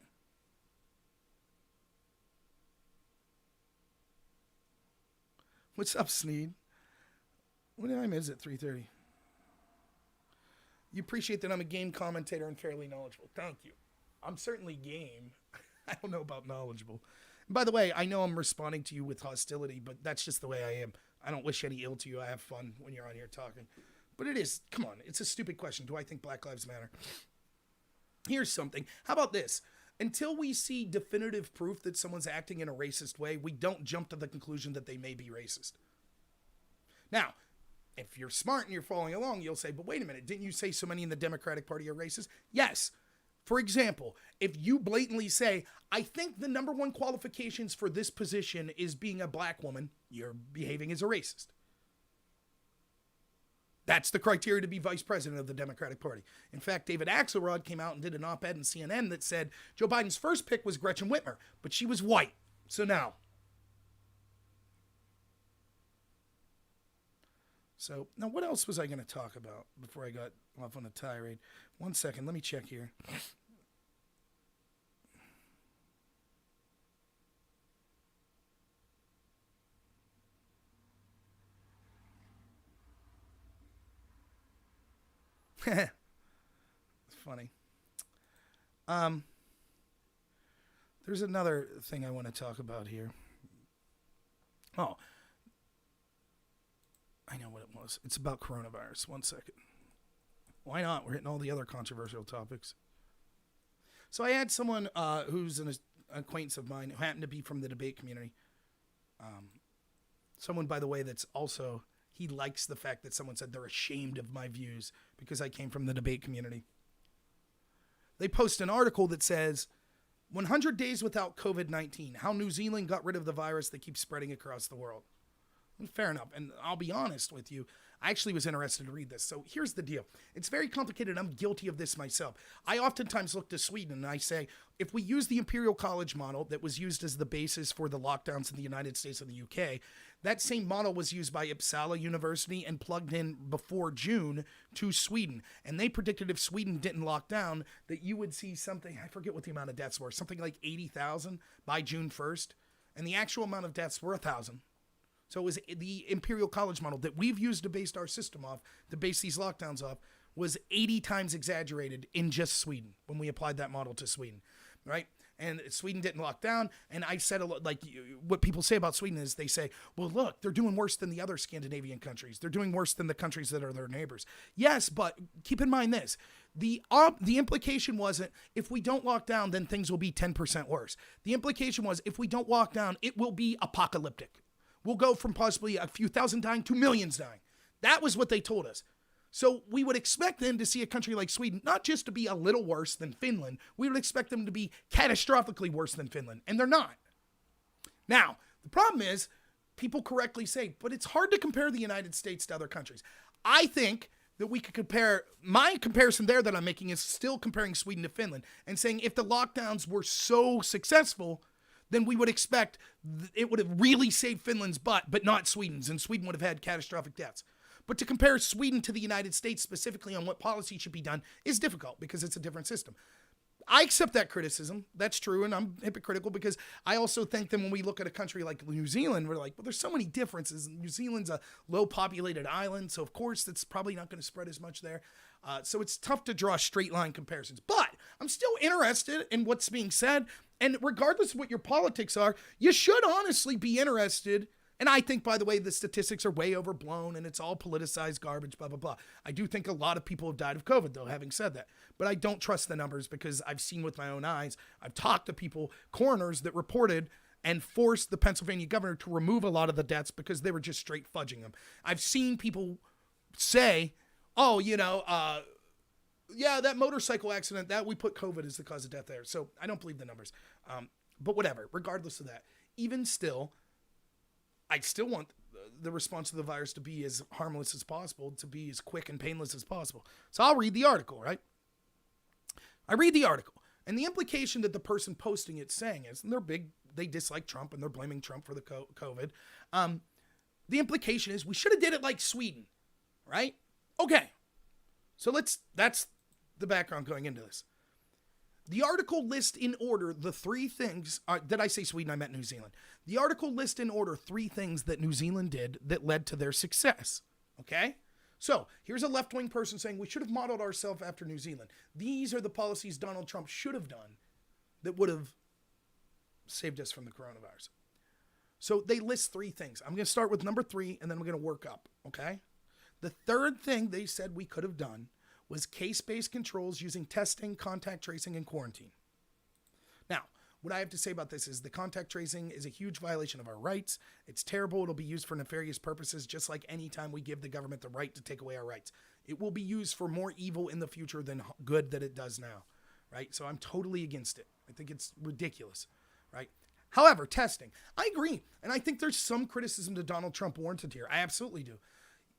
What's up, Sneed? What time is it? 3:30. You appreciate that I'm a game commentator and fairly knowledgeable. Thank you. I'm certainly game. I don't know about knowledgeable. And by the way, I know I'm responding to you with hostility, but that's just the way I am. I don't wish any ill to you. I have fun when you're on here talking. But it is, come on, it's a stupid question. Do I think Black Lives Matter? Here's something. How about this? Until we see definitive proof that someone's acting in a racist way, we don't jump to the conclusion that they may be racist. Now, if you're smart and you're following along, you'll say, but wait a minute, didn't you say so many in the Democratic Party are racist? Yes. For example, if you blatantly say, I think the number one qualifications for this position is being a black woman, you're behaving as a racist. That's the criteria to be vice president of the Democratic Party. In fact, David Axelrod came out and did an op-ed in CNN that said Joe Biden's first pick was Gretchen Whitmer, but she was white. So now. So now what else was I going to talk about before I got off on a tirade? 1 second. Let me check here. It's funny. There's another thing I want to talk about here. Oh, I know what it was. It's about coronavirus. 1 second. Why not? We're hitting all the other controversial topics. So I had someone who's an acquaintance of mine who happened to be from the debate community. Someone, by the way, that's also, he likes the fact that someone said they're ashamed of my views because I came from the debate community. They post an article that says, 100 days without COVID-19, how New Zealand got rid of the virus that keeps spreading across the world. Fair enough. And I'll be honest with you. I actually was interested to read this. So here's the deal. It's very complicated. I'm guilty of this myself. I oftentimes look to Sweden and I say, if we use the Imperial College model that was used as the basis for the lockdowns in the United States and the UK, that same model was used by Uppsala University and plugged in before June to Sweden. And they predicted if Sweden didn't lock down, that you would see something, I forget what the amount of deaths were, something like 80,000 by June 1st. And the actual amount of deaths were 1,000. So it was the Imperial College model that we've used to base our system off, to base these lockdowns off, was 80 times exaggerated in just Sweden when we applied that model to Sweden, right? And Sweden didn't lock down. And I said, like, what people say about Sweden is they say, well, look, they're doing worse than the other Scandinavian countries. They're doing worse than the countries that are their neighbors. Yes, but keep in mind this. The implication wasn't, if we don't lock down, then things will be 10% worse. The implication was, if we don't lock down, it will be apocalyptic. We'll go from possibly a few thousand dying to millions dying. That was what they told us. So we would expect them to see a country like Sweden, not just to be a little worse than Finland, we would expect them to be catastrophically worse than Finland, and they're not. Now, the problem is, people correctly say, but it's hard to compare the United States to other countries. I think that we could compare, my comparison there that I'm making is still comparing Sweden to Finland, and saying if the lockdowns were so successful, then we would expect it would have really saved Finland's butt, but not Sweden's, and Sweden would have had catastrophic deaths. But to compare Sweden to the United States specifically on what policy should be done is difficult because it's a different system. I accept that criticism. That's true, and I'm hypocritical because I also think that when we look at a country like New Zealand, we're like, well, there's so many differences. New Zealand's a low-populated island, so of course that's probably not going to spread as much there. So it's tough to draw straight-line comparisons. But I'm still interested in what's being said, and regardless of what your politics are, you should honestly be interested And I think, by the way, the statistics are way overblown and it's all politicized garbage, blah, blah, blah. I do think a lot of people have died of COVID, though, having said that. But I don't trust the numbers because I've seen with my own eyes. I've talked to people, coroners that reported and forced the Pennsylvania governor to remove a lot of the deaths because they were just straight fudging them. I've seen people say, oh, yeah, that motorcycle accident, that we put COVID as the cause of death there. So I don't believe the numbers. But whatever, regardless of that, even still, I still want the response to the virus to be as harmless as possible, to be as quick and painless as possible. So I'll read the article, right? I read the article. And the implication that the person posting it saying is, and they dislike Trump and they're blaming Trump for the COVID. The implication is we should have did it like Sweden, right? Okay. So that's the background going into this. The article lists in order the three things, did I say Sweden? I meant New Zealand. The article lists in order three things that New Zealand did that led to their success, okay? So here's a left-wing person saying we should have modeled ourselves after New Zealand. These are the policies Donald Trump should have done that would have saved us from the coronavirus. So they list three things. I'm going to start with number 3, and then we're going to work up, okay? The third thing they said we could have done was case-based controls using testing, contact tracing, and quarantine. Now, what I have to say about this is the contact tracing is a huge violation of our rights. It's terrible. It'll be used for nefarious purposes, just like any time we give the government the right to take away our rights. It will be used for more evil in the future than good that it does now, right? So I'm totally against it. I think it's ridiculous, right? However, testing, I agree. And I think there's some criticism to Donald Trump warranted here. I absolutely do.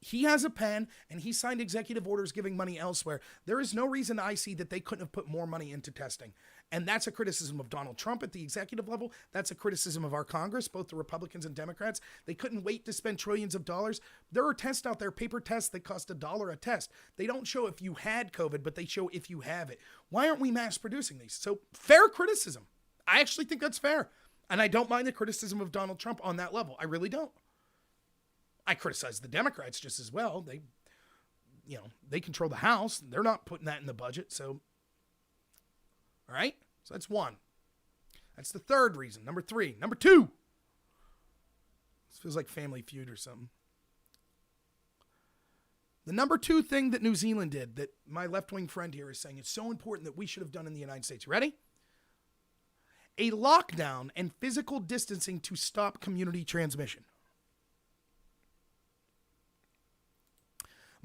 He has a pen and he signed executive orders giving money elsewhere. There is no reason I see that they couldn't have put more money into testing. And that's a criticism of Donald Trump at the executive level. That's a criticism of our Congress, both the Republicans and Democrats. They couldn't wait to spend trillions of dollars. There are tests out there, paper tests that cost $1 a test. They don't show if you had COVID, but they show if you have it. Why aren't we mass producing these? So fair criticism. I actually think that's fair. And I don't mind the criticism of Donald Trump on that level. I really don't. I criticize the Democrats just as well. They control the House. They're not putting that in the budget. So, all right. So that's one. That's the third reason. Number 3. Number 2. This feels like Family Feud or something. The number 2 thing that New Zealand did that my left-wing friend here is saying is so important that we should have done in the United States. You ready? A lockdown and physical distancing to stop community transmission.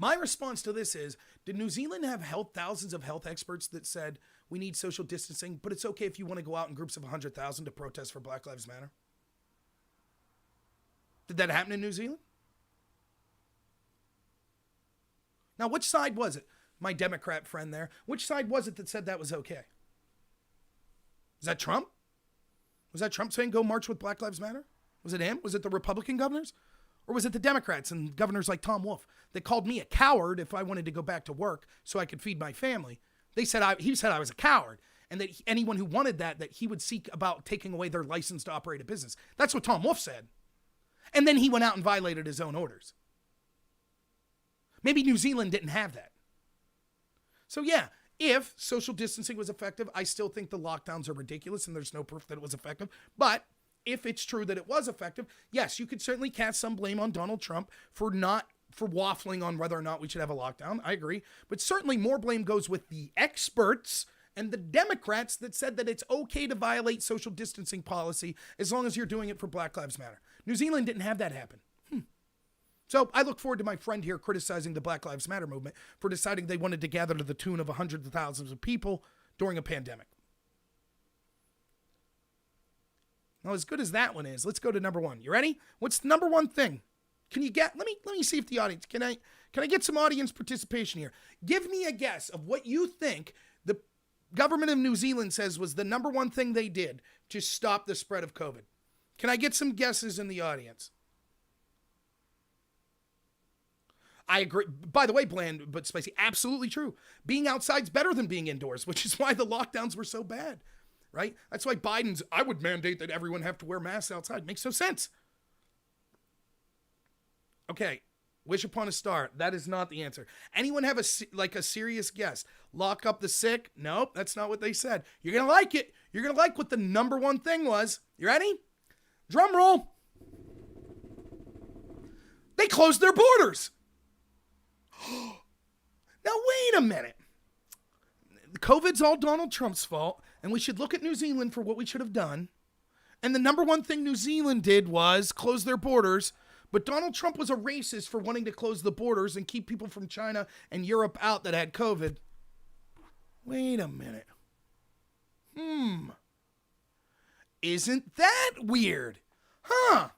My response to this is, did New Zealand have thousands of health experts that said we need social distancing, but it's okay if you want to go out in groups of 100,000 to protest for Black Lives Matter? Did that happen in New Zealand? Now, which side was it? My Democrat friend there. Which side was it that said that was okay? Is that Trump? Was that Trump saying go march with Black Lives Matter? Was it him? Was it the Republican governors? Or was it the Democrats and governors like Tom Wolf that called me a coward if I wanted to go back to work so I could feed my family? He said I was a coward, and that anyone who wanted that he would seek about taking away their license to operate a business. That's what Tom Wolf said. And then he went out and violated his own orders. Maybe New Zealand didn't have that. So yeah, if social distancing was effective, I still think the lockdowns are ridiculous and there's no proof that it was effective. But if it's true that it was effective, yes, you could certainly cast some blame on Donald Trump for waffling on whether or not we should have a lockdown. I agree. But certainly more blame goes with the experts and the Democrats that said that it's okay to violate social distancing policy as long as you're doing it for Black Lives Matter. New Zealand didn't have that happen. So I look forward to my friend here criticizing the Black Lives Matter movement for deciding they wanted to gather to the tune of hundreds of thousands of people during a pandemic. Now, as good as that one is, let's go to number 1. You ready? What's the number 1 thing? Can you get? Let me see if the audience can I get some audience participation here? Give me a guess of what you think the government of New Zealand says was the number 1 thing they did to stop the spread of COVID. Can I get some guesses in the audience? I agree. By the way, bland but spicy, absolutely true. Being outside's better than being indoors, which is why the lockdowns were so bad. Right? That's why I would mandate that everyone have to wear masks outside. Makes no sense. Okay. Wish upon a star. That is not the answer. Anyone have a serious guess? Lock up the sick? Nope. That's not what they said. You're going to like it. You're going to like what the number 1 thing was. You ready? Drum roll. they closed their borders. Now, wait a minute. COVID's all Donald Trump's fault, and we should look at New Zealand for what we should have done. And the number one thing New Zealand did was close their borders, but Donald Trump was a racist for wanting to close the borders and keep people from China and Europe out that had COVID. Wait a minute. Isn't that weird? Huh?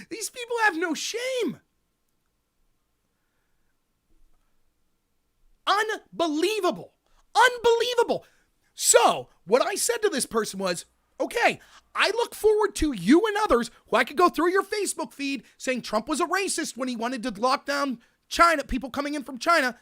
These people have no shame. Unbelievable. Unbelievable. So, what I said to this person was, okay, I look forward to you and others who I could go through your Facebook feed saying Trump was a racist when he wanted to lock down China, people coming in from China.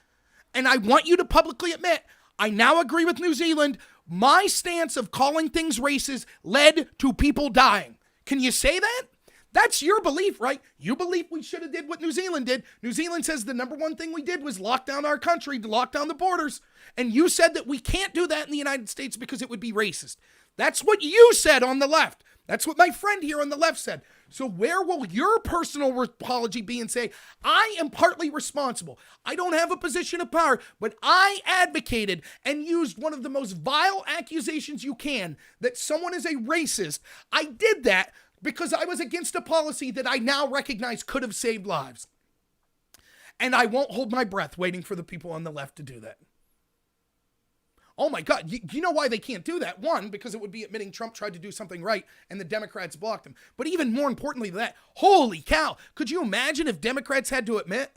And I want you to publicly admit, I now agree with New Zealand. My stance of calling things racist led to people dying. Can you say that? That's your belief, right? You believe we should have did what New Zealand did. New Zealand says the number one thing we did was lock down our country, to lock down the borders. And you said that we can't do that in the United States because it would be racist. That's what you said on the left. That's what my friend here on the left said. So where will your personal apology be and say, I am partly responsible. I don't have a position of power, but I advocated and used one of the most vile accusations you can, that someone is a racist. I did that because I was against a policy that I now recognize could have saved lives. And I won't hold my breath waiting for the people on the left to do that. Oh my God, you know why they can't do that? One, because it would be admitting Trump tried to do something right and the Democrats blocked him. But even more importantly than that, holy cow, could you imagine if Democrats had to admit,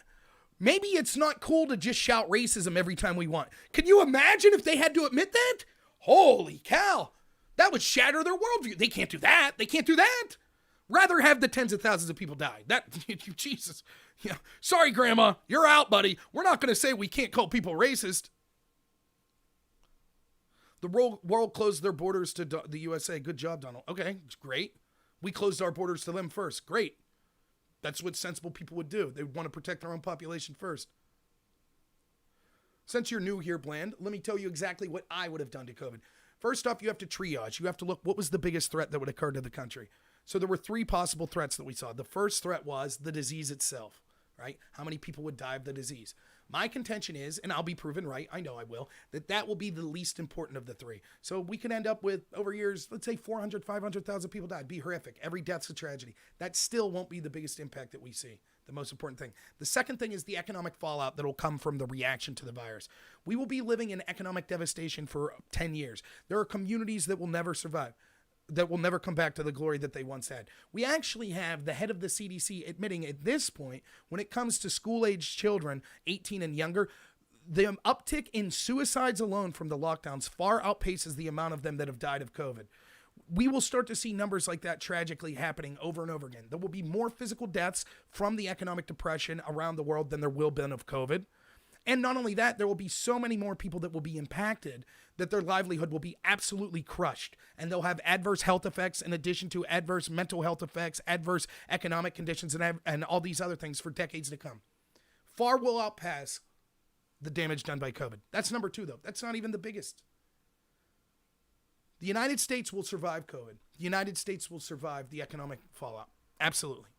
maybe it's not cool to just shout racism every time we want. Can you imagine if they had to admit that? Holy cow, that would shatter their worldview. They can't do that. They can't do that. Rather have the tens of thousands of people die. That, Jesus. Yeah. Sorry, Grandma, you're out, buddy. We're not going to say we can't call people racist. The world closed their borders to the USA. Good job, Donald. Okay, great. We closed our borders to them first. Great. That's what sensible people would do. They would want to protect their own population first. Since you're new here, Bland, let me tell you exactly what I would have done to COVID. First off, you have to triage. You have to look, what was the biggest threat that would occur to the country? So there were three possible threats that we saw. The first threat was the disease itself, right? How many people would die of the disease? My contention is, and I'll be proven right, I know I will, that will be the least important of the three. So we could end up with, over years, let's say 400, 500,000 people died. Be horrific. Every death's a tragedy. That still won't be the biggest impact that we see. The most important thing. The second thing is the economic fallout that will come from the reaction to the virus. We will be living in economic devastation for 10 years. There are communities that will never survive, that will never come back to the glory that they once had. We actually have the head of the CDC admitting at this point, when it comes to school-aged children, 18 and younger, the uptick in suicides alone from the lockdowns far outpaces the amount of them that have died of COVID. We will start to see numbers like that tragically happening over and over again. There will be more physical deaths from the economic depression around the world than there will been of COVID. And not only that, there will be so many more people that will be impacted that their livelihood will be absolutely crushed. And they'll have adverse health effects in addition to adverse mental health effects, adverse economic conditions, and all these other things for decades to come. Far will outpass the damage done by COVID. That's number two, though. That's not even the biggest. The United States will survive COVID. The United States will survive the economic fallout. Absolutely.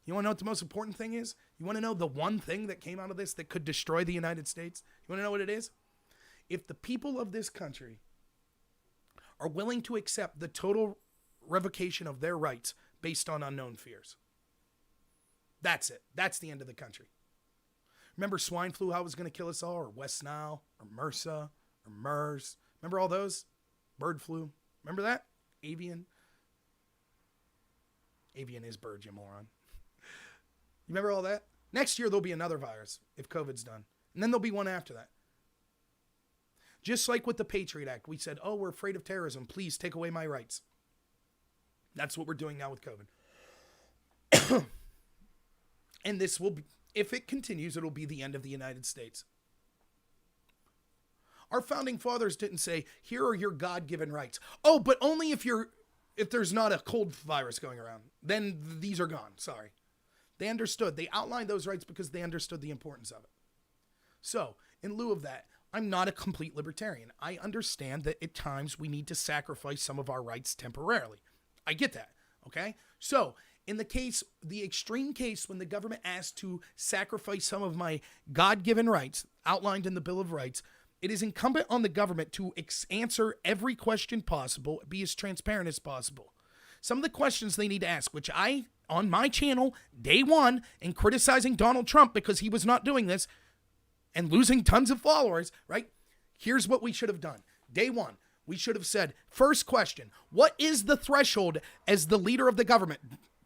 You want to know what the most important thing is? You want to know the one thing that came out of this that could destroy the United States? You want to know what it is? If the people of this country are willing to accept the total revocation of their rights based on unknown fears. That's it. That's the end of the country. Remember swine flu, how it was going to kill us all? Or West Nile? Or MRSA? Or MERS? Remember all those? Bird flu? Remember that? Avian? Avian is bird, you moron. You remember all that? Next year, there'll be another virus if COVID's done. And then there'll be one after that. Just like with the Patriot Act, we said, oh, we're afraid of terrorism. Please take away my rights. That's what we're doing now with COVID. And this will be, if it continues, it'll be the end of the United States. Our founding fathers didn't say, here are your God-given rights. Oh, but only if there's not a cold virus going around. Then these are gone. Sorry. They understood. They outlined those rights because they understood the importance of it. So, in lieu of that, I'm not a complete libertarian. I understand that at times we need to sacrifice some of our rights temporarily. I get that, okay? So, In the extreme case when the government asked to sacrifice some of my God-given rights outlined in the Bill of Rights, it is incumbent on the government to answer every question possible, be as transparent as possible. Some of the questions they need to ask, which I, on my channel, day one, in criticizing Donald Trump because he was not doing this and losing tons of followers, right? Here's what we should have done. Day one, we should have said, first question, what is the threshold as the leader of the government,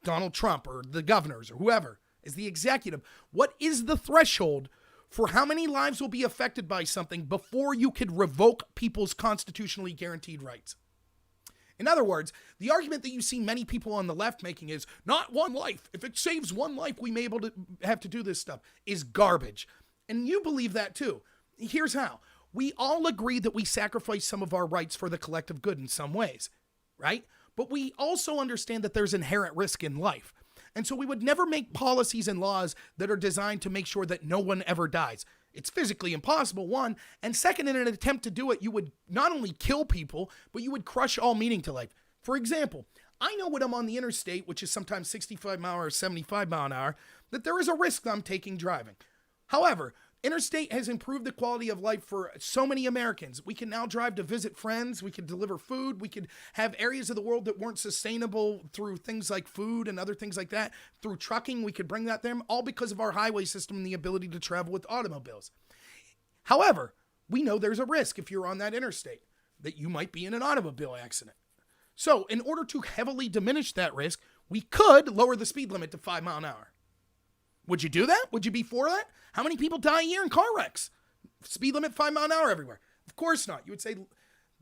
Donald Trump or the governors or whoever, as the executive, what is the threshold for how many lives will be affected by something before you could revoke people's constitutionally guaranteed rights? In other words, the argument that you see many people on the left making is not one life. If it saves one life, we may able to have to do this stuff is garbage. And you believe that too. Here's how. We all agree that we sacrifice some of our rights for the collective good in some ways, right? But we also understand that there's inherent risk in life. And so we would never make policies and laws that are designed to make sure that no one ever dies. It's physically impossible, one. And second, in an attempt to do it, you would not only kill people, but you would crush all meaning to life. For example, I know when I'm on the interstate, which is sometimes 65 mile or 75 mile an hour, that there is a risk I'm taking driving. However, interstate has improved the quality of life for so many Americans. We can now drive to visit friends. We can deliver food. We could have areas of the world that weren't sustainable through things like food and other things like that. Through trucking, we could bring that there, all because of our highway system and the ability to travel with automobiles. However, we know there's a risk if you're on that interstate that you might be in an automobile accident. So in order to heavily diminish that risk, we could lower the speed limit to 5 miles an hour. Would you do that? Would you be for that? How many people die a year in car wrecks? Speed limit 5 miles an hour everywhere. Of course not. You would say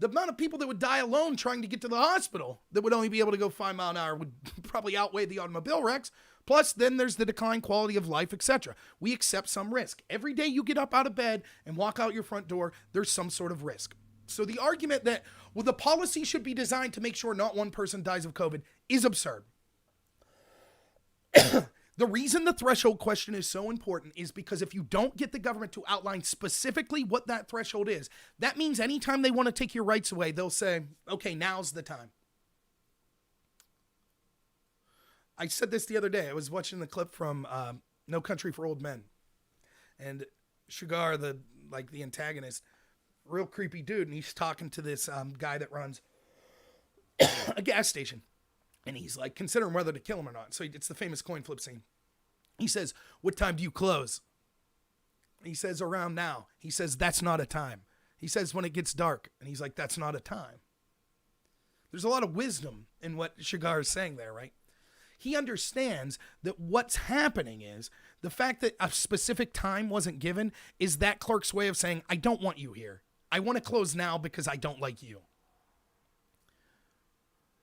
the amount of people that would die alone trying to get to the hospital that would only be able to go 5 miles an hour would probably outweigh the automobile wrecks. Plus, then there's the decline quality of life, etc. We accept some risk. Every day you get up out of bed and walk out your front door, there's some sort of risk. So the argument that, well, the policy should be designed to make sure not one person dies of COVID is absurd. The reason the threshold question is so important is because if you don't get the government to outline specifically what that threshold is, that means anytime they want to take your rights away, they'll say, okay, now's the time. I said this the other day. I was watching the clip from No Country for Old Men. And Sugar, the antagonist, real creepy dude, and he's talking to this guy that runs a gas station. And he's like, considering whether to kill him or not. So it's the famous coin flip scene. He says, what time do you close? He says, around now. He says, that's not a time. He says, when it gets dark. And he's like, that's not a time. There's a lot of wisdom in what Sugar is saying there, right? He understands that what's happening is the fact that a specific time wasn't given is that clerk's way of saying, I don't want you here. I want to close now because I don't like you.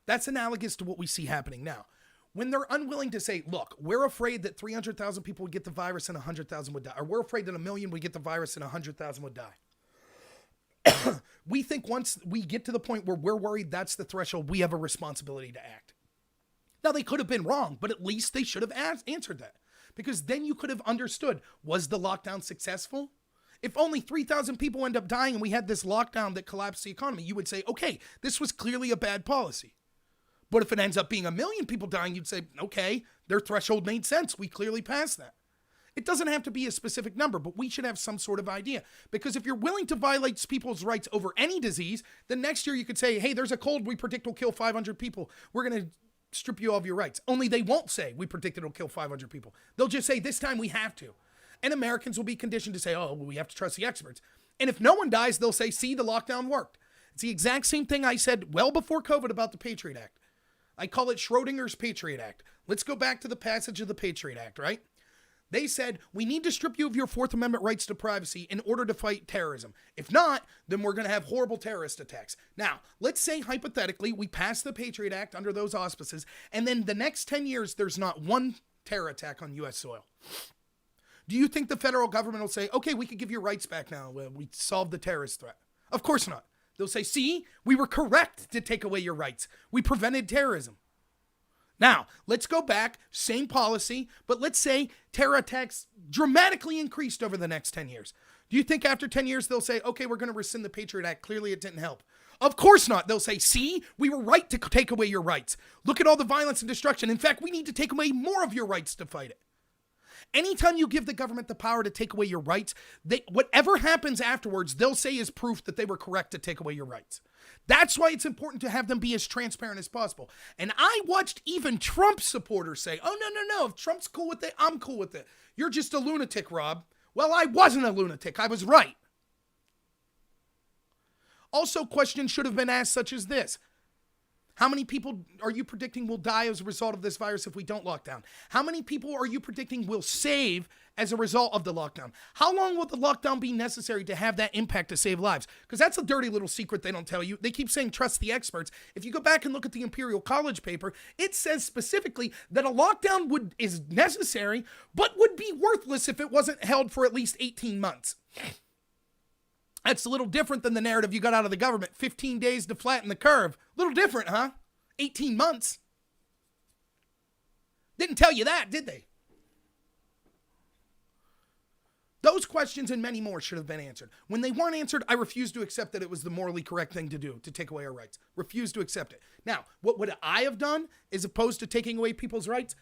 That's analogous to what we see happening now. When they're unwilling to say, look, we're afraid that 300,000 people would get the virus and 100,000 would die. Or we're afraid that 1 million would get the virus and 100,000 would die. We think once we get to the point where we're worried that's the threshold, we have a responsibility to act. Now, they could have been wrong, but at least they should have answered that. Because then you could have understood, was the lockdown successful? If only 3,000 people end up dying and we had this lockdown that collapsed the economy, you would say, okay, this was clearly a bad policy. But if it ends up being 1 million people dying, you'd say, okay, their threshold made sense. We clearly passed that. It doesn't have to be a specific number, but we should have some sort of idea. Because if you're willing to violate people's rights over any disease, then next year you could say, hey, there's a cold we predict will kill 500 people. We're going to strip you of your rights. Only they won't say we predict it'll kill 500 people. They'll just say this time we have to. And Americans will be conditioned to say, oh, well, we have to trust the experts. And if no one dies, they'll say, see, the lockdown worked. It's the exact same thing I said well before COVID about the Patriot Act. I call it Schrodinger's Patriot Act. Let's go back to the passage of the Patriot Act, right? They said, we need to strip you of your Fourth Amendment rights to privacy in order to fight terrorism. If not, then we're going to have horrible terrorist attacks. Now, let's say hypothetically we pass the Patriot Act under those auspices, and then the next 10 years there's not one terror attack on U.S. soil. Do you think the federal government will say, okay, we could give your rights back now. We solved the terrorist threat? Of course not. They'll say, see, we were correct to take away your rights. We prevented terrorism. Now, let's go back, same policy, but let's say terror attacks dramatically increased over the next 10 years. Do you think after 10 years they'll say, okay, we're going to rescind the Patriot Act? Clearly it didn't help. Of course not. They'll say, see, we were right to take away your rights. Look at all the violence and destruction. In fact, we need to take away more of your rights to fight it. Anytime you give the government the power to take away your rights, whatever happens afterwards, they'll say is proof that they were correct to take away your rights. That's why it's important to have them be as transparent as possible. And I watched even Trump supporters say, oh, no. If Trump's cool with it, I'm cool with it. You're just a lunatic, Rob. Well, I wasn't a lunatic. I was right. Also, questions should have been asked such as this. How many people are you predicting will die as a result of this virus if we don't lock down? How many people are you predicting will save as a result of the lockdown? How long will the lockdown be necessary to have that impact to save lives? Because that's a dirty little secret they don't tell you. They keep saying trust the experts. If you go back and look at the Imperial College paper, it says specifically that a lockdown is necessary, but would be worthless if it wasn't held for at least 18 months. That's a little different than the narrative you got out of the government. 15 days to flatten the curve. A little different, huh? 18 months. Didn't tell you that, did they? Those questions and many more should have been answered. When they weren't answered, I refuse to accept that it was the morally correct thing to do, to take away our rights. Refuse to accept it. Now, what would I have done as opposed to taking away people's rights?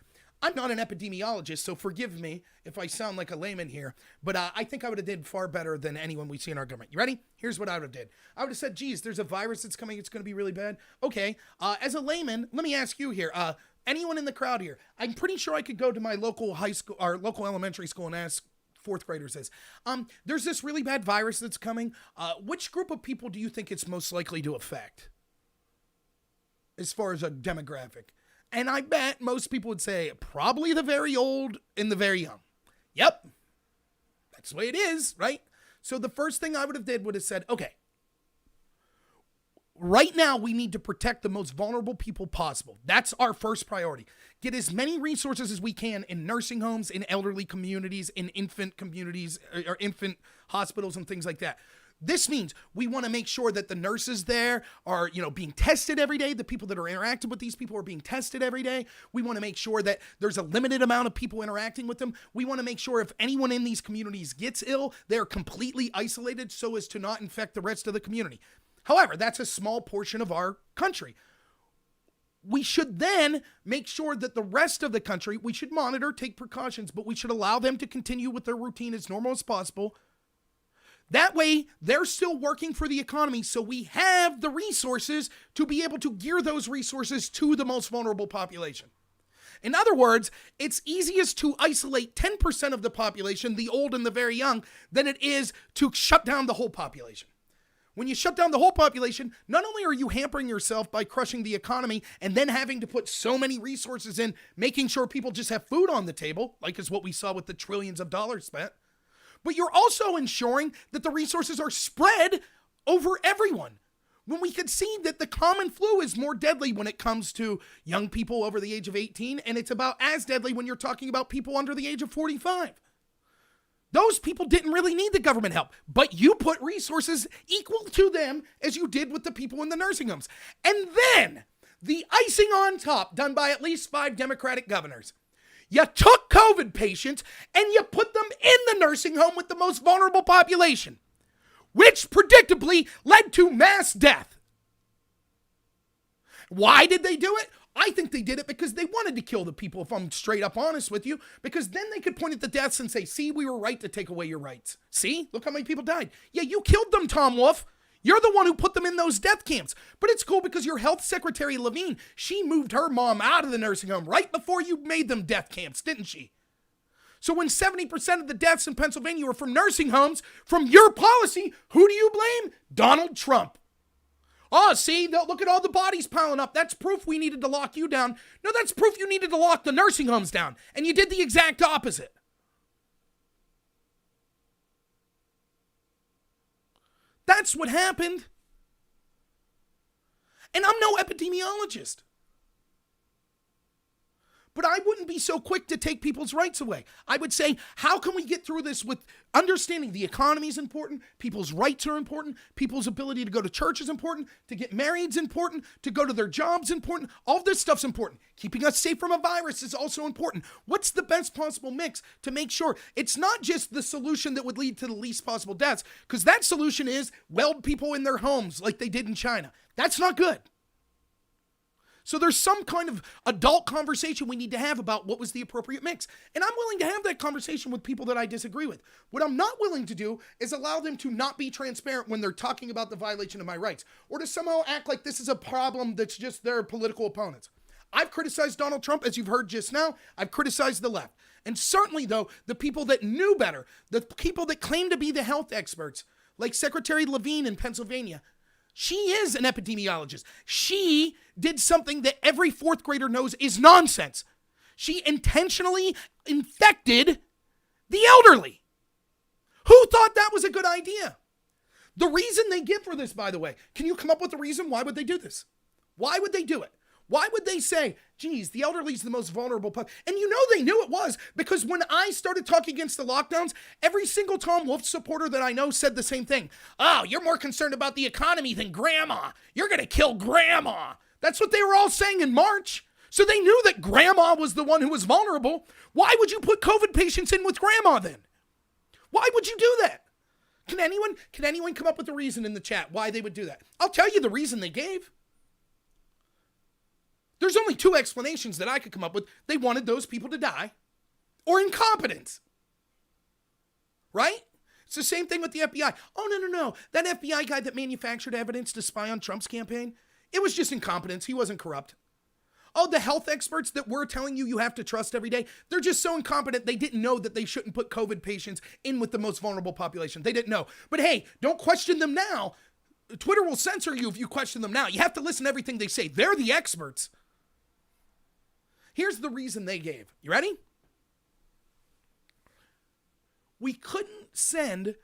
I'm not an epidemiologist, so forgive me if I sound like a layman here, but I think I would have did far better than anyone we see in our government. You ready? Here's what I would have did. I would have said, geez, there's a virus that's coming. It's going to be really bad. Okay, as a layman, let me ask you here. Anyone in the crowd here, I'm pretty sure I could go to my local high school or local elementary school and ask fourth graders this. There's this really bad virus that's coming. Which group of people do you think it's most likely to affect as far as a demographic? And I bet most people would say probably the very old and the very young. Yep. That's the way it is, right? So the first thing I would have said, okay, right now we need to protect the most vulnerable people possible. That's our first priority. Get as many resources as we can in nursing homes, in elderly communities, in infant communities, or infant hospitals and things like that. This means we want to make sure that the nurses there are, being tested every day. The people that are interacting with these people are being tested every day. We want to make sure that there's a limited amount of people interacting with them. We want to make sure if anyone in these communities gets ill, they're completely isolated so as to not infect the rest of the community. However, that's a small portion of our country. We should then make sure that the rest of the country, we should monitor, take precautions, but we should allow them to continue with their routine as normal as possible. That way, they're still working for the economy, so we have the resources to be able to gear those resources to the most vulnerable population. In other words, it's easiest to isolate 10% of the population, the old and the very young, than it is to shut down the whole population. When you shut down the whole population, not only are you hampering yourself by crushing the economy and then having to put so many resources in making sure people just have food on the table, like is what we saw with the trillions of dollars spent, but you're also ensuring that the resources are spread over everyone. When we can see that the common flu is more deadly when it comes to young people over the age of 18, and it's about as deadly when you're talking about people under the age of 45. Those people didn't really need the government help, but you put resources equal to them as you did with the people in the nursing homes. And then the icing on top, done by at least 5 Democratic governors. You took COVID patients and you put them in the nursing home with the most vulnerable population, which predictably led to mass death. Why did they do it? I think they did it because they wanted to kill the people, if I'm straight up honest with you, because then they could point at the deaths and say, see, we were right to take away your rights. See, look how many people died. Yeah, you killed them, Tom Wolf. You're the one who put them in those death camps. But it's cool because your health secretary, Levine, she moved her mom out of the nursing home right before you made them death camps, didn't she? So when 70% of the deaths in Pennsylvania were from nursing homes, from your policy, who do you blame? Donald Trump. Oh, see, look at all the bodies piling up. That's proof we needed to lock you down. No, that's proof you needed to lock the nursing homes down. And you did the exact opposite. That's what happened. And I'm no epidemiologist. But I wouldn't be so quick to take people's rights away. I would say, how can we get through this with understanding the economy is important, people's rights are important, people's ability to go to church is important, to get married is important, to go to their jobs is important. All of this stuff's important. Keeping us safe from a virus is also important. What's the best possible mix to make sure it's not just the solution that would lead to the least possible deaths? Because that solution is weld people in their homes like they did in China. That's not good. So there's some kind of adult conversation we need to have about what was the appropriate mix. And I'm willing to have that conversation with people that I disagree with. What I'm not willing to do is allow them to not be transparent when they're talking about the violation of my rights, or to somehow act like this is a problem that's just their political opponents. I've criticized Donald Trump, as you've heard just now. I've criticized the left. And certainly, though, the people that knew better, the people that claim to be the health experts, like Secretary Levine in Pennsylvania, she is an epidemiologist. She did something that every fourth grader knows is nonsense. She intentionally infected the elderly. Who thought that was a good idea? The reason they give for this, by the way, can you come up with a reason? Why would they do this? Why would they do it? Why would they say, geez, the elderly is the most vulnerable? And you know they knew it was, because when I started talking against the lockdowns, every single Tom Wolfe supporter that I know said the same thing. Oh, you're more concerned about the economy than grandma. You're going to kill grandma. That's what they were all saying in March. So they knew that grandma was the one who was vulnerable. Why would you put COVID patients in with grandma then? Why would you do that? Can anyone come up with a reason in the chat why they would do that? I'll tell you the reason they gave. There's only two explanations that I could come up with. They wanted those people to die, or incompetence. Right? It's the same thing with the FBI. Oh, no. That FBI guy that manufactured evidence to spy on Trump's campaign, it was just incompetence. He wasn't corrupt. Oh, the health experts that we're telling you have to trust every day, they're just so incompetent they didn't know that they shouldn't put COVID patients in with the most vulnerable population. They didn't know. But hey, don't question them now. Twitter will censor you if you question them now. You have to listen to everything they say. They're the experts. Here's the reason they gave. You ready? We couldn't send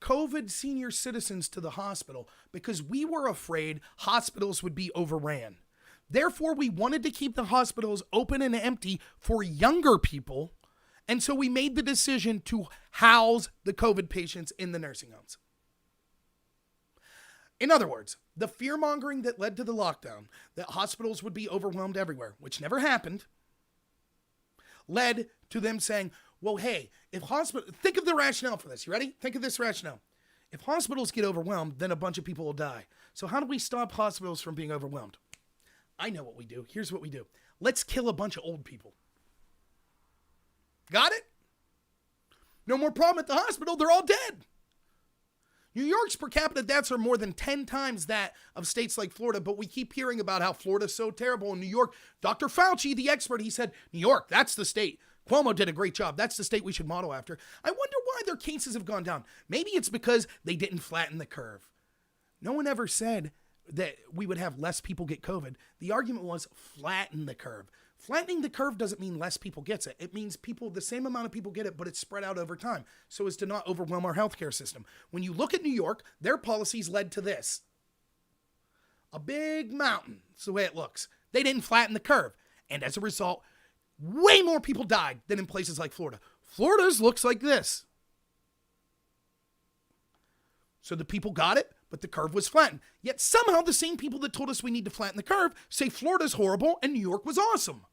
COVID senior citizens to the hospital because we were afraid hospitals would be overran. Therefore, we wanted to keep the hospitals open and empty for younger people, and so we made the decision to house the COVID patients in the nursing homes. In other words, the fear-mongering that led to the lockdown, that hospitals would be overwhelmed everywhere, which never happened, led to them saying, well, hey, think of the rationale for this. You ready? Think of this rationale. If hospitals get overwhelmed, then a bunch of people will die. So how do we stop hospitals from being overwhelmed? I know what we do. Here's what we do. Let's kill a bunch of old people. Got it? No more problem at the hospital. They're all dead. New York's per capita deaths are more than 10 times that of states like Florida, but we keep hearing about how Florida's so terrible. In New York, Dr. Fauci, the expert, he said, New York, that's the state. Cuomo did a great job. That's the state we should model after. I wonder why their cases have gone down. Maybe it's because they didn't flatten the curve. No one ever said that we would have less people get COVID. The argument was flatten the curve. Flattening the curve doesn't mean less people gets it. It means the same amount of people get it, but it's spread out over time so as to not overwhelm our healthcare system. When you look at New York, their policies led to this. A big mountain. It's the way it looks. They didn't flatten the curve. And as a result, way more people died than in places like Florida. Florida's looks like this. So the people got it, but the curve was flattened. Yet somehow the same people that told us we need to flatten the curve say Florida's horrible and New York was awesome.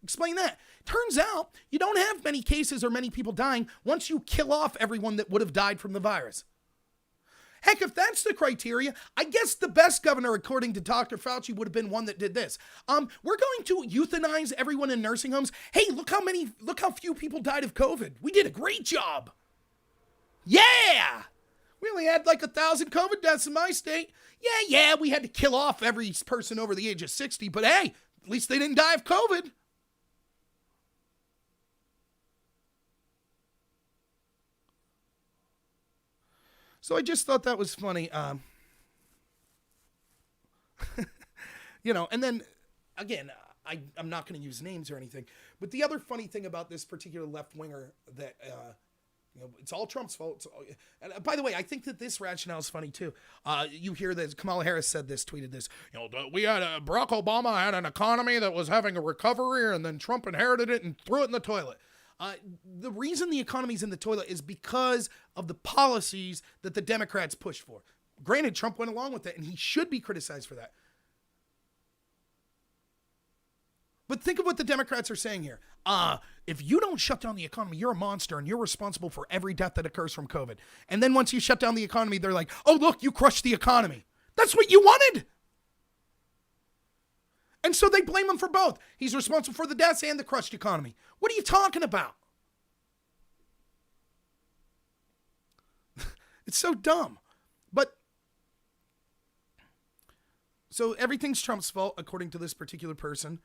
Explain that. Turns out you don't have many cases or many people dying once you kill off everyone that would have died from the virus. Heck, if that's the criteria, I guess the best governor, according to Dr. Fauci, would have been one that did this. We're going to euthanize everyone in nursing homes. Hey, look how few people died of COVID. We did a great job. Yeah! We only had like 1,000 COVID deaths in my state. Yeah, we had to kill off every person over the age of 60, but hey, at least they didn't die of COVID. So I just thought that was funny. And then, again, I'm not going to use names or anything, but the other funny thing about this particular left-winger that It's all Trump's fault. And by the way, I think that this rationale is funny too. You hear that Kamala Harris said this, tweeted this. We had Barack Obama had an economy that was having a recovery, and then Trump inherited it and threw it in the toilet. The reason the economy's in the toilet is because of the policies that the Democrats pushed for. Granted, Trump went along with it, and he should be criticized for that. But think of what the Democrats are saying here. If you don't shut down the economy, you're a monster and you're responsible for every death that occurs from COVID. And then once you shut down the economy, they're like, oh, look, you crushed the economy. That's what you wanted. And so they blame him for both. He's responsible for the deaths and the crushed economy. What are you talking about? It's so dumb. But so everything's Trump's fault, according to this particular person.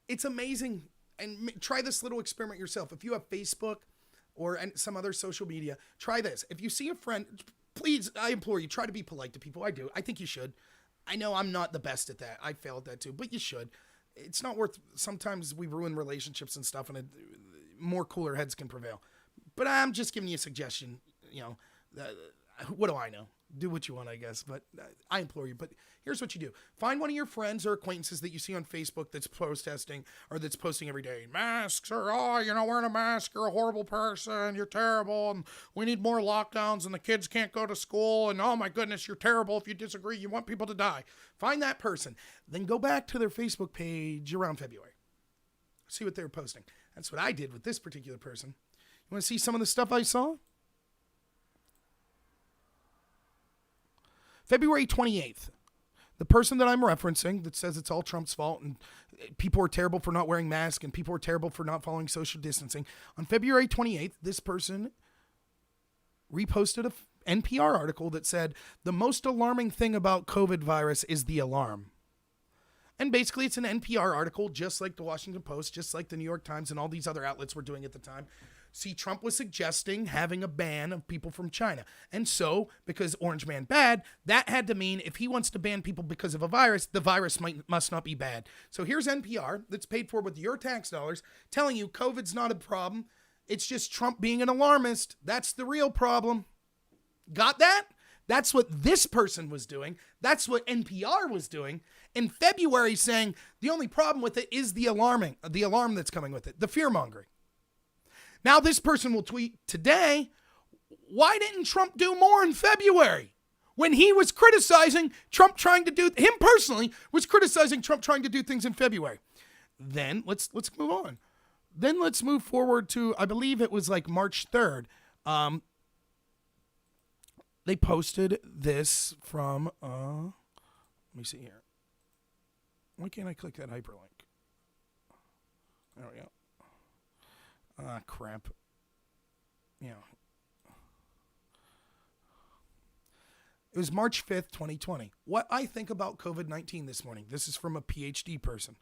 It's amazing. And try this little experiment yourself. If you have Facebook or some other social media, try this. If you see a friend, please, I implore you, try to be polite to people. I do. I think you should. I know I'm not the best at that. I fail at that too, but you should. It's not worth, sometimes we ruin relationships and stuff, and more cooler heads can prevail. But I'm just giving you a suggestion. What do I know? Do what you want, I guess, but I implore you. But here's what you do. Find one of your friends or acquaintances that you see on Facebook that's protesting or that's posting every day. Masks are, wearing a mask, you're a horrible person, you're terrible, and we need more lockdowns, and the kids can't go to school, and oh my goodness, you're terrible if you disagree, you want people to die. Find that person. Then go back to their Facebook page around February. See what they're posting. That's what I did with this particular person. You want to see some of the stuff I saw? February 28th, the person that I'm referencing that says it's all Trump's fault and people are terrible for not wearing masks and people are terrible for not following social distancing. On February 28th, this person reposted an NPR article that said, the most alarming thing about COVID virus is the alarm. And basically it's an NPR article, just like the Washington Post, just like the New York Times and all these other outlets were doing at the time. See, Trump was suggesting having a ban of people from China. And so, because Orange Man bad, that had to mean if he wants to ban people because of a virus, the virus must not be bad. So here's NPR that's paid for with your tax dollars telling you COVID's not a problem. It's just Trump being an alarmist. That's the real problem. Got that? That's what this person was doing. That's what NPR was doing. In February saying the only problem with it is the alarm that's coming with it, the fear-mongering. Now this person will tweet today, why didn't Trump do more in February? When he was criticizing Trump trying to do, him personally was criticizing Trump trying to do things in February. Then let's move on. Then let's move forward to, I believe it was like March 3rd. They posted this from, let me see here. Why can't I click that hyperlink? There we go. Crap. Yeah. It was March 5th, 2020. What I think about COVID-19 this morning. This is from a PhD person.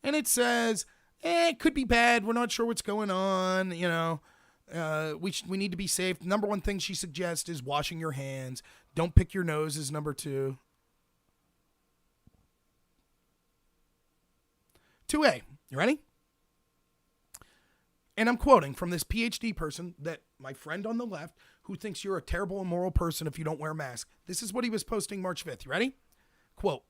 And it says, it could be bad. We're not sure what's going on. We need to be safe. Number one thing she suggests is washing your hands. Don't pick your nose is number 2. 2A. You ready? And I'm quoting from this PhD person that my friend on the left who thinks you're a terrible, immoral person if you don't wear a mask. This is what he was posting March 5th. You ready? Quote,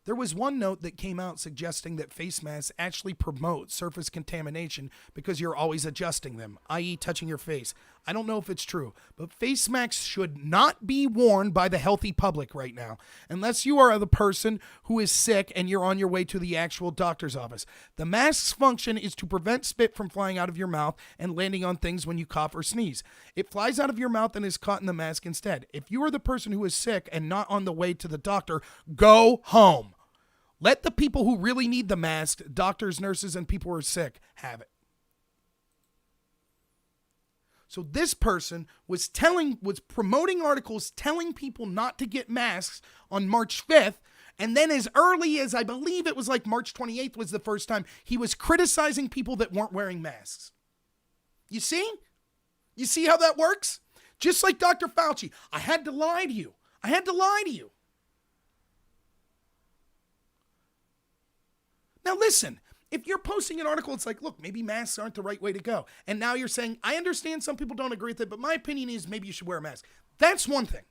there was one note that came out suggesting that face masks actually promote surface contamination because you're always adjusting them, i.e. touching your face. I don't know if it's true, but face masks should not be worn by the healthy public right now, unless you are the person who is sick and you're on your way to the actual doctor's office. The mask's function is to prevent spit from flying out of your mouth and landing on things when you cough or sneeze. It flies out of your mouth and is caught in the mask instead. If you are the person who is sick and not on the way to the doctor, go home. Let the people who really need the mask, doctors, nurses, and people who are sick, have it. So this person was promoting articles telling people not to get masks on March 5th. And then as early as I believe it was like March 28th was the first time he was criticizing people that weren't wearing masks. You see? You see how that works? Just like Dr. Fauci. I had to lie to you. Now listen, if you're posting an article, it's like, look, maybe masks aren't the right way to go. And now you're saying, I understand some people don't agree with it, but my opinion is maybe you should wear a mask. That's one thing.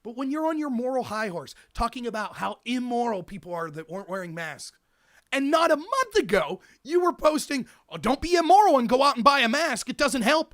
But when you're on your moral high horse talking about how immoral people are that weren't wearing masks, and not a month ago, you were posting, oh, don't be immoral and go out and buy a mask. It doesn't help.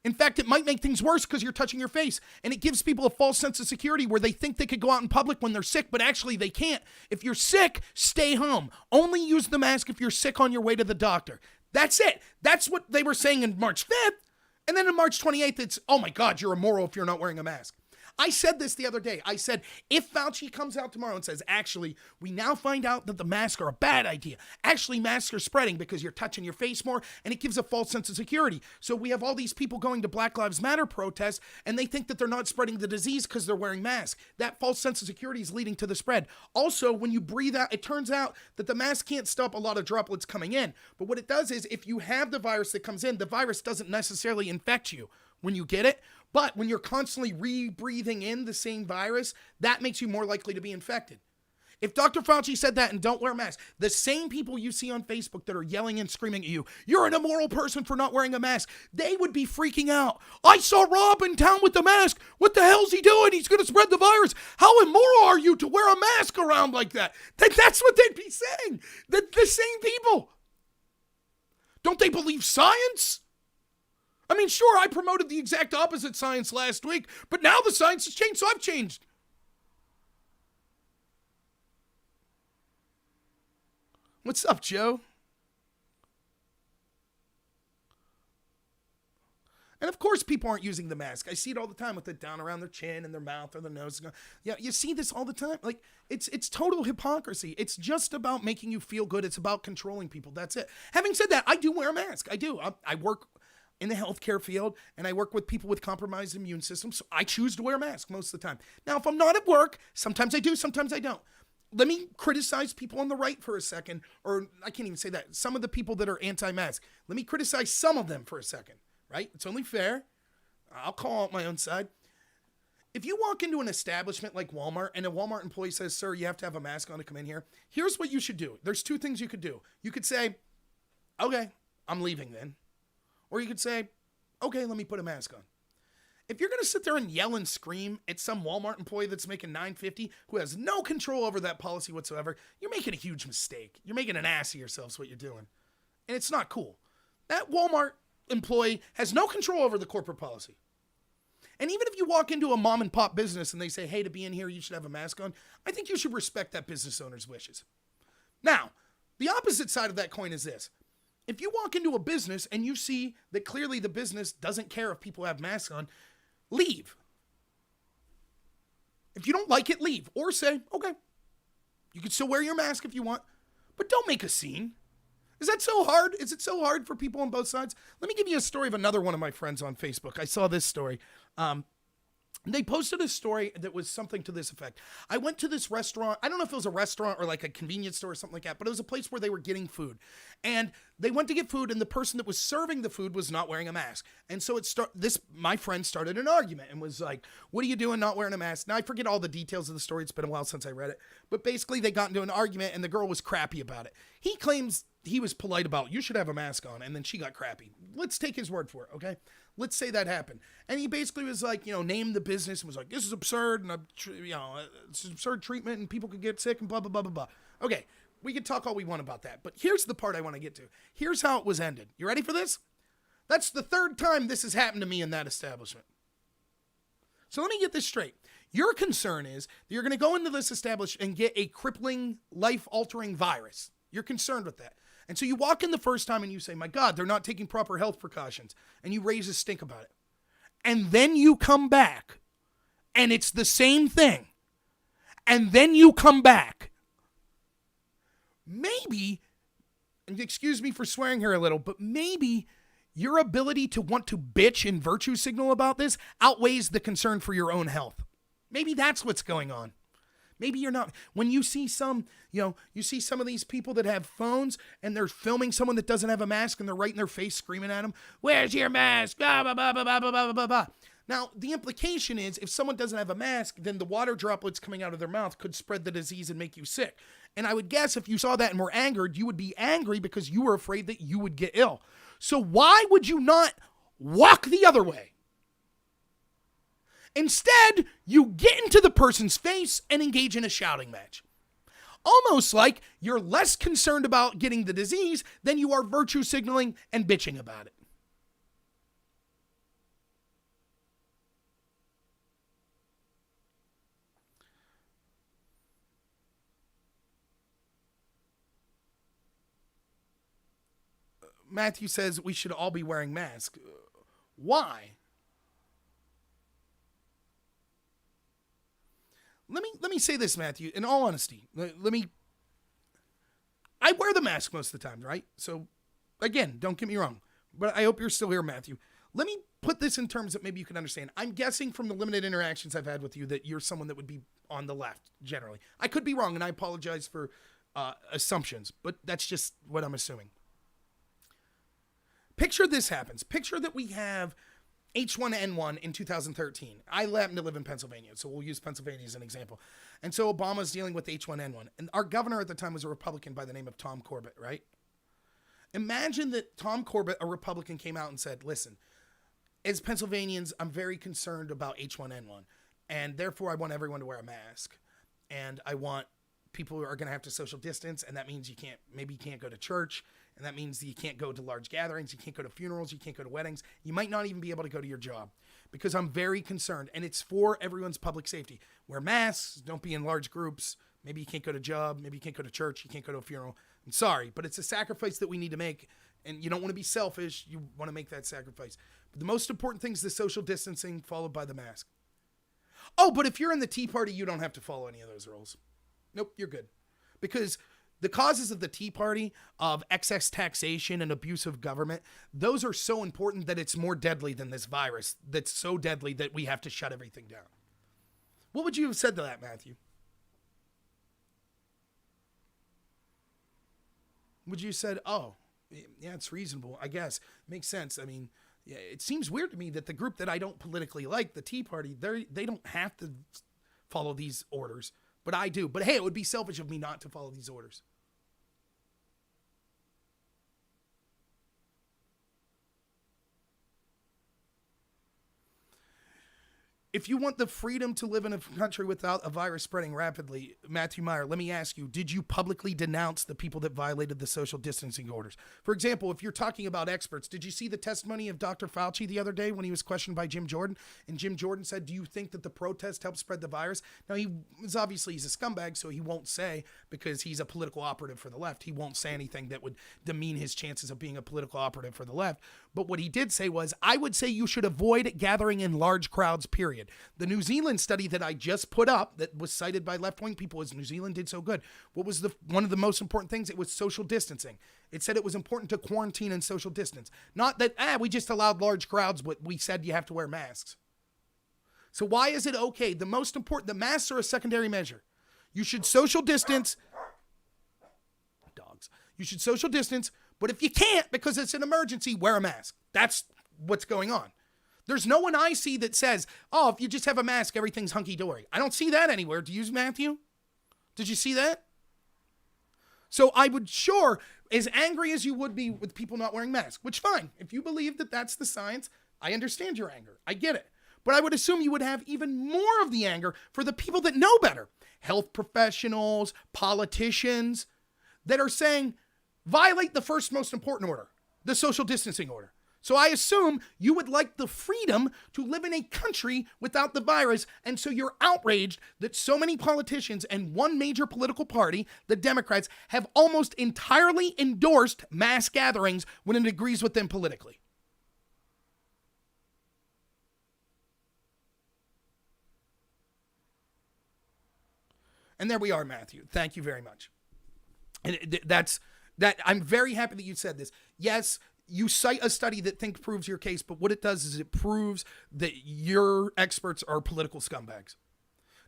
In fact, it might make things worse because you're touching your face. And it gives people a false sense of security where they think they could go out in public when they're sick, but actually they can't. If you're sick, stay home. Only use the mask if you're sick on your way to the doctor. That's it. That's what they were saying in March 5th. And then on March 28th, it's, oh my God, you're immoral if you're not wearing a mask. I said this the other day. I said, if Fauci comes out tomorrow and says, actually, we now find out that the masks are a bad idea. Actually, masks are spreading because you're touching your face more, and it gives a false sense of security. So we have all these people going to Black Lives Matter protests, and they think that they're not spreading the disease because they're wearing masks. That false sense of security is leading to the spread. Also, when you breathe out, it turns out that the mask can't stop a lot of droplets coming in. But what it does is, if you have the virus that comes in, the virus doesn't necessarily infect you when you get it. But when you're constantly re-breathing in the same virus, that makes you more likely to be infected. If Dr. Fauci said that and don't wear a mask, the same people you see on Facebook that are yelling and screaming at you, you're an immoral person for not wearing a mask, they would be freaking out. I saw Rob in town with the mask. What the hell's he doing? He's going to spread the virus. How immoral are you to wear a mask around like that? That's what they'd be saying. The same people. Don't they believe science? I mean, sure, I promoted the exact opposite science last week, but now the science has changed, so I've changed. What's up, Joe? And of course, people aren't using the mask. I see it all the time with it down around their chin and their mouth or their nose. Yeah, you see this all the time. Like, it's total hypocrisy. It's just about making you feel good. It's about controlling people. That's it. Having said that, I do wear a mask. I do. I work in the healthcare field, and I work with people with compromised immune systems, so I choose to wear a mask most of the time. Now, if I'm not at work, sometimes I do, sometimes I don't. Let me criticize people on the right for a second, or I can't even say that. Some of the people that are anti-mask. Let me criticize some of them for a second, right? It's only fair. I'll call out my own side. If you walk into an establishment like Walmart and a Walmart employee says, sir, you have to have a mask on to come in here, here's what you should do. There's two things you could do. You could say, okay, I'm leaving then. Or you could say, okay, let me put a mask on. If you're going to sit there and yell and scream at some Walmart employee that's making $9.50 who has no control over that policy whatsoever, you're making a huge mistake. You're making an ass of yourself is what you're doing. And it's not cool. That Walmart employee has no control over the corporate policy. And even if you walk into a mom and pop business and they say, hey, to be in here, you should have a mask on, I think you should respect that business owner's wishes. Now, the opposite side of that coin is this. If you walk into a business and you see that clearly the business doesn't care if people have masks on, leave. If you don't like it, leave. Or say, okay, you can still wear your mask if you want, but don't make a scene. Is that so hard? Is it so hard for people on both sides? Let me give you a story of another one of my friends on Facebook. I saw this story. They posted a story that was something to this effect. I went to this restaurant. I don't know if it was a restaurant or like a convenience store or something like that, but it was a place where they were getting food. And they went to get food, and the person that was serving the food was not wearing a mask. And so my friend started an argument and was like, what are you doing not wearing a mask? Now, I forget all the details of the story. It's been a while since I read it. But basically, they got into an argument, and the girl was crappy about it. He claims he was polite about, you should have a mask on, and then she got crappy. Let's take his word for it, okay? Let's say that happened. And he basically was like, named the business and was like, this is absurd, and it's absurd treatment, and people could get sick, and blah, blah, blah, blah, blah. Okay, we can talk all we want about that, but here's the part I want to get to. Here's how it was ended. You ready for this? That's the third time this has happened to me in that establishment. So let me get this straight. Your concern is that you're going to go into this establishment and get a crippling, life-altering virus. You're concerned with that. And so you walk in the first time and you say, my God, they're not taking proper health precautions. And you raise a stink about it. And then you come back and it's the same thing. And then you come back. Maybe, and excuse me for swearing here a little, but maybe your ability to want to bitch and virtue signal about this outweighs the concern for your own health. Maybe that's what's going on. Maybe you're not. When you see some of these people that have phones and they're filming someone that doesn't have a mask and they're right in their face screaming at them, where's your mask? Blah, blah, blah, blah, blah, blah, blah, blah. Now, the implication is if someone doesn't have a mask, then the water droplets coming out of their mouth could spread the disease and make you sick. And I would guess if you saw that and were angered, you would be angry because you were afraid that you would get ill. So why would you not walk the other way? Instead, you get into the person's face and engage in a shouting match. Almost like you're less concerned about getting the disease than you are virtue signaling and bitching about it. Matthew says we should all be wearing masks. Why? Let me say this, Matthew, in all honesty. I wear the mask most of the time, right? So, again, don't get me wrong. But I hope you're still here, Matthew. Let me put this in terms that maybe you can understand. I'm guessing from the limited interactions I've had with you that you're someone that would be on the left, generally. I could be wrong, and I apologize for assumptions, but that's just what I'm assuming. Picture this happens. Picture that we have H1N1 in 2013. I happen to live in Pennsylvania, so we'll use Pennsylvania as an example. And so Obama's dealing with H1N1. And our governor at the time was a Republican by the name of Tom Corbett, right? Imagine that Tom Corbett, a Republican, came out and said, listen, as Pennsylvanians, I'm very concerned about H1N1. And therefore, I want everyone to wear a mask. And I want people who are going to have to social distance. And that means maybe you can't go to church. And that means that you can't go to large gatherings, you can't go to funerals, you can't go to weddings. You might not even be able to go to your job because I'm very concerned. And it's for everyone's public safety. Wear masks, don't be in large groups. Maybe you can't go to job, maybe you can't go to church, you can't go to a funeral. I'm sorry, but it's a sacrifice that we need to make. And you don't want to be selfish, you want to make that sacrifice. But the most important thing is the social distancing followed by the mask. Oh, but if you're in the Tea Party, you don't have to follow any of those rules. Nope, you're good. Because the causes of the Tea Party, of excess taxation and abuse of government, those are so important that it's more deadly than this virus that's so deadly that we have to shut everything down. What would you have said to that, Matthew? Would you have said, oh, yeah, it's reasonable, I guess. Makes sense. I mean, yeah, it seems weird to me that the group that I don't politically like, the Tea Party, they don't have to follow these orders. But I do. But hey, it would be selfish of me not to follow these orders. If you want the freedom to live in a country without a virus spreading rapidly, Matthew Meyer, let me ask you, did you publicly denounce the people that violated the social distancing orders? For example, if you're talking about experts, did you see the testimony of Dr. Fauci the other day when he was questioned by Jim Jordan? And Jim Jordan said, do you think that the protest helped spread the virus? Now, he's a scumbag, so he won't say, because he's a political operative for the left, he won't say anything that would demean his chances of being a political operative for the left. But what he did say was, I would say you should avoid gathering in large crowds, period. The New Zealand study that I just put up that was cited by left-wing people is New Zealand did so good. What was one of the most important things? It was social distancing. It said it was important to quarantine and social distance. Not that, we just allowed large crowds, but we said you have to wear masks. So why is it okay? The most important, the masks are a secondary measure. You should social distance. Dogs. You should social distance, but if you can't because it's an emergency, wear a mask. That's what's going on. There's no one I see that says, oh, if you just have a mask, everything's hunky-dory. I don't see that anywhere. Do you, Matthew? Did you see that? So I would as angry as you would be with people not wearing masks, which fine. If you believe that that's the science, I understand your anger. I get it. But I would assume you would have even more of the anger for the people that know better. Health professionals, politicians that are saying, violate the first most important order, the social distancing order. So I assume you would like the freedom to live in a country without the virus, and so you're outraged that so many politicians and one major political party, the Democrats, have almost entirely endorsed mass gatherings when it agrees with them politically. And there we are, Matthew. Thank you very much. And I'm very happy that you said this. Yes, you cite a study that proves your case, but what it does is it proves that your experts are political scumbags.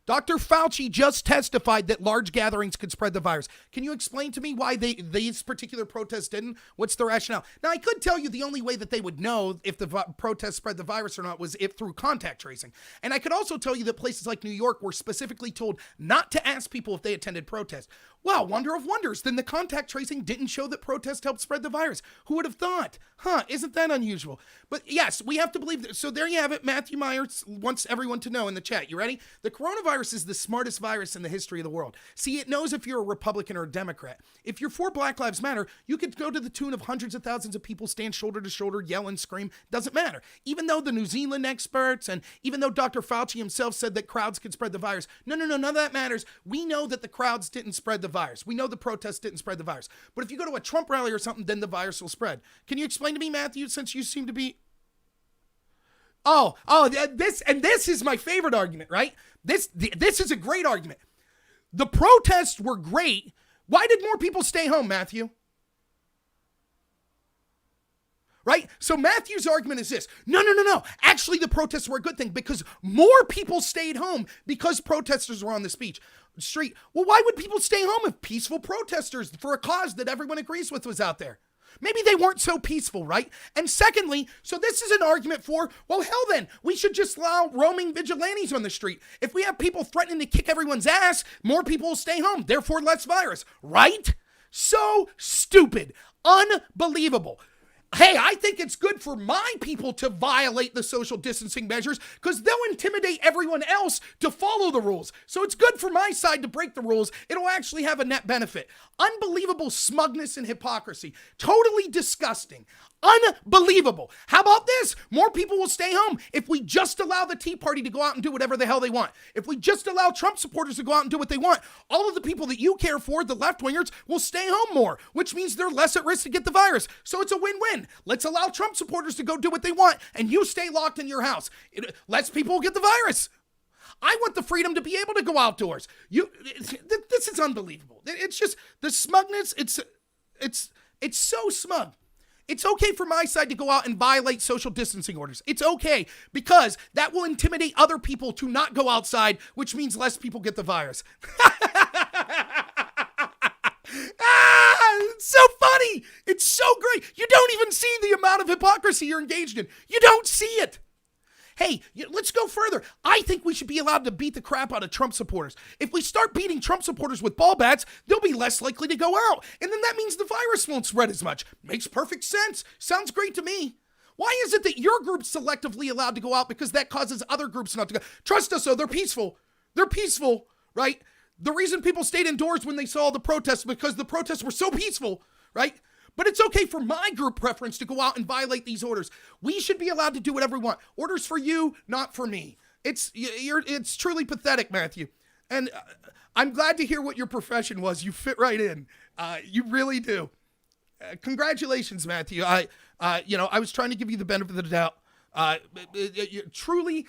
Dr. Fauci just testified that large gatherings could spread the virus. Can you explain to me why these particular protests didn't? What's the rationale? Now, I could tell you the only way that they would know if the protests spread the virus or not was if through contact tracing. And I could also tell you that places like New York were specifically told not to ask people if they attended protests. Wow, wonder of wonders. Then the contact tracing didn't show that protests helped spread the virus. Who would have thought? Isn't that unusual? But yes, we have to believe that. So there you have it. Matthew Meyer wants everyone to know in the chat. You ready? The coronavirus is the smartest virus in the history of the world. See, it knows if you're a Republican or a Democrat. If you're for Black Lives Matter, you could go to the tune of hundreds of thousands of people, stand shoulder to shoulder, yell and scream. Doesn't matter. Even though the New Zealand experts and even though Dr. Fauci himself said that crowds could spread the virus. No, none of that matters. We know that the crowds didn't spread the virus. We know the protests didn't spread the virus. But if you go to a Trump rally or something, then the virus will spread. Can you explain to me, Matthew, since you seem to be... This is my favorite argument, right? This is a great argument. The protests were great. Why did more people stay home, Matthew? Right? So Matthew's argument is this. No. Actually, the protests were a good thing because more people stayed home because protesters were on the street. Well, why would people stay home if peaceful protesters for a cause that everyone agrees with was out there? Maybe they weren't so peaceful, right? And secondly, so this is an argument for, well, hell then, we should just allow roaming vigilantes on the street. If we have people threatening to kick everyone's ass, more people will stay home, therefore less virus, right? So stupid, unbelievable. Hey, I think it's good for my people to violate the social distancing measures because they'll intimidate everyone else to follow the rules. So it's good for my side to break the rules. It'll actually have a net benefit. Unbelievable smugness and hypocrisy. Totally disgusting. Unbelievable. How about this? More people will stay home if we just allow the Tea Party to go out and do whatever the hell they want. If we just allow Trump supporters to go out and do what they want, all of the people that you care for, the left-wingers, will stay home more, which means they're less at risk to get the virus. So it's a win-win. Let's allow Trump supporters to go do what they want, and you stay locked in your house. Less people will get the virus. I want the freedom to be able to go outdoors. This is unbelievable. It's just the smugness. It's so smug. It's okay for my side to go out and violate social distancing orders. It's okay because that will intimidate other people to not go outside, which means less people get the virus. It's so funny. It's so great. You don't even see the amount of hypocrisy you're engaged in. You don't see it. Hey, let's go further. I think we should be allowed to beat the crap out of Trump supporters. If we start beating Trump supporters with ball bats, they'll be less likely to go out. And then that means the virus won't spread as much. Makes perfect sense. Sounds great to me. Why is it that your group's selectively allowed to go out because that causes other groups not to go? Trust us, though, they're peaceful. They're peaceful, right? The reason people stayed indoors when they saw the protests because the protests were so peaceful, right? But it's okay for my group preference to go out and violate these orders. We should be allowed to do whatever we want. Orders for you, not for me. It's truly pathetic, Matthew. And I'm glad to hear what your profession was. You fit right in. You really do. Congratulations, Matthew. I was trying to give you the benefit of the doubt. Truly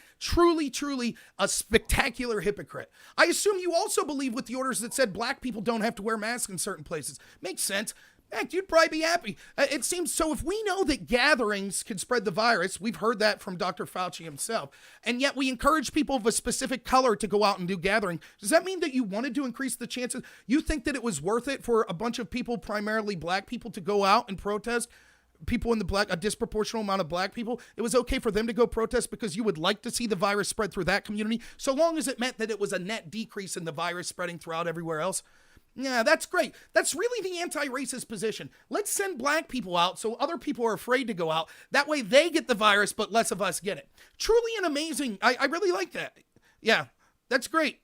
a spectacular hypocrite. I assume you also believe with the orders that said black people don't have to wear masks in certain places. Makes sense. Heck, you'd probably be happy. It seems so. If we know that gatherings can spread the virus, we've heard that from Dr. Fauci himself, and yet we encourage people of a specific color to go out and do gathering. Does that mean that you wanted to increase the chances? You think that it was worth it for a bunch of people, primarily black people, to go out and protest? People in a disproportional amount of black people, it was okay for them to go protest because you would like to see the virus spread through that community, so long as it meant that it was a net decrease in the virus spreading throughout everywhere else. Yeah, that's great. That's really the anti-racist position. Let's send black people out so other people are afraid to go out. That way they get the virus, but less of us get it. Truly an amazing, I really like that. Yeah, that's great.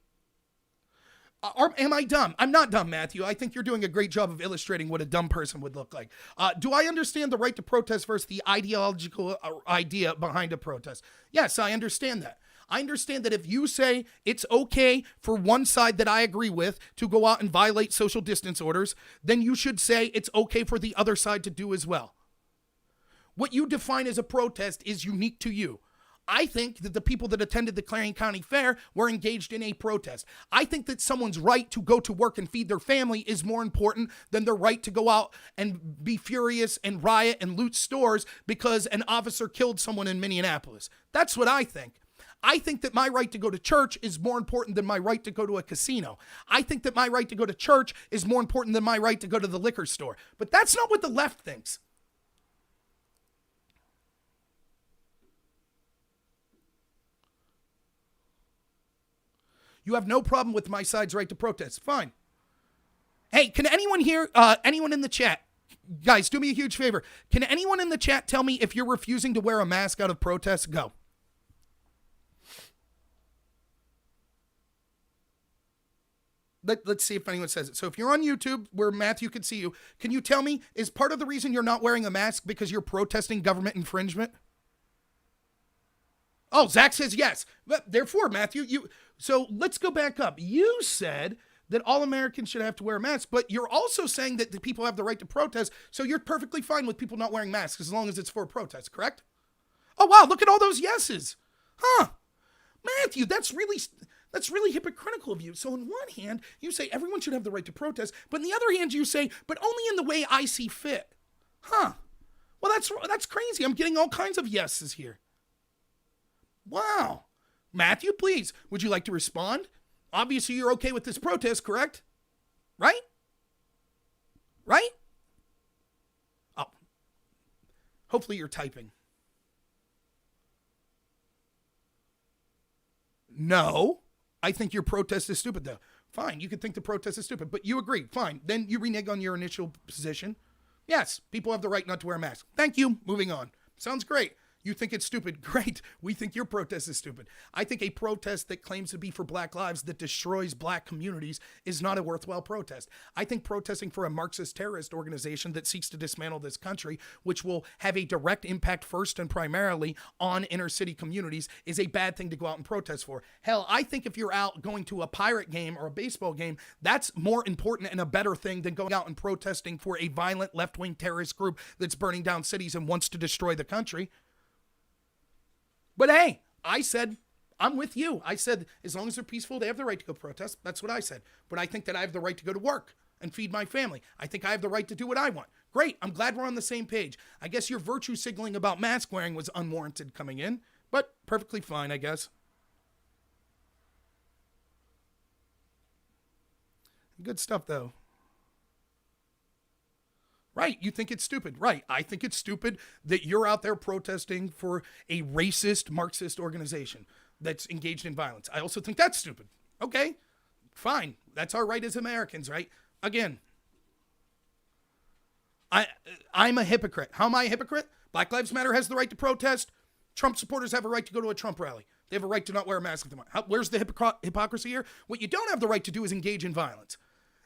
Am I dumb? I'm not dumb, Matthew. I think you're doing a great job of illustrating what a dumb person would look like. Do I understand the right to protest versus the ideological idea behind a protest? Yes, I understand that. I understand that if you say it's okay for one side that I agree with to go out and violate social distance orders, then you should say it's okay for the other side to do as well. What you define as a protest is unique to you. I think that the people that attended the Clarion County Fair were engaged in a protest. I think that someone's right to go to work and feed their family is more important than their right to go out and be furious and riot and loot stores because an officer killed someone in Minneapolis. That's what I think. I think that my right to go to church is more important than my right to go to a casino. I think that my right to go to church is more important than my right to go to the liquor store. But that's not what the left thinks. You have no problem with my side's right to protest. Fine. Hey, can anyone here, anyone in the chat, guys, do me a huge favor. Can anyone in the chat tell me if you're refusing to wear a mask out of protest? Go. Let's see if anyone says it. So if you're on YouTube where Matthew can see you, can you tell me, is part of the reason you're not wearing a mask because you're protesting government infringement? Oh, Zach says yes. Therefore, Matthew, so let's go back up. You said that all Americans should have to wear a mask, but you're also saying that the people have the right to protest, so you're perfectly fine with people not wearing masks as long as it's for a protest, correct? Oh, wow, look at all those yeses. Huh. Matthew, that's really hypocritical of you. So on one hand, you say everyone should have the right to protest, but on the other hand, you say, but only in the way I see fit. Huh. Well, that's crazy. I'm getting all kinds of yeses here. Wow. Matthew, please, would you like to respond? Obviously, you're okay with this protest, correct? Right? Right? Oh. Hopefully you're typing. No. I think your protest is stupid, though. Fine, you could think the protest is stupid, but you agree. Fine. Then you renege on your initial position. Yes, people have the right not to wear a mask. Thank you. Moving on. Sounds great. You think it's stupid. Great. We think your protest is stupid. I think a protest that claims to be for black lives that destroys black communities is not a worthwhile protest. I think protesting for a Marxist terrorist organization that seeks to dismantle this country, which will have a direct impact first and primarily on inner city communities, is a bad thing to go out and protest for. Hell, I think if you're out going to a Pirate game or a baseball game, that's more important and a better thing than going out and protesting for a violent left-wing terrorist group that's burning down cities and wants to destroy the country. But hey, I said, I'm with you. I said, as long as they're peaceful, they have the right to go protest. That's what I said. But I think that I have the right to go to work and feed my family. I think I have the right to do what I want. Great. I'm glad we're on the same page. I guess your virtue signaling about mask wearing was unwarranted coming in, but perfectly fine, I guess. Good stuff, though. Right, you think it's stupid. Right, I think it's stupid that you're out there protesting for a racist Marxist organization that's engaged in violence. I also think that's stupid. Okay, fine. That's our right as Americans, right? Again, I'm a hypocrite. How am I a hypocrite? Black Lives Matter has the right to protest. Trump supporters have a right to go to a Trump rally. They have a right to not wear a mask if they want. Where's the hypocrisy here? What you don't have the right to do is engage in violence.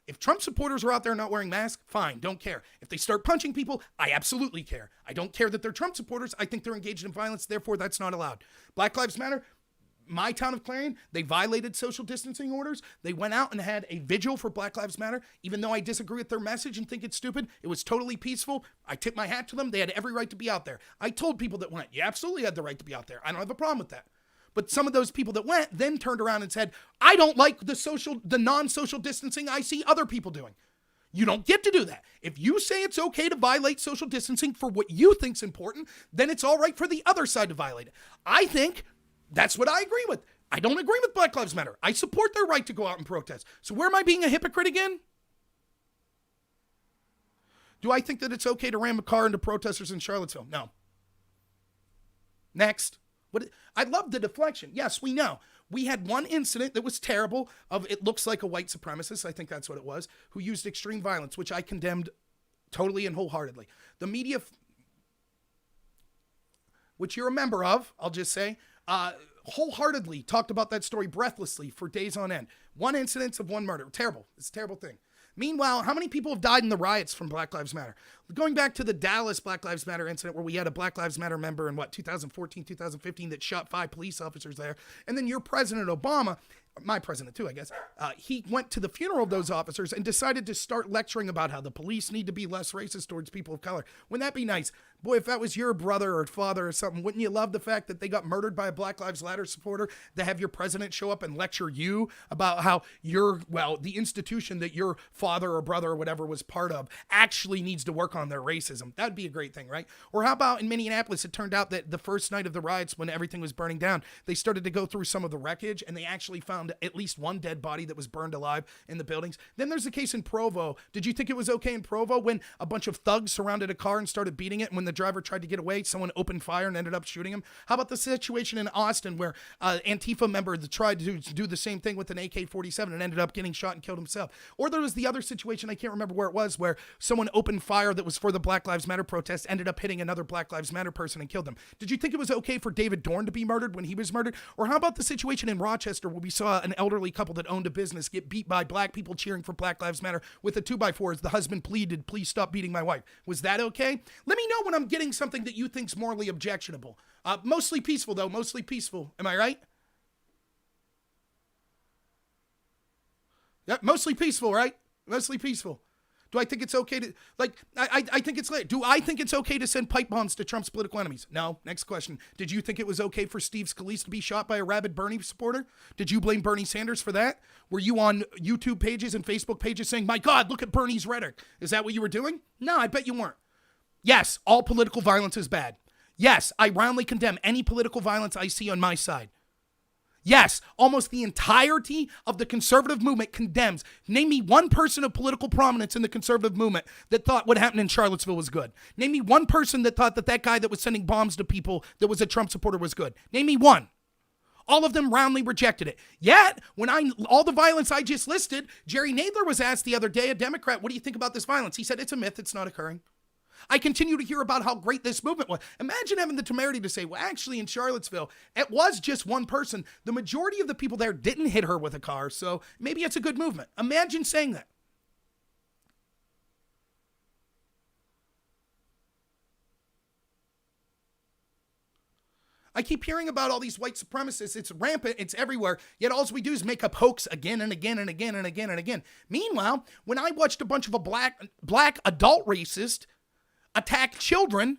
If Trump supporters are out there not wearing masks, fine, don't care. If they start punching people, I absolutely care. I don't care that they're Trump supporters. I think they're engaged in violence. Therefore, that's not allowed. Black Lives Matter, my town of Clarion, they violated social distancing orders. They went out and had a vigil for Black Lives Matter. Even though I disagree with their message and think it's stupid, it was totally peaceful. I tip my hat to them. They had every right to be out there. I told people that went, you absolutely had the right to be out there. I don't have a problem with that. But some of those people that went then turned around and said, I don't like the non-social distancing I see other people doing. You don't get to do that. If you say it's okay to violate social distancing for what you think's important, then it's all right for the other side to violate it. I think that's what I agree with. I don't agree with Black Lives Matter. I support their right to go out and protest. So where am I being a hypocrite again? Do I think that it's okay to ram a car into protesters in Charlottesville? No. Next. I love the deflection. Yes, we know. We had one incident that was terrible of it looks like a white supremacist, I think that's what it was, who used extreme violence, which I condemned totally and wholeheartedly. The media, which you're a member of, I'll just say, wholeheartedly talked about that story breathlessly for days on end. One incident of one murder. Terrible. It's a terrible thing. Meanwhile, how many people have died in the riots from Black Lives Matter? Going back to the Dallas Black Lives Matter incident where we had a Black Lives Matter member in 2014, 2015 that shot 5 police officers there. And then your President Obama, my president too, I guess, he went to the funeral of those officers and decided to start lecturing about how the police need to be less racist towards people of color. Wouldn't that be nice? Boy, if that was your brother or father or something, wouldn't you love the fact that they got murdered by a Black Lives Matter supporter, to have your president show up and lecture you about how the institution that your father or brother or whatever was part of actually needs to work on their racism? That'd be a great thing, right? Or how about in Minneapolis, it turned out that the first night of the riots, when everything was burning down, they started to go through some of the wreckage and they actually found at least one dead body that was burned alive in the buildings. Then there's a case in Provo. Did you think it was okay in Provo when a bunch of thugs surrounded a car and started beating it? And when the driver tried to get away, someone opened fire and ended up shooting him? How about the situation in Austin where Antifa member tried to do the same thing with an AK-47 and ended up getting shot and killed himself? Or there was the other situation, I can't remember where it was, where someone opened fire that was for the Black Lives Matter protest, ended up hitting another Black Lives Matter person and killed them. Did you think it was okay for David Dorn to be murdered when he was murdered? Or how about the situation in Rochester where we saw an elderly couple that owned a business get beat by black people cheering for Black Lives Matter with a 2x4 as the husband pleaded, "Please stop beating my wife"? Was that okay? Let me know when I'm getting something that you think's morally objectionable. Mostly peaceful, though. Mostly peaceful. Am I right? Yeah, mostly peaceful, right? Mostly peaceful. Do I think it's okay to, I think it's late. Do I think it's okay to send pipe bombs to Trump's political enemies? No. Next question. Did you think it was okay for Steve Scalise to be shot by a rabid Bernie supporter? Did you blame Bernie Sanders for that? Were you on YouTube pages and Facebook pages saying, "My God, look at Bernie's rhetoric"? Is that what you were doing? No, I bet you weren't. Yes, all political violence is bad. Yes, I roundly condemn any political violence I see on my side. Yes, almost the entirety of the conservative movement condemns. Name me one person of political prominence in the conservative movement that thought what happened in Charlottesville was good. Name me one person that thought that guy that was sending bombs to people that was a Trump supporter was good. Name me one. All of them roundly rejected it. Yet, all the violence I just listed, Jerry Nadler was asked the other day, a Democrat, "What do you think about this violence?" He said, "It's a myth. It's not occurring." I continue to hear about how great this movement was. Imagine having the temerity to say, well, actually in Charlottesville, it was just one person. The majority of the people there didn't hit her with a car, so maybe it's a good movement. Imagine saying that. I keep hearing about all these white supremacists. It's rampant. It's everywhere. Yet all we do is make up hoax again and again and again and again and again. Meanwhile, when I watched a bunch of a black adult racist attack children,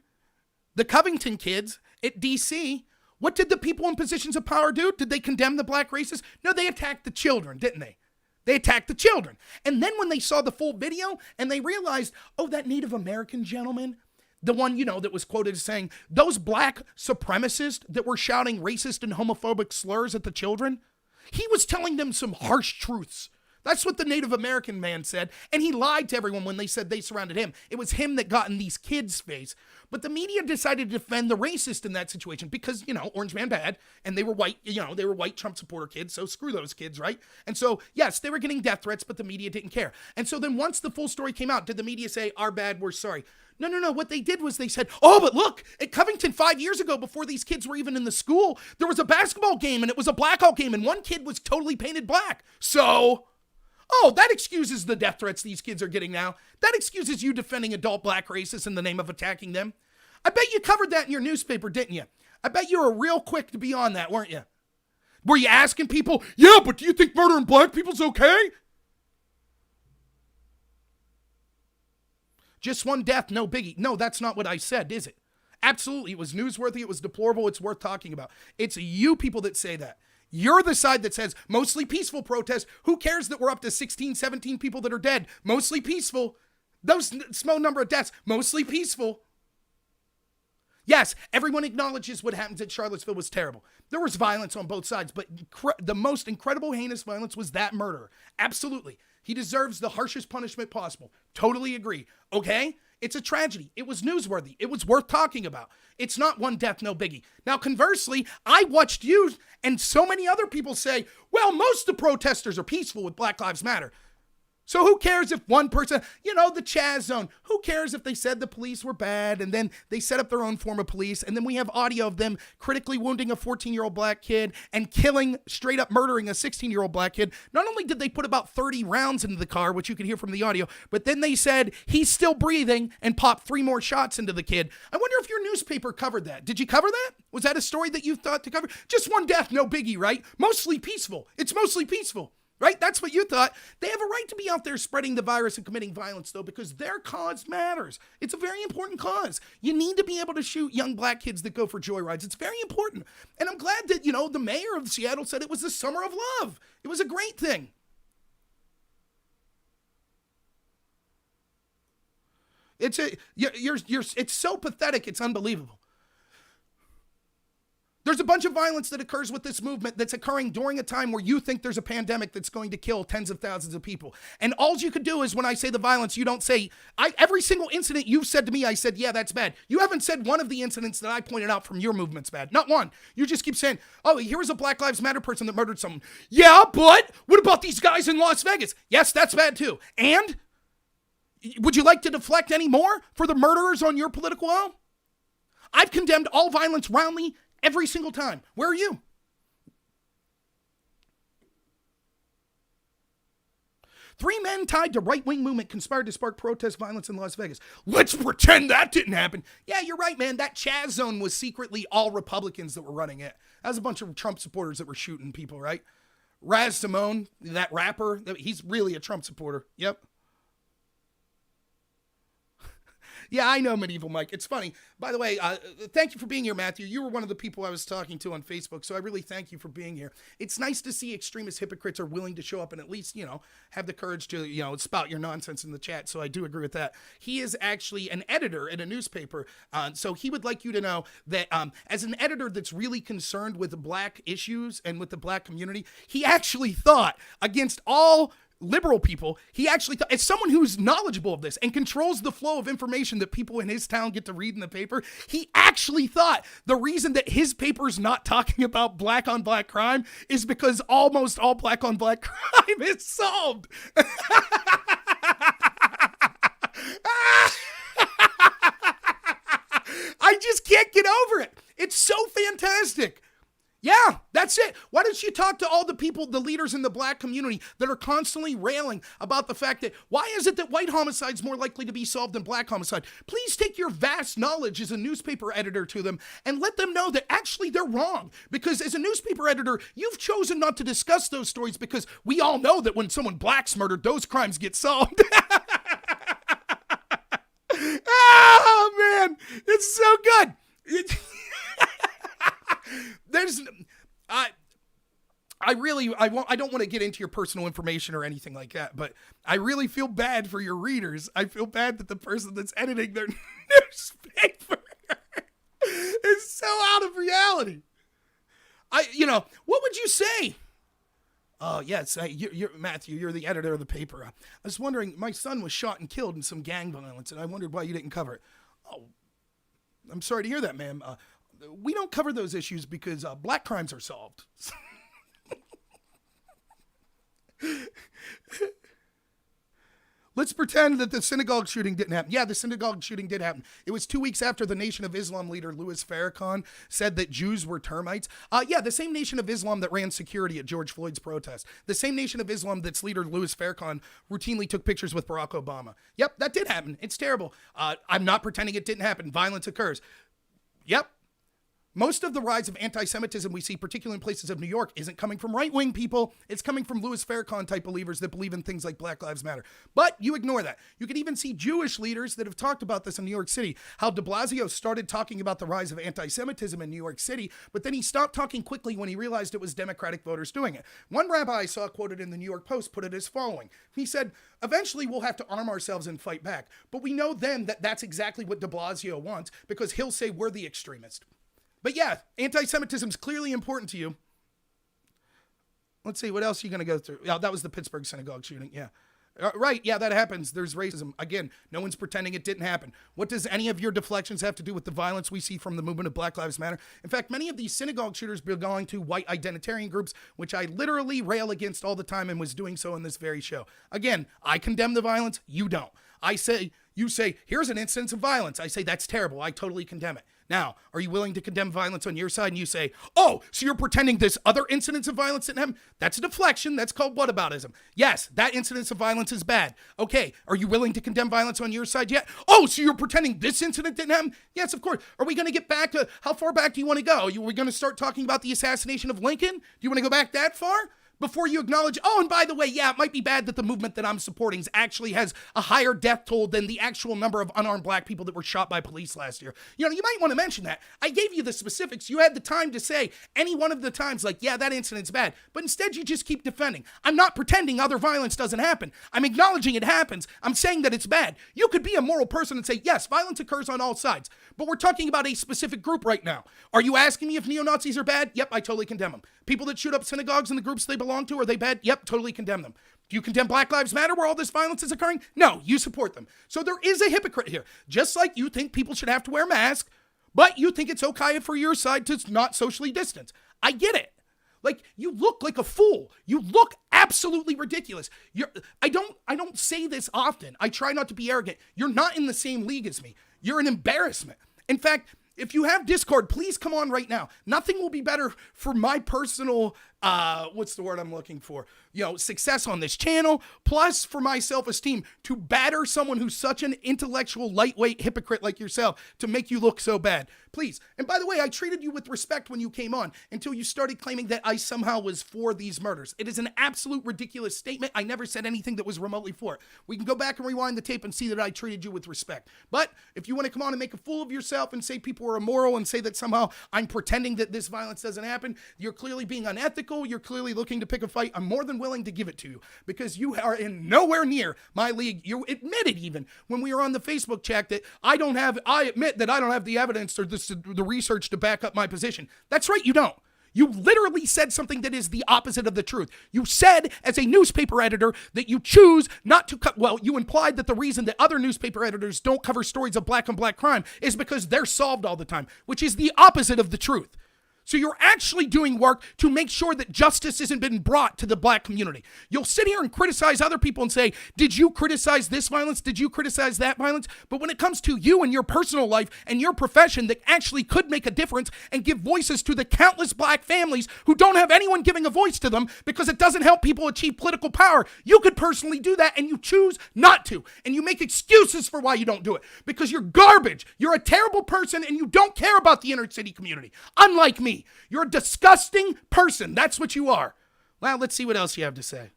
the Covington kids at D.C., what did the people in positions of power do? Did they condemn the black racists? No, they attacked the children, didn't they? They attacked the children. And then when they saw the full video and they realized, oh, that Native American gentleman, the one, that was quoted as saying, those black supremacists that were shouting racist and homophobic slurs at the children, he was telling them some harsh truths. That's what the Native American man said, and he lied to everyone when they said they surrounded him. It was him that got in these kids' face. But the media decided to defend the racist in that situation because, Orange Man bad, and they were white, they were white Trump supporter kids, so screw those kids, right? And so, yes, they were getting death threats, but the media didn't care. And so then once the full story came out, did the media say, "Our bad, we're sorry"? No. What they did was they said, "Oh, but look, at Covington 5 years ago, before these kids were even in the school, there was a basketball game, and it was a blackout game, and one kid was totally painted black. So, that excuses the death threats these kids are getting now. That excuses you defending adult black racists in the name of attacking them. I bet you covered that in your newspaper, didn't you? I bet you were real quick to be on that, weren't you? Were you asking people, yeah, but do you think murdering black people's okay? Just one death, no biggie. No, that's not what I said, is it? Absolutely, it was newsworthy, it was deplorable, it's worth talking about. It's you people that say that. You're the side that says, mostly peaceful protest. Who cares that we're up to 16, 17 people that are dead? Mostly peaceful. Those small number of deaths, mostly peaceful. Yes, everyone acknowledges what happens at Charlottesville was terrible. There was violence on both sides, but the most incredible, heinous violence was that murder. Absolutely. He deserves the harshest punishment possible. Totally agree. Okay? It's a tragedy. It was newsworthy. It was worth talking about. It's not one death, no biggie. Now, conversely, I watched you and so many other people say, well, most of the protesters are peaceful with Black Lives Matter. So who cares if one person, the Chaz zone, who cares if they said the police were bad and then they set up their own form of police and then we have audio of them critically wounding a 14-year-old black kid and straight up murdering a 16-year-old black kid. Not only did they put about 30 rounds into the car, which you could hear from the audio, but then they said he's still breathing and popped 3 more shots into the kid. I wonder if your newspaper covered that. Did you cover that? Was that a story that you thought to cover? Just one death, no biggie, right? Mostly peaceful. It's mostly peaceful. Right? That's what you thought. They have a right to be out there spreading the virus and committing violence, though, because their cause matters. It's a very important cause. You need to be able to shoot young black kids that go for joyrides. It's very important. And I'm glad that, the mayor of Seattle said it was the summer of love. It was a great thing. It's so pathetic. It's unbelievable. There's a bunch of violence that occurs with this movement that's occurring during a time where you think there's a pandemic that's going to kill tens of thousands of people. And all you could do is when I say the violence, you don't say, every single incident you've said to me, I said, yeah, that's bad. You haven't said one of the incidents that I pointed out from your movement's bad. Not one. You just keep saying, oh, here was a Black Lives Matter person that murdered someone. Yeah, but what about these guys in Las Vegas? Yes, that's bad too. And would you like to deflect any more for the murderers on your political aisle? I've condemned all violence roundly every single time. Where are you? Three men tied to right-wing movement conspired to spark protest violence in Las Vegas. Let's pretend that didn't happen. Yeah, you're right, man. That Chaz zone was secretly all Republicans that were running it. That was a bunch of Trump supporters that were shooting people, right? Raz Simone, that rapper, he's really a Trump supporter. Yep. Yeah, I know, Medieval Mike. It's funny. By the way, thank you for being here, Matthew. You were one of the people I was talking to on Facebook, so I really thank you for being here. It's nice to see extremist hypocrites are willing to show up and at least, have the courage to, spout your nonsense in the chat, so I do agree with that. He is actually an editor in a newspaper, so he would like you to know that as an editor that's really concerned with the black issues and with the black community, he actually thought against all liberal people, he actually thought, as someone who's knowledgeable of this and controls the flow of information that people in his town get to read in the paper, he actually thought the reason that his paper's not talking about black on black crime is because almost all black on black crime is solved. I just can't get over it. It's so fantastic. Yeah, that's it. Why don't you talk to all the people, the leaders in the black community that are constantly railing about the fact that why is it that white homicide is more likely to be solved than black homicide? Please take your vast knowledge as a newspaper editor to them and let them know that actually they're wrong. Because as a newspaper editor, you've chosen not to discuss those stories because we all know that when someone black's murdered, those crimes get solved. Oh, man, it's so good. I don't want to get into your personal information or anything like that, but I really feel bad for your readers. I feel bad that the person that's editing their newspaper is so out of reality. What would you say? Oh, yes, you're Matthew, you're the editor of the paper. I was wondering, my son was shot and killed in some gang violence, and I wondered why you didn't cover it. Oh, I'm sorry to hear that, ma'am. We don't cover those issues because black crimes are solved. Let's pretend that the synagogue shooting didn't happen. Yeah, the synagogue shooting did happen. It was 2 weeks after the Nation of Islam leader Louis Farrakhan said that Jews were termites. Yeah, the same Nation of Islam that ran security at George Floyd's protest. The same Nation of Islam that's leader Louis Farrakhan routinely took pictures with Barack Obama. Yep, that did happen. It's terrible. I'm not pretending it didn't happen. Violence occurs. Yep. Most of the rise of anti-Semitism we see, particularly in places of New York, isn't coming from right-wing people. It's coming from Louis Farrakhan type believers that believe in things like Black Lives Matter. But you ignore that. You can even see Jewish leaders that have talked about this in New York City, how de Blasio started talking about the rise of anti-Semitism in New York City, but then he stopped talking quickly when he realized it was Democratic voters doing it. One rabbi I saw quoted in the New York Post put it as following. He said, eventually we'll have to arm ourselves and fight back. But we know then that that's exactly what de Blasio wants because he'll say we're the extremist. But yeah, anti-Semitism is clearly important to you. Let's see, what else are you going to go through? Yeah, that was the Pittsburgh synagogue shooting, yeah. Right, yeah, that happens. There's racism. Again, no one's pretending it didn't happen. What does any of your deflections have to do with the violence we see from the movement of Black Lives Matter? In fact, many of these synagogue shooters belong to white identitarian groups, which I literally rail against all the time and was doing so in this very show. Again, I condemn the violence. You don't. You say, here's an instance of violence. I say, that's terrible. I totally condemn it. Now, are you willing to condemn violence on your side? And you say, oh, so you're pretending this other incidence of violence didn't happen? That's a deflection. That's called whataboutism. Yes, that incidence of violence is bad. Okay, are you willing to condemn violence on your side yet? Oh, so you're pretending this incident didn't happen? Yes, of course. Are we going to get back to, how far back do you want to go? Are we going to start talking about the assassination of Lincoln? Do you want to go back that far? Before you acknowledge, oh, and by the way, yeah, it might be bad that the movement that I'm supporting actually has a higher death toll than the actual number of unarmed black people that were shot by police last year. You might want to mention that. I gave you the specifics. You had the time to say any one of the times, like, yeah, that incident's bad. But instead, you just keep defending. I'm not pretending other violence doesn't happen. I'm acknowledging it happens. I'm saying that it's bad. You could be a moral person and say, yes, violence occurs on all sides. But we're talking about a specific group right now. Are you asking me if neo-Nazis are bad? Yep, I totally condemn them. People that shoot up synagogues and the groups they belong to, are they bad? Yep, totally condemn them. Do you condemn Black Lives Matter where all this violence is occurring? No, you support them. So there is a hypocrite here. Just like you think people should have to wear masks, but you think it's okay for your side to not socially distance. I get it. Like, you look like a fool. You look absolutely ridiculous. I don't say this often. I try not to be arrogant. You're not in the same league as me. You're an embarrassment. In fact, if you have Discord, please come on right now. Nothing will be better for my personal, what's the word I'm looking for? Success on this channel, plus for my self-esteem, to batter someone who's such an intellectual, lightweight hypocrite like yourself to make you look so bad. Please. And by the way, I treated you with respect when you came on until you started claiming that I somehow was for these murders. It is an absolute ridiculous statement. I never said anything that was remotely for it. We can go back and rewind the tape and see that I treated you with respect. But if you want to come on and make a fool of yourself and say people are immoral and say that somehow I'm pretending that this violence doesn't happen, you're clearly being unethical. You're clearly looking to pick a fight. I'm more than willing to give it to you because you are in nowhere near my league. You admitted even when we were on the Facebook chat that I admit that I don't have the evidence or the research to back up my position. That's right, you don't. You literally said something that is the opposite of the truth. You said, as a newspaper editor, that you choose not to you implied that the reason that other newspaper editors don't cover stories of black on black crime is because they're solved all the time, which is the opposite of the truth. So you're actually doing work to make sure that justice isn't been brought to the black community. You'll sit here and criticize other people and say, did you criticize this violence? Did you criticize that violence? But when it comes to you and your personal life and your profession that actually could make a difference and give voices to the countless black families who don't have anyone giving a voice to them because it doesn't help people achieve political power, you could personally do that and you choose not to. And you make excuses for why you don't do it because you're garbage. You're a terrible person and you don't care about the inner city community. Unlike me. You're a disgusting person. That's what you are. Well, let's see what else you have to say.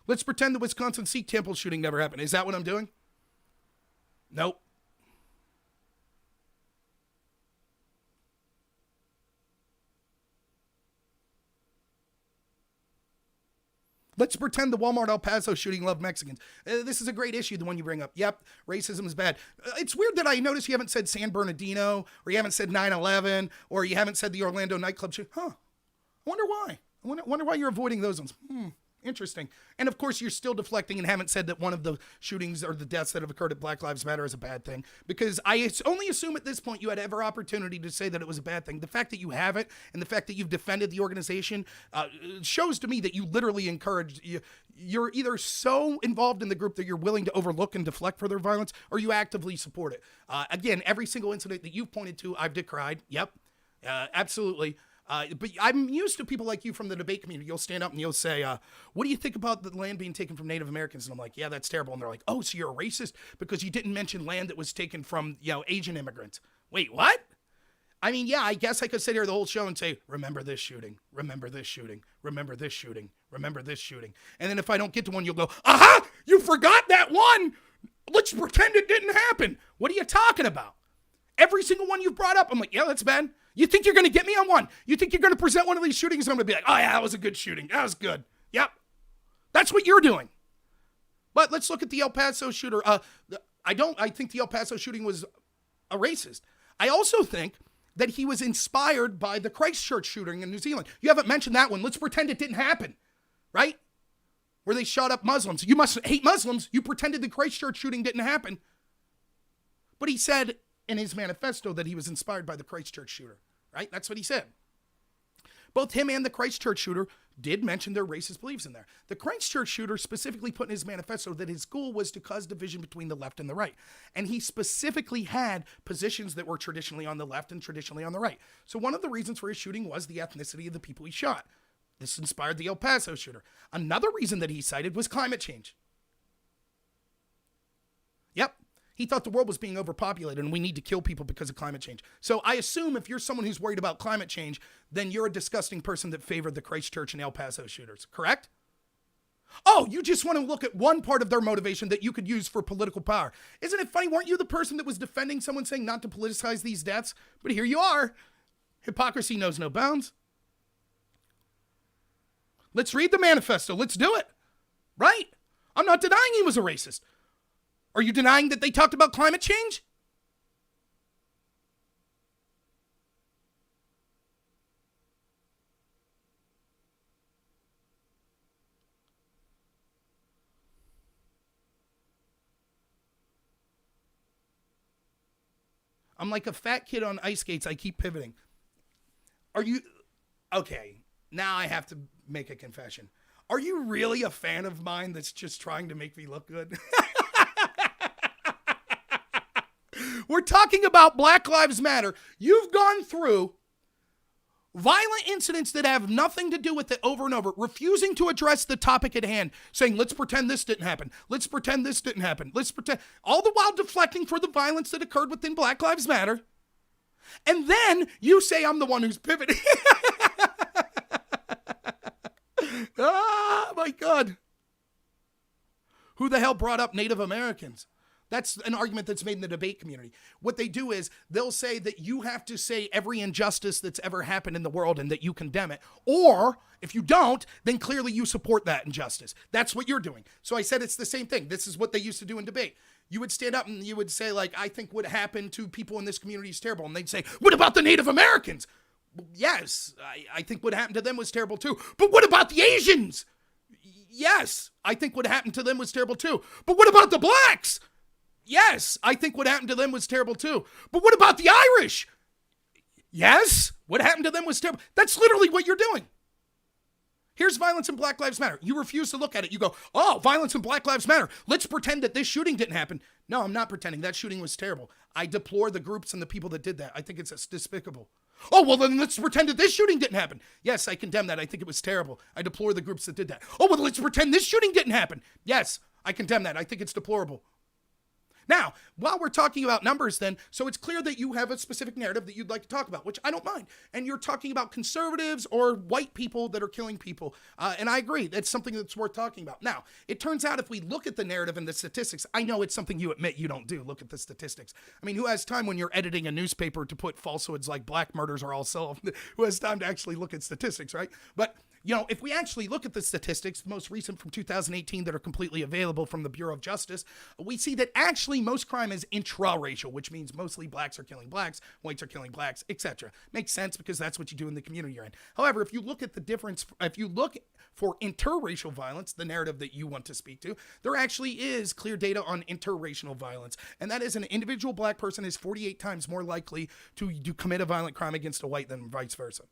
Let's pretend the Wisconsin Sikh temple shooting never happened. Is that what I'm doing? Nope. Let's pretend the Walmart El Paso shooting loved Mexicans. This is a great issue, the one you bring up. Yep, racism is bad. It's weird that I noticed you haven't said San Bernardino, or you haven't said 9/11, or you haven't said the Orlando nightclub shooting. I wonder why. I wonder why you're avoiding those ones. Interesting. And of course, you're still deflecting and haven't said that one of the shootings or the deaths that have occurred at Black Lives Matter is a bad thing. Because I only assume at this point you had every opportunity to say that it was a bad thing. The fact that you haven't and the fact that you've defended the organization shows to me that you literally encouraged. You're either so involved in the group that you're willing to overlook and deflect for their violence, or you actively support it. Again, every single incident that you've pointed to, I've decried. Yep, absolutely. But I'm used to people like you from the debate community. You'll stand up and you'll say, what do you think about the land being taken from Native Americans? And I'm like, yeah, that's terrible. And they're like, oh, so you're a racist because you didn't mention land that was taken from, Asian immigrants. Wait, what? I mean, yeah, I guess I could sit here the whole show and say, remember this shooting, remember this shooting, remember this shooting, remember this shooting. And then if I don't get to one, you'll go, aha, you forgot that one. Let's pretend it didn't happen. What are you talking about? Every single one you've brought up, I'm like, yeah, that's bad. You think you're going to get me on one? You think you're going to present one of these shootings and I'm going to be like, oh yeah, that was a good shooting. That was good. Yep. That's what you're doing. But let's look at the El Paso shooter. I think the El Paso shooting was a racist. I also think that he was inspired by the Christchurch shooting in New Zealand. You haven't mentioned that one. Let's pretend it didn't happen. right? Where they shot up Muslims. You must hate Muslims. You pretended the Christchurch shooting didn't happen. But he said in his manifesto that he was inspired by the Christchurch shooter, right? That's what he said. Both him and the Christchurch shooter did mention their racist beliefs in there. The Christchurch shooter specifically put in his manifesto that his goal was to cause division between the left and the right. And he specifically had positions that were traditionally on the left and traditionally on the right. So one of the reasons for his shooting was the ethnicity of the people he shot. This inspired the El Paso shooter. Another reason that he cited was climate change. Yep. He thought the world was being overpopulated and we need to kill people because of climate change. So I assume if you're someone who's worried about climate change, then you're a disgusting person that favored the Christchurch and El Paso shooters, correct? Oh, you just want to look at one part of their motivation that you could use for political power. Isn't it funny? Weren't you the person that was defending someone saying not to politicize these deaths? But here you are. Hypocrisy knows no bounds. Let's read the manifesto. Let's do it. Right? I'm not denying he was a racist. Are you denying that they talked about climate change? I'm like a fat kid on ice skates. I keep pivoting. Are you... Okay, now I have to make a confession. Are you really a fan of mine that's just trying to make me look good? We're talking about Black Lives Matter. You've gone through violent incidents that have nothing to do with it over and over, refusing to address the topic at hand, saying, let's pretend this didn't happen. Let's pretend this didn't happen. Let's pretend, all the while deflecting for the violence that occurred within Black Lives Matter. And then you say I'm the one who's pivoting. Oh my God. Who the hell brought up Native Americans? That's an argument that's made in the debate community. What they do is they'll say that you have to say every injustice that's ever happened in the world and that you condemn it. Or if you don't, then clearly you support that injustice. That's what you're doing. So I said it's the same thing. This is what they used to do in debate. You would stand up and you would say, like, I think what happened to people in this community is terrible. And they'd say, what about the Native Americans? Yes, I think what happened to them was terrible too. But what about the Asians? Yes, I think what happened to them was terrible too. But what about the blacks? Yes, I think what happened to them was terrible too. But what about the Irish? Yes, what happened to them was terrible. That's literally what you're doing. Here's violence in Black Lives Matter. You refuse to look at it. You go, oh, violence in Black Lives Matter. Let's pretend that this shooting didn't happen. No, I'm not pretending. That shooting was terrible. I deplore the groups and the people that did that. I think it's despicable. Oh, well, then let's pretend that this shooting didn't happen. Yes, I condemn that. I think it was terrible. I deplore the groups that did that. Oh, well, let's pretend this shooting didn't happen. Yes, I condemn that. I think it's deplorable. Now, while we're talking about numbers then, so it's clear that you have a specific narrative that you'd like to talk about, which I don't mind. And you're talking about conservatives or white people that are killing people. And I agree. That's something that's worth talking about. Now, it turns out if we look at the narrative and the statistics, I know it's something you admit you don't do. Look at the statistics. I mean, who has time when you're editing a newspaper to put falsehoods like black murders are all solved? Who has time to actually look at statistics, right? But you know, if we actually look at the statistics, the most recent from 2018 that are completely available from the Bureau of Justice, we see that actually most crime is intraracial, which means mostly blacks are killing blacks, whites are killing blacks, etc. Makes sense because that's what you do in the community you're in. However, if you look at the difference, if you look for interracial violence, the narrative that you want to speak to, there actually is clear data on interracial violence. And that is an individual black person is 48 times more likely to commit a violent crime against a white than vice versa.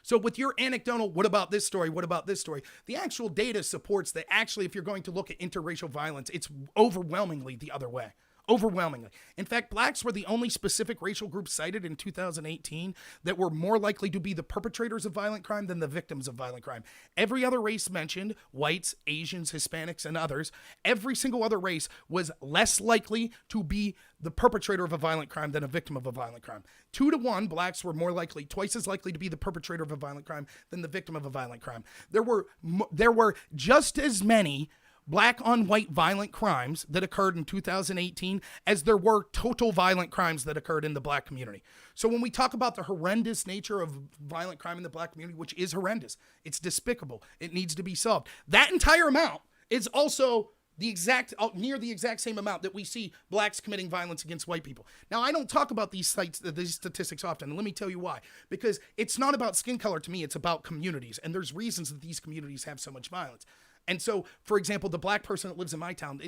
So with your anecdotal, what about this story? What about this story? The actual data supports that actually, if you're going to look at interracial violence, it's overwhelmingly the other way. Overwhelmingly. In fact, blacks were the only specific racial group cited in 2018 that were more likely to be the perpetrators of violent crime than the victims of violent crime. Every other race mentioned, whites, Asians, Hispanics, and others, every single other race was less likely to be the perpetrator of a violent crime than a victim of a violent crime. 2 to 1, blacks were more likely, twice as likely to be the perpetrator of a violent crime than the victim of a violent crime. There were just as many black on white violent crimes that occurred in 2018 as there were total violent crimes that occurred in the black community. So when we talk about the horrendous nature of violent crime in the black community, which is horrendous, it's despicable, it needs to be solved. That entire amount is also near the exact same amount that we see blacks committing violence against white people. Now, I don't talk about these statistics often, and let me tell you why. Because it's not about skin color to me, it's about communities, and there's reasons that these communities have so much violence. And so, for example, the black person that lives in my town,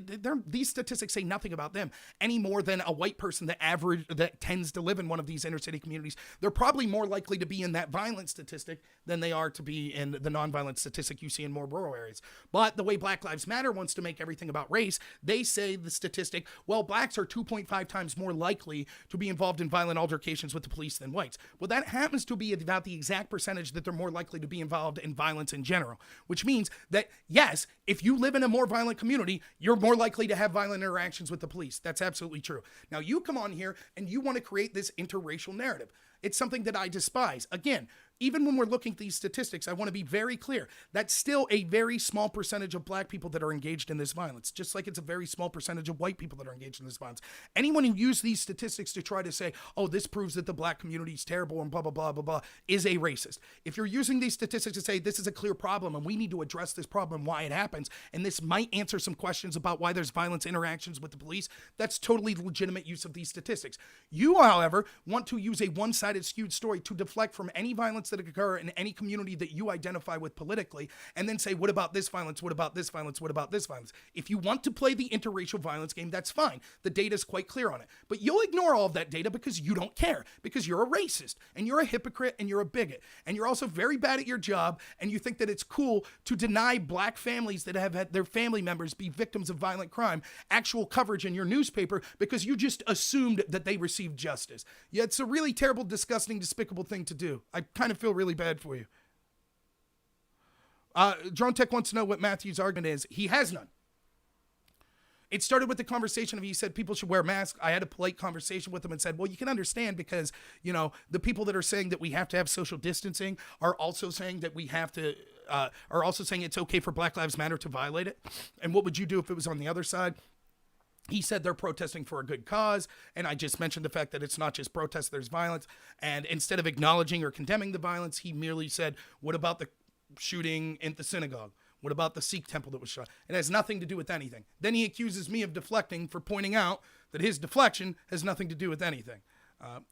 these statistics say nothing about them any more than a white person that tends to live in one of these inner city communities. They're probably more likely to be in that violent statistic than they are to be in the nonviolent statistic you see in more rural areas. But the way Black Lives Matter wants to make everything about race, they say the statistic, well, blacks are 2.5 times more likely to be involved in violent altercations with the police than whites. Well, that happens to be about the exact percentage that they're more likely to be involved in violence in general, which means that, yes, if you live in a more violent community, you're more likely to have violent interactions with the police. That's absolutely true. Now, you come on here and you want to create this interracial narrative. It's something that I despise. Again, even when we're looking at these statistics, I want to be very clear. That's still a very small percentage of black people that are engaged in this violence, just like it's a very small percentage of white people that are engaged in this violence. Anyone who uses these statistics to try to say, oh, this proves that the black community is terrible and blah, blah, blah, blah, blah, is a racist. If you're using these statistics to say this is a clear problem and we need to address this problem, why it happens, and this might answer some questions about why there's violence interactions with the police, that's totally legitimate use of these statistics. You, however, want to use a one-sided skewed story to deflect from any violence that occur in any community that you identify with politically, and then say, what about this violence? What about this violence? What about this violence? If you want to play the interracial violence game, that's fine. The data is quite clear on it. But you'll ignore all of that data because you don't care, because you're a racist, and you're a hypocrite, and you're a bigot, and you're also very bad at your job, and you think that it's cool to deny black families that have had their family members be victims of violent crime actual coverage in your newspaper because you just assumed that they received justice. Yeah, it's a really terrible, disgusting, despicable thing to do. I kind of feel really bad for you. Drone Tech wants to know what Matthew's argument is. He has none. It started with the conversation of, he said people should wear masks. I had a polite conversation with him and said, well, you can understand because, you know, the people that are saying that we have to have social distancing are also saying that we have to, are also saying it's okay for Black Lives Matter to violate it. And what would you do if it was on the other side? He said they're protesting for a good cause, and I just mentioned the fact that it's not just protest, there's violence. And instead of acknowledging or condemning the violence, he merely said, what about the shooting in the synagogue? What about the Sikh temple that was shot? It has nothing to do with anything. Then he accuses me of deflecting for pointing out that his deflection has nothing to do with anything.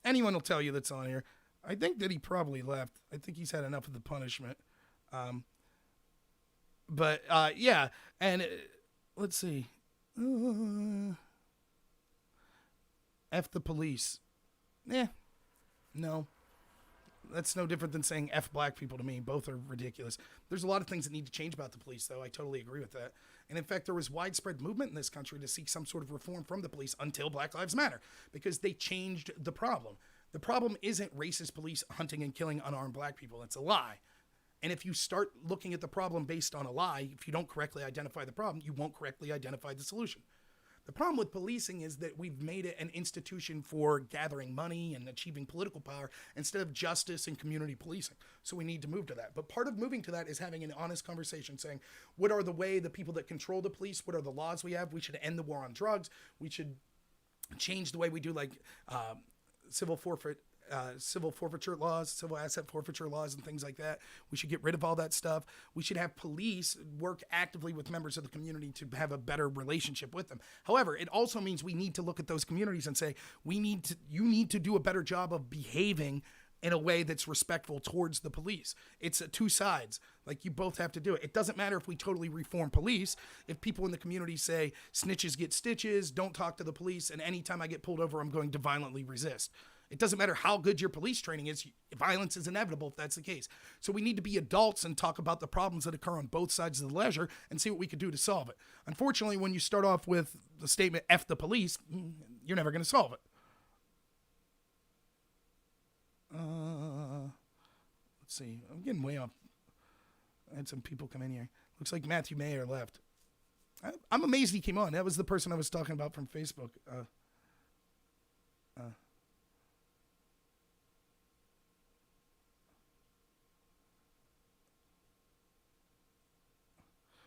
Anyone will tell you that's on here. I think that he probably left. I think he's had enough of the punishment. Yeah, and let's see. F the police. No. That's no different than saying F black people to me. Both are ridiculous. There's a lot of things that need to change about the police, though. I totally agree with that. And in fact, there was widespread movement in this country to seek some sort of reform from the police until Black Lives Matter, because they changed the problem. The problem isn't racist police hunting and killing unarmed black people. It's a lie. And if you start looking at the problem based on a lie, if you don't correctly identify the problem, you won't correctly identify the solution. The problem with policing is that we've made it an institution for gathering money and achieving political power instead of justice and community policing. So we need to move to that. But part of moving to that is having an honest conversation saying, what are the people that control the police? What are the laws we have? We should end the war on drugs. We should change the way we do civil forfeiture laws, civil asset forfeiture laws, and things like that. We should get rid of all that stuff. We should have police work actively with members of the community to have a better relationship with them. However, it also means we need to look at those communities and say, you need to do a better job of behaving in a way that's respectful towards the police. It's two sides. Like, you both have to do it. It doesn't matter if we totally reform police. If people in the community say, snitches get stitches, don't talk to the police, and anytime I get pulled over, I'm going to violently resist. It doesn't matter how good your police training is. Violence is inevitable if that's the case. So we need to be adults and talk about the problems that occur on both sides of the ledger and see what we could do to solve it. Unfortunately, when you start off with the statement, F the police, you're never going to solve it. Let's see. I'm getting way off. I had some people come in here. Looks like Matthew Meyer left. I'm amazed he came on. That was the person I was talking about from Facebook.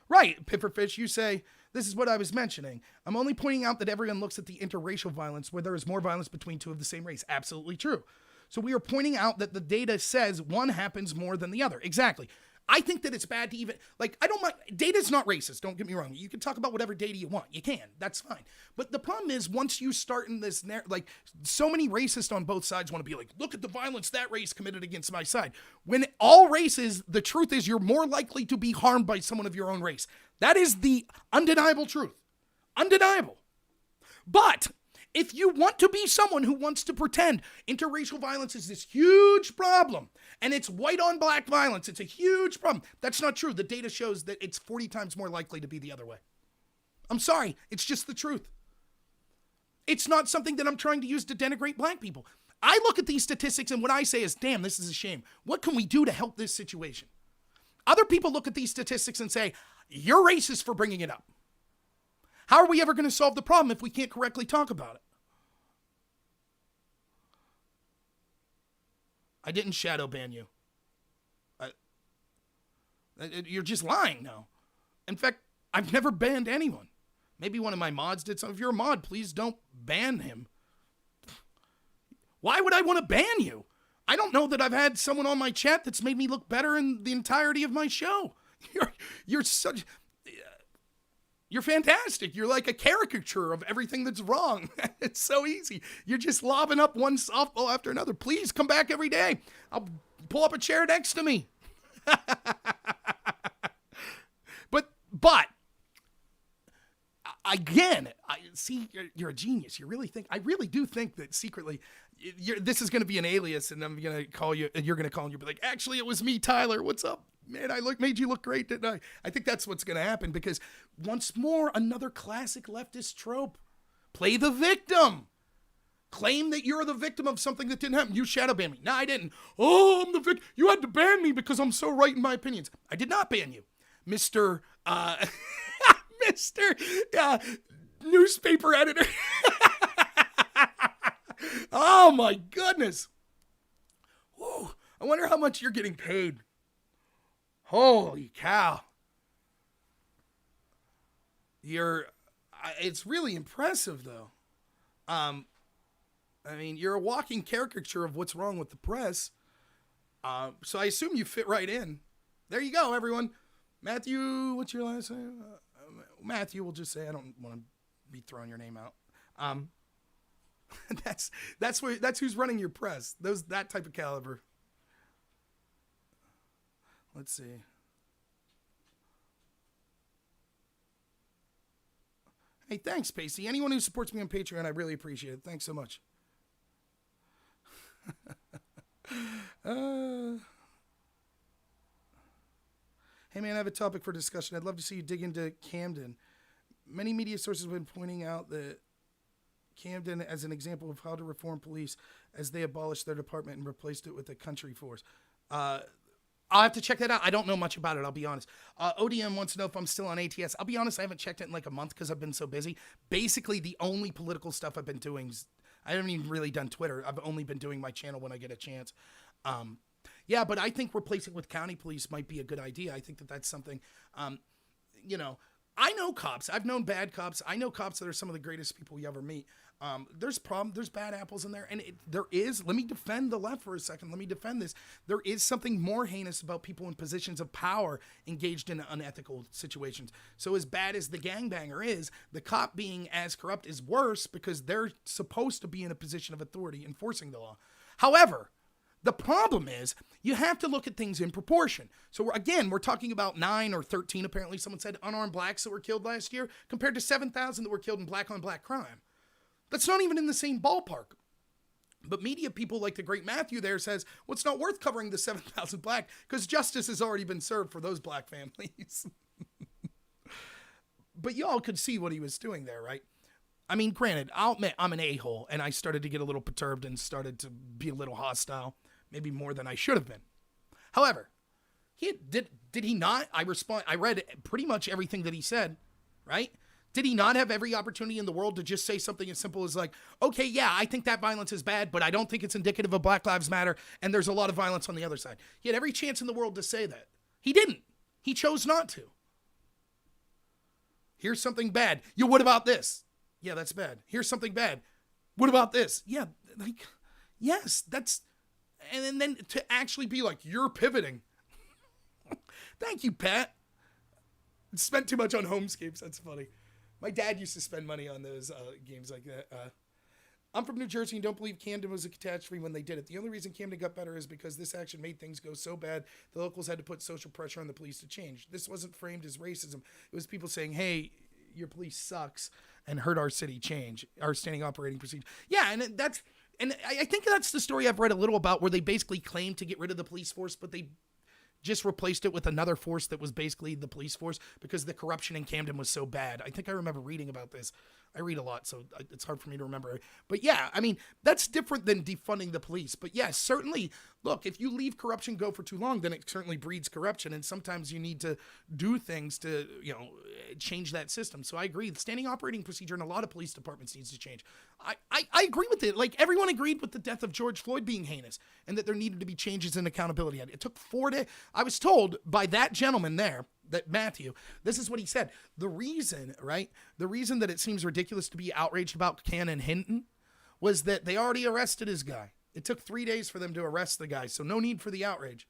Right, Pifferfish, you say, this is what I was mentioning. I'm only pointing out that everyone looks at the interracial violence where there is more violence between two of the same race. Absolutely true. So we are pointing out that the data says one happens more than the other. Exactly. I think that it's bad to even, like, I don't mind, data's not racist, don't get me wrong. You can talk about whatever data you want, you can, that's fine. But the problem is, once you start in this, like, so many racists on both sides want to be like, look at the violence that race committed against my side. When all races, the truth is you're more likely to be harmed by someone of your own race. That is the undeniable truth. Undeniable. But if you want to be someone who wants to pretend interracial violence is this huge problem, and it's white on black violence, it's a huge problem, that's not true. The data shows that it's 40 times more likely to be the other way. I'm sorry, it's just the truth. It's not something that I'm trying to use to denigrate black people. I look at these statistics and what I say is, damn, this is a shame. What can we do to help this situation? Other people look at these statistics and say, you're racist for bringing it up. How are we ever going to solve the problem if we can't correctly talk about it? I didn't shadow ban you. You're just lying now. In fact, I've never banned anyone. Maybe one of my mods did something. If you're a mod, please don't ban him. Why would I want to ban you? I don't know that I've had someone on my chat that's made me look better in the entirety of my show. You're fantastic. You're like a caricature of everything that's wrong. It's so easy. You're just lobbing up one softball after another. Please come back every day. I'll pull up a chair next to me. But again, see, you're a genius. You really think, I really do think that secretly, this is going to be an alias, and I'm going to call you, and you're going to call and you'll be like, actually, it was me, Tyler. What's up? Man, made you look great, didn't I? I think that's what's going to happen, because once more, another classic leftist trope. Play the victim. Claim that you're the victim of something that didn't happen. You shadow ban me. No, I didn't. Oh, I'm the victim. You had to ban me because I'm so right in my opinions. I did not ban you. Mr. Newspaper editor. Oh, my goodness. Whoa, I wonder how much you're getting paid. Holy cow. It's really impressive, though. I mean, you're a walking caricature of what's wrong with the press. So I assume you fit right in. There you go, everyone. Matthew, what's your last name? Matthew, we'll just say. I don't want to be throwing your name out. That's who's running your press. That type of caliber. Let's see. Hey, thanks, Pacey. Anyone who supports me on Patreon, I really appreciate it. Thanks so much. Hey, man, I have a topic for discussion. I'd love to see you dig into Camden. Many media sources have been pointing out that Camden as an example of how to reform police as they abolished their department and replaced it with a country force. I'll have to check that out. I don't know much about it, I'll be honest. ODM wants to know if I'm still on ATS. I'll be honest, I haven't checked it in like a month because I've been so busy. Basically, the only political stuff I've been doing is, I haven't even really done Twitter. I've only been doing my channel when I get a chance. Yeah, but I think replacing with county police might be a good idea. I think that that's something, I know cops. I've known bad cops. I know cops that are some of the greatest people you ever meet. There's bad apples in there. And let me defend the left for a second. Let me defend this. There is something more heinous about people in positions of power engaged in unethical situations. So as bad as the gangbanger is, the cop being as corrupt is worse because they're supposed to be in a position of authority enforcing the law. However, the problem is you have to look at things in proportion. So we're talking about 9 or 13, apparently someone said, unarmed blacks that were killed last year compared to 7,000 that were killed in black on black crime. That's not even in the same ballpark. But media people like the great Matthew there says, well, it's not worth covering the 7,000 black because justice has already been served for those black families. But y'all could see what he was doing there, right? I mean, granted, I'll admit I'm an a-hole and I started to get a little perturbed and started to be a little hostile. Maybe more than I should have been. However, did he not? I read pretty much everything that he said, right? Did he not have every opportunity in the world to just say something as simple as like, okay, yeah, I think that violence is bad, but I don't think it's indicative of Black Lives Matter, and there's a lot of violence on the other side. He had every chance in the world to say that. He didn't. He chose not to. Here's something bad. Yeah, what about this? Yeah, that's bad. Here's something bad. What about this? Yeah, like, yes, that's... And then to actually be like, you're pivoting. Thank you, Pat. Spent too much on homescapes. That's funny. My dad used to spend money on those games like that. I'm from New Jersey and don't believe Camden was a catastrophe when they did it. The only reason Camden got better is because this action made things go so bad, the locals had to put social pressure on the police to change. This wasn't framed as racism. It was people saying, hey, your police sucks and hurt our city change, our standing operating procedure. Yeah, and I think that's the story I've read a little about where they basically claimed to get rid of the police force, but they just replaced it with another force that was basically the police force because the corruption in Camden was so bad. I think I remember reading about this. I read a lot, so it's hard for me to remember. But yeah, I mean, that's different than defunding the police. But yeah, certainly, look, if you leave corruption go for too long, then it certainly breeds corruption. And sometimes you need to do things to, change that system. So I agree. The standing operating procedure in a lot of police departments needs to change. I agree with it. Like, everyone agreed with the death of George Floyd being heinous and that there needed to be changes in accountability. It took 4 days. I was told by that gentleman there, that Matthew, this is what he said. The reason that it seems ridiculous to be outraged about Cannon Hinton was that they already arrested his guy. It took 3 days for them to arrest the guy, so no need for the outrage.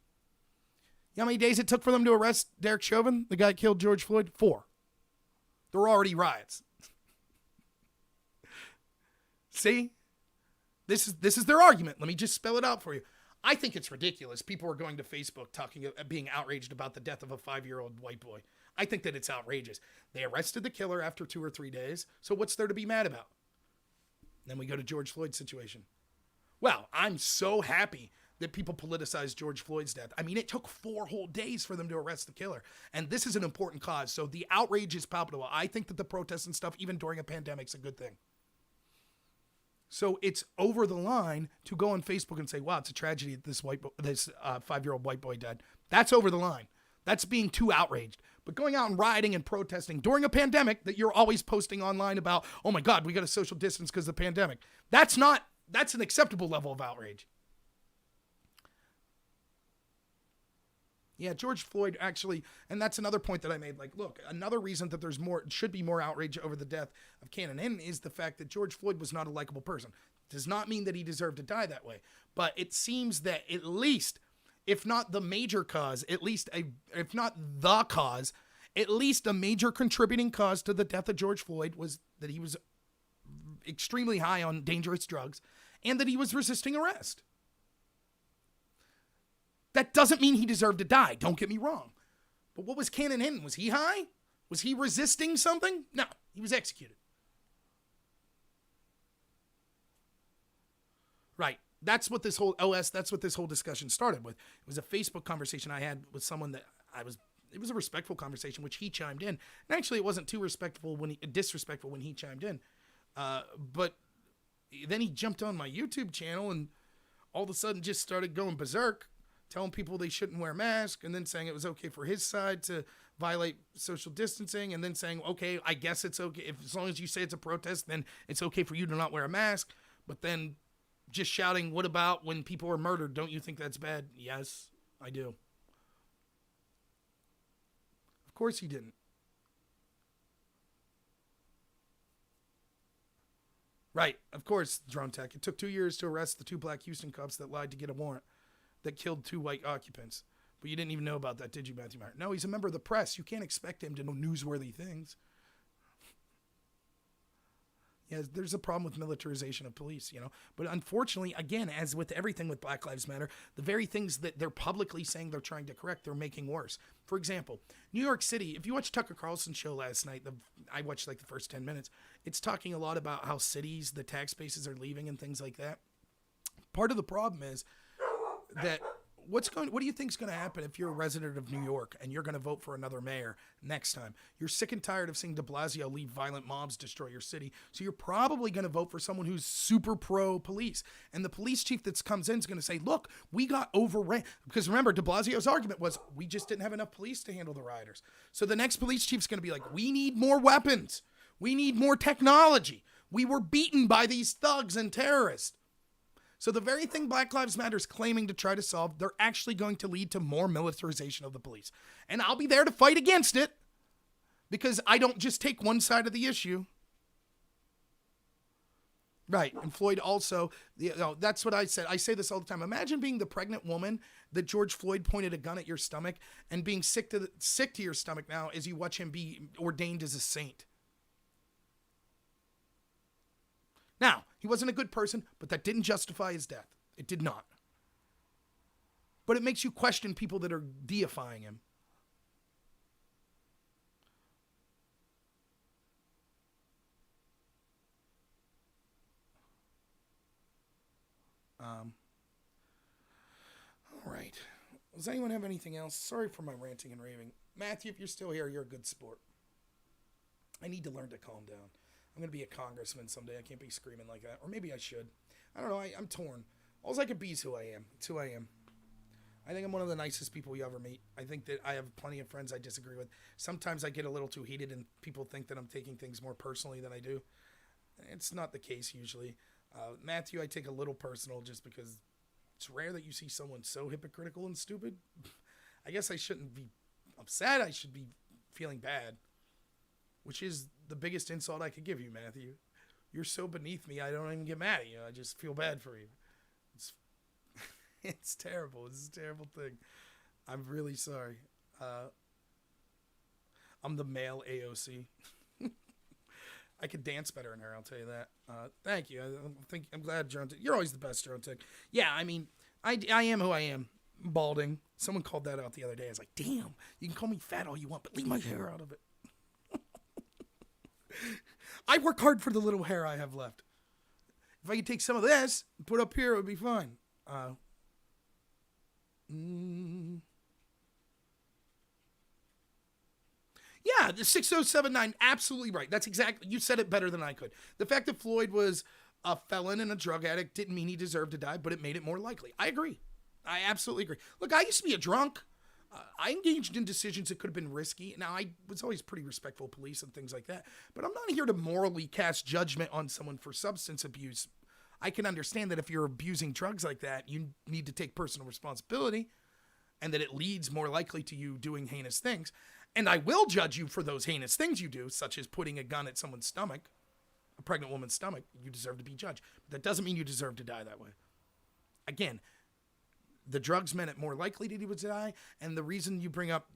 You know how many days it took for them to arrest Derek Chauvin, the guy that killed George Floyd? 4. There were already riots. See? This is their argument. Let me just spell it out for you. I think it's ridiculous. People are going to Facebook being outraged about the death of a 5-year-old white boy. I think that it's outrageous. They arrested the killer after 2 or 3 days. So what's there to be mad about? Then we go to George Floyd's situation. Well, I'm so happy that people politicized George Floyd's death. I mean, it took 4 whole days for them to arrest the killer. And this is an important cause. So the outrage is palpable. I think that the protests and stuff, even during a pandemic, is a good thing. So it's over the line to go on Facebook and say, wow, it's a tragedy that this 5-year-old white boy died. That's over the line. That's being too outraged. But going out and rioting and protesting during a pandemic that you're always posting online about, oh my God, we got to social distance because of the pandemic. That's an acceptable level of outrage. Yeah, George Floyd actually, and that's another point that I made. Like, look, another reason that should be more outrage over the death of Cannon Hinton is the fact that George Floyd was not a likable person. Does not mean that he deserved to die that way. But it seems that at least, if not the major cause, if not the cause, at least a major contributing cause to the death of George Floyd was that he was extremely high on dangerous drugs and that he was resisting arrest. That doesn't mean he deserved to die. Don't get me wrong. But what was Cannon Hinton? Was he high? Was he resisting something? No, he was executed. Right. That's what this whole discussion started with. It was a Facebook conversation I had with someone that it was a respectful conversation, which he chimed in. And actually, it wasn't too disrespectful when he chimed in. But then he jumped on my YouTube channel and all of a sudden just started going berserk, telling people they shouldn't wear masks, and then saying it was okay for his side to violate social distancing, and then saying, okay, I guess it's okay. As long as you say it's a protest, then it's okay for you to not wear a mask. But then just shouting, what about when people are murdered? Don't you think that's bad? Yes, I do. Of course he didn't. Right, of course, Drone Tech. It took 2 years to arrest the 2 black Houston cops that lied to get a warrant that killed 2 white occupants. But you didn't even know about that, did you, Matthew Meyer? No, he's a member of the press. You can't expect him to know newsworthy things. Yeah, there's a problem with militarization of police, But unfortunately, again, as with everything with Black Lives Matter, the very things that they're publicly saying they're trying to correct, they're making worse. For example, New York City, if you watched Tucker Carlson's show last night, I watched like the first 10 minutes, it's talking a lot about how cities, the tax bases are leaving and things like that. Part of the problem is that what do you think is going to happen if you're a resident of New York and you're going to vote for another mayor next time? You're sick and tired of seeing de Blasio leave violent mobs destroy your city. So you're probably going to vote for someone who's super pro-police. And the police chief that comes in is going to say, look, we got overran. Because remember, de Blasio's argument was, we just didn't have enough police to handle the rioters. So the next police chief's going to be like, we need more weapons. We need more technology. We were beaten by these thugs and terrorists. So the very thing Black Lives Matter is claiming to try to solve, they're actually going to lead to more militarization of the police. And I'll be there to fight against it because I don't just take one side of the issue. Right. And Floyd also, that's what I said. I say this all the time. Imagine being the pregnant woman that George Floyd pointed a gun at your stomach and being sick to your stomach now as you watch him be ordained as a saint. Now, he wasn't a good person, but that didn't justify his death. It did not. But it makes you question people that are deifying him. All right. Does anyone have anything else? Sorry for my ranting and raving. Matthew, if you're still here, you're a good sport. I need to learn to calm down. I'm going to be a congressman someday. I can't be screaming like that. Or maybe I should. I don't know. I'm torn. All I could be is who I am. It's who I am. I think I'm one of the nicest people you ever meet. I think that I have plenty of friends I disagree with. Sometimes I get a little too heated and people think that I'm taking things more personally than I do. It's not the case usually. Matthew, I take a little personal just because it's rare that you see someone so hypocritical and stupid. I guess I shouldn't be upset. I should be feeling bad, which is the biggest insult I could give you, Matthew. You're so beneath me, I don't even get mad at you. I just feel bad for you. It's terrible. It's a terrible thing. I'm really sorry. I'm the male AOC. I could dance better in her, I'll tell you that. Thank you. I'm glad, Drone Tick. You're always the best, Drone Tick. Yeah, I mean, I am who I am. Balding. Someone called that out the other day. I was like, damn, you can call me fat all you want, but leave my hair out of it. I work hard for the little hair I have left. If I could take some of this and put up here, it would be fine. Yeah, the 6079, absolutely right. That's exactly, you said it better than I could. The fact that Floyd was a felon and a drug addict didn't mean he deserved to die, but it made it more likely. I agree. I absolutely agree. Look, I used to be a drunk. I engaged in decisions that could have been risky. Now, I was always pretty respectful of police and things like that, but I'm not here to morally cast judgment on someone for substance abuse. I can understand that if you're abusing drugs like that, you need to take personal responsibility and that it leads more likely to you doing heinous things. And I will judge you for those heinous things you do, such as putting a gun at someone's stomach, a pregnant woman's stomach. You deserve to be judged. But that doesn't mean you deserve to die that way. Again, the drugs meant it more likely that he would die, and the reason you bring up,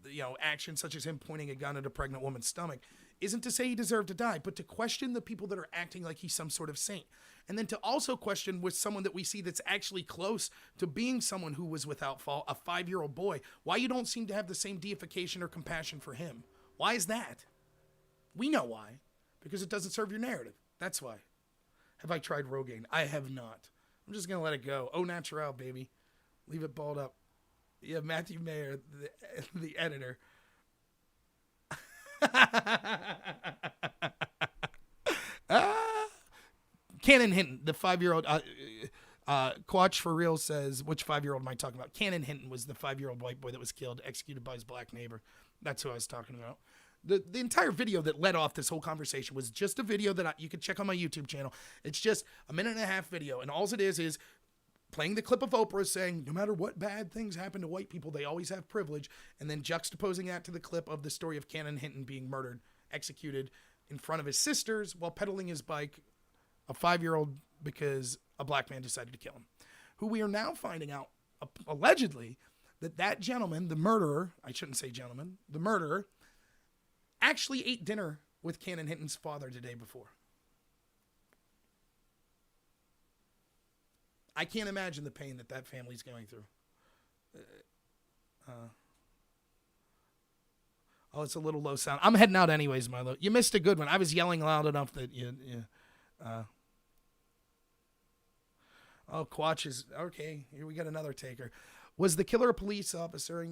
actions such as him pointing a gun at a pregnant woman's stomach isn't to say he deserved to die, but to question the people that are acting like he's some sort of saint. And then to also question with someone that we see that's actually close to being someone who was without fault, a 5-year-old boy, why you don't seem to have the same deification or compassion for him. Why is that? We know why. Because it doesn't serve your narrative. That's why. Have I tried Rogaine? I have not. I'm just going to let it go. Au naturel, baby. Leave it balled up. Yeah, Matthew Meyer, the editor. Cannon Hinton, the 5-year-old, Quatch for real says, which 5-year-old am I talking about? Cannon Hinton was the 5-year-old white boy that was killed, executed by his black neighbor. That's who I was talking about. The entire video that led off this whole conversation was just a video that you could check on my YouTube channel. It's just a 1.5-minute video, and all it is playing the clip of Oprah saying, no matter what bad things happen to white people, they always have privilege, and then juxtaposing that to the clip of the story of Cannon Hinton being murdered, executed in front of his sisters while pedaling his bike, a 5-year-old, because a black man decided to kill him, who we are now finding out, allegedly, that gentleman, the murderer, I shouldn't say gentleman, the murderer, actually ate dinner with Cannon Hinton's father the day before. I can't imagine the pain that family's going through. It's a little low sound. I'm heading out anyways, Milo. You missed a good one. I was yelling loud enough that Quatch is... Okay, here we got another taker. Was the killer a police officer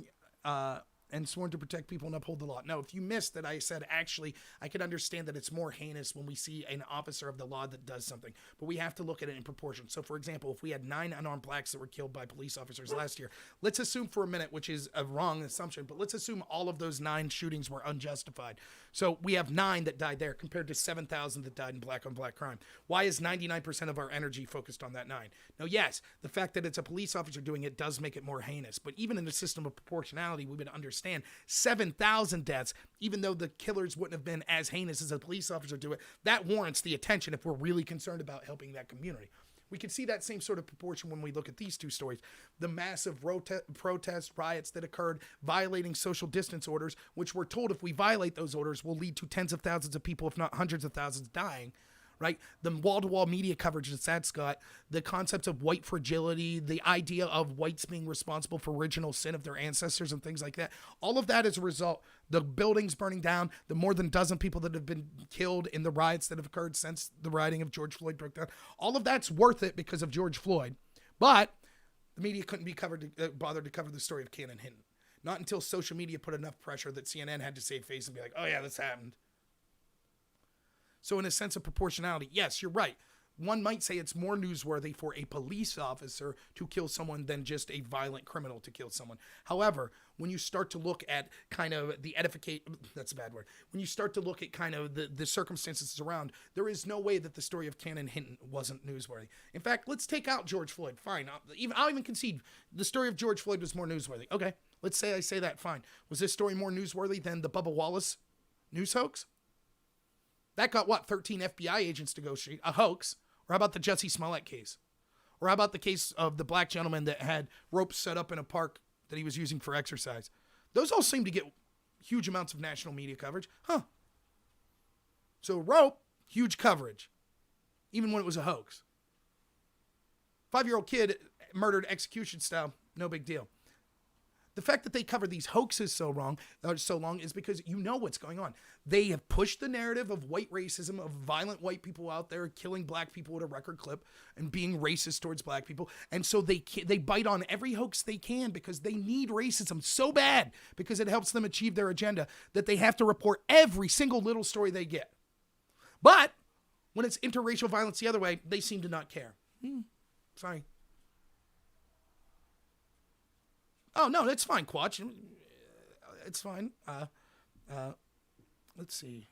and sworn to protect people and uphold the law? No, if you missed that, I said, actually, I could understand that it's more heinous when we see an officer of the law that does something, but we have to look at it in proportion. So, for example, if we had 9 unarmed blacks that were killed by police officers last year, let's assume for a minute, which is a wrong assumption, but let's assume all of those 9 shootings were unjustified. So we have 9 that died there compared to 7,000 that died in black-on-black crime. Why is 99% of our energy focused on that 9? Now, yes, the fact that it's a police officer doing it does make it more heinous, but even in a system of proportionality, we would understand understand 7,000 deaths, even though the killers wouldn't have been as heinous as a police officer do it. That warrants the attention if we're really concerned about helping that community. We can see that same sort of proportion when we look at these two stories. The massive protest riots that occurred violating social distance orders, which we're told if we violate those orders will lead to tens of thousands of people, if not hundreds of thousands, dying. Right? The wall-to-wall media coverage that's got, the concepts of white fragility, the idea of whites being responsible for original sin of their ancestors and things like that. All of that as a result, the buildings burning down, the more than a dozen people that have been killed in the riots that have occurred since the rioting of George Floyd broke down. All of that's worth it because of George Floyd. But the media couldn't be bothered to cover the story of Cannon Hinton. Not until social media put enough pressure that CNN had to save face and be like, oh yeah, this happened. So in a sense of proportionality, yes, you're right. One might say it's more newsworthy for a police officer to kill someone than just a violent criminal to kill someone. However, when you start to look at kind of the that's a bad word. When you start to look at kind of the circumstances around, there is no way that the story of Cannon Hinton wasn't newsworthy. In fact, let's take out George Floyd. Fine. I'll even concede the story of George Floyd was more newsworthy. Okay, let's say I say that. Fine. Was this story more newsworthy than the Bubba Wallace news hoax? That got, 13 FBI agents to go shoot a hoax? Or how about the Jussie Smollett case? Or how about the case of the black gentleman that had ropes set up in a park that he was using for exercise? Those all seem to get huge amounts of national media coverage. So rope, huge coverage, even when it was a hoax. 5-year-old kid murdered execution style, no big deal. The fact that they cover these hoaxes so long is because you know what's going on. They have pushed the narrative of white racism, of violent white people out there killing black people at a record clip and being racist towards black people. And so they bite on every hoax they can because they need racism so bad because it helps them achieve their agenda that they have to report every single little story they get. But when it's interracial violence the other way, they seem to not care. Sorry. Oh, no, that's fine, Quatch. It's fine. Let's see.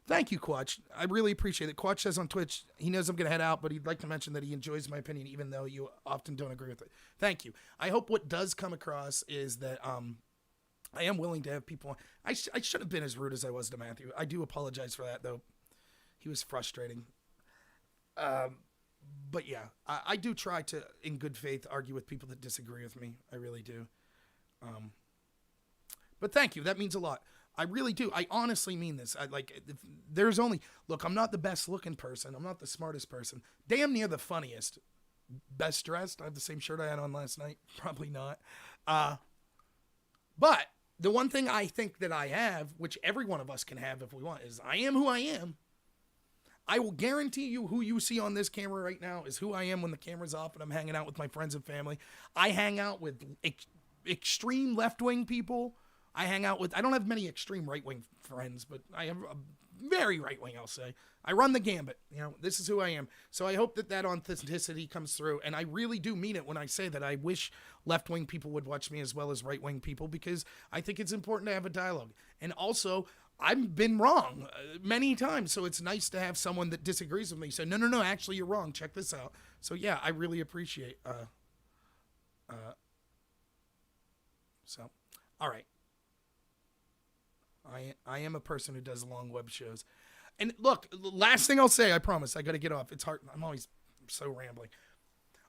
Thank you, Quatch. I really appreciate it. Quatch says on Twitch, he knows I'm going to head out, but he'd like to mention that he enjoys my opinion, even though you often don't agree with it. Thank you. I hope what does come across is that I am willing to have people on. I should have been as rude as I was to Matthew. I do apologize for that, though. He was frustrating. But yeah, I do try to, in good faith, argue with people that disagree with me. I really do. But thank you. That means a lot. I really do. I honestly mean this. Look, I'm not the best looking person. I'm not the smartest person. Damn near the funniest. Best dressed. I have the same shirt I had on last night. Probably not. But the one thing I think that I have, which every one of us can have if we want, is I am who I am. I will guarantee you who you see on this camera right now is who I am when the camera's off and I'm hanging out with my friends and family. I hang out with extreme left-wing people. I don't have many extreme right-wing friends, but I have a very right-wing, I'll say. I run the gambit. This is who I am. So I hope that authenticity comes through. And I really do mean it when I say that I wish left-wing people would watch me as well as right-wing people because I think it's important to have a dialogue. And also, I've been wrong many times, so it's nice to have someone that disagrees with me. So, no, actually, you're wrong. Check this out. So, yeah, I really appreciate. All right. I am a person who does long web shows. And look, last thing I'll say, I promise, I got to get off. It's hard. I'm always so rambling.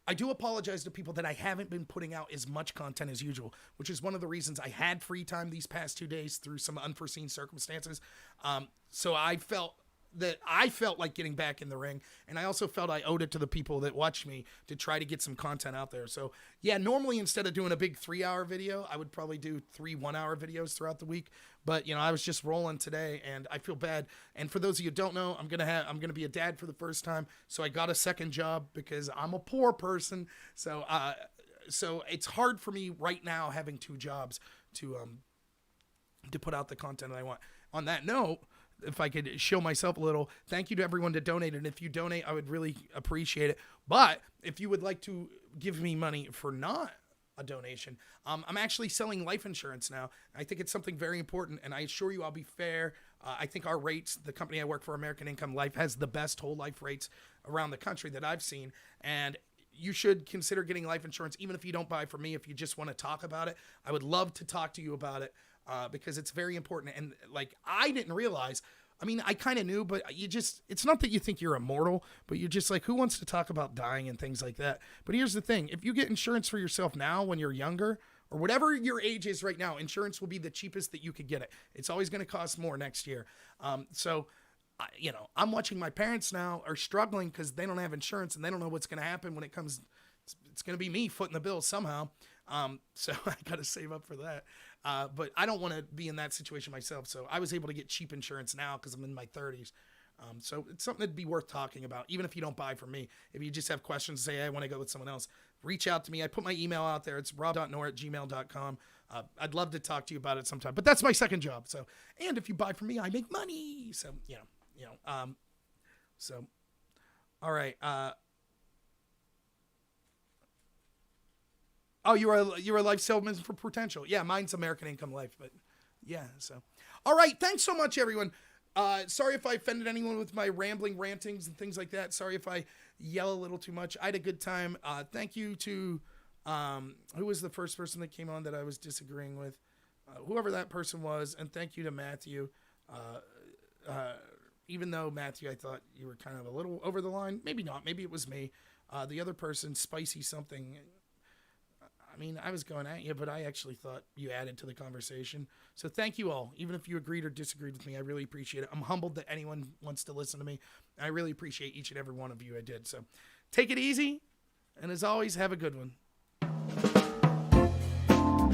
I do apologize to people that I haven't been putting out as much content as usual, which is one of the reasons I had free time these past 2 days through some unforeseen circumstances. So I felt like getting back in the ring, and I also felt I owed it to the people that watch me to try to get some content out there. So yeah, normally instead of doing a big 3-hour video, I would probably do 3 1-hour videos throughout the week. But I was just rolling today, and I feel bad. And for those of you who don't know, I'm gonna be a dad for the first time. So I got a second job because I'm a poor person. So it's hard for me right now having 2 jobs to put out the content that I want. On that note, if I could show myself a little, thank you to everyone that donated. And if you donate, I would really appreciate it. But if you would like to give me money for not a donation, I'm actually selling life insurance now. I think it's something very important, and I assure you I'll be fair. I think our rates, the company I work for, American Income Life, has the best whole life rates around the country that I've seen. And you should consider getting life insurance, even if you don't buy from me. If you just want to talk about it, I would love to talk to you about it because it's very important. And like, I didn't realize, I mean, I kind of knew, but it's not that you think you're immortal, but you're just like, who wants to talk about dying and things like that? But here's the thing. If you get insurance for yourself now when you're younger, or whatever your age is right now, insurance will be the cheapest that you could get it. It's always going to cost more next year. I'm watching my parents now are struggling because they don't have insurance and they don't know what's going to happen when it comes. It's going to be me footing the bill somehow. So I got to save up for that. But I don't want to be in that situation myself. So I was able to get cheap insurance now because I'm in my 30s. So it's something that'd be worth talking about, even if you don't buy from me. If you just have questions, say, hey, I want to go with someone else, reach out to me. I put my email out there. It's rob.nor@gmail.com. I'd love to talk to you about it sometime, but that's my second job. So, and if you buy from me, I make money. So, all right. Oh, you're a life salesman for Potential. Yeah, mine's American Income Life, but yeah. So, all right. Thanks so much, everyone. Sorry if I offended anyone with my rambling rantings and things like that. Sorry if I yell a little too much. I had a good time. Thank you to, who was the first person that came on that I was disagreeing with? Whoever that person was. And thank you to Matthew. Even though Matthew, I thought you were kind of a little over the line. Maybe not. Maybe it was me. The other person, Spicy something. I mean, I was going at you, but I actually thought you added to the conversation. So thank you all. Even if you agreed or disagreed with me, I really appreciate it. I'm humbled that anyone wants to listen to me. I really appreciate each and every one of you I did. So take it easy. And as always, have a good one.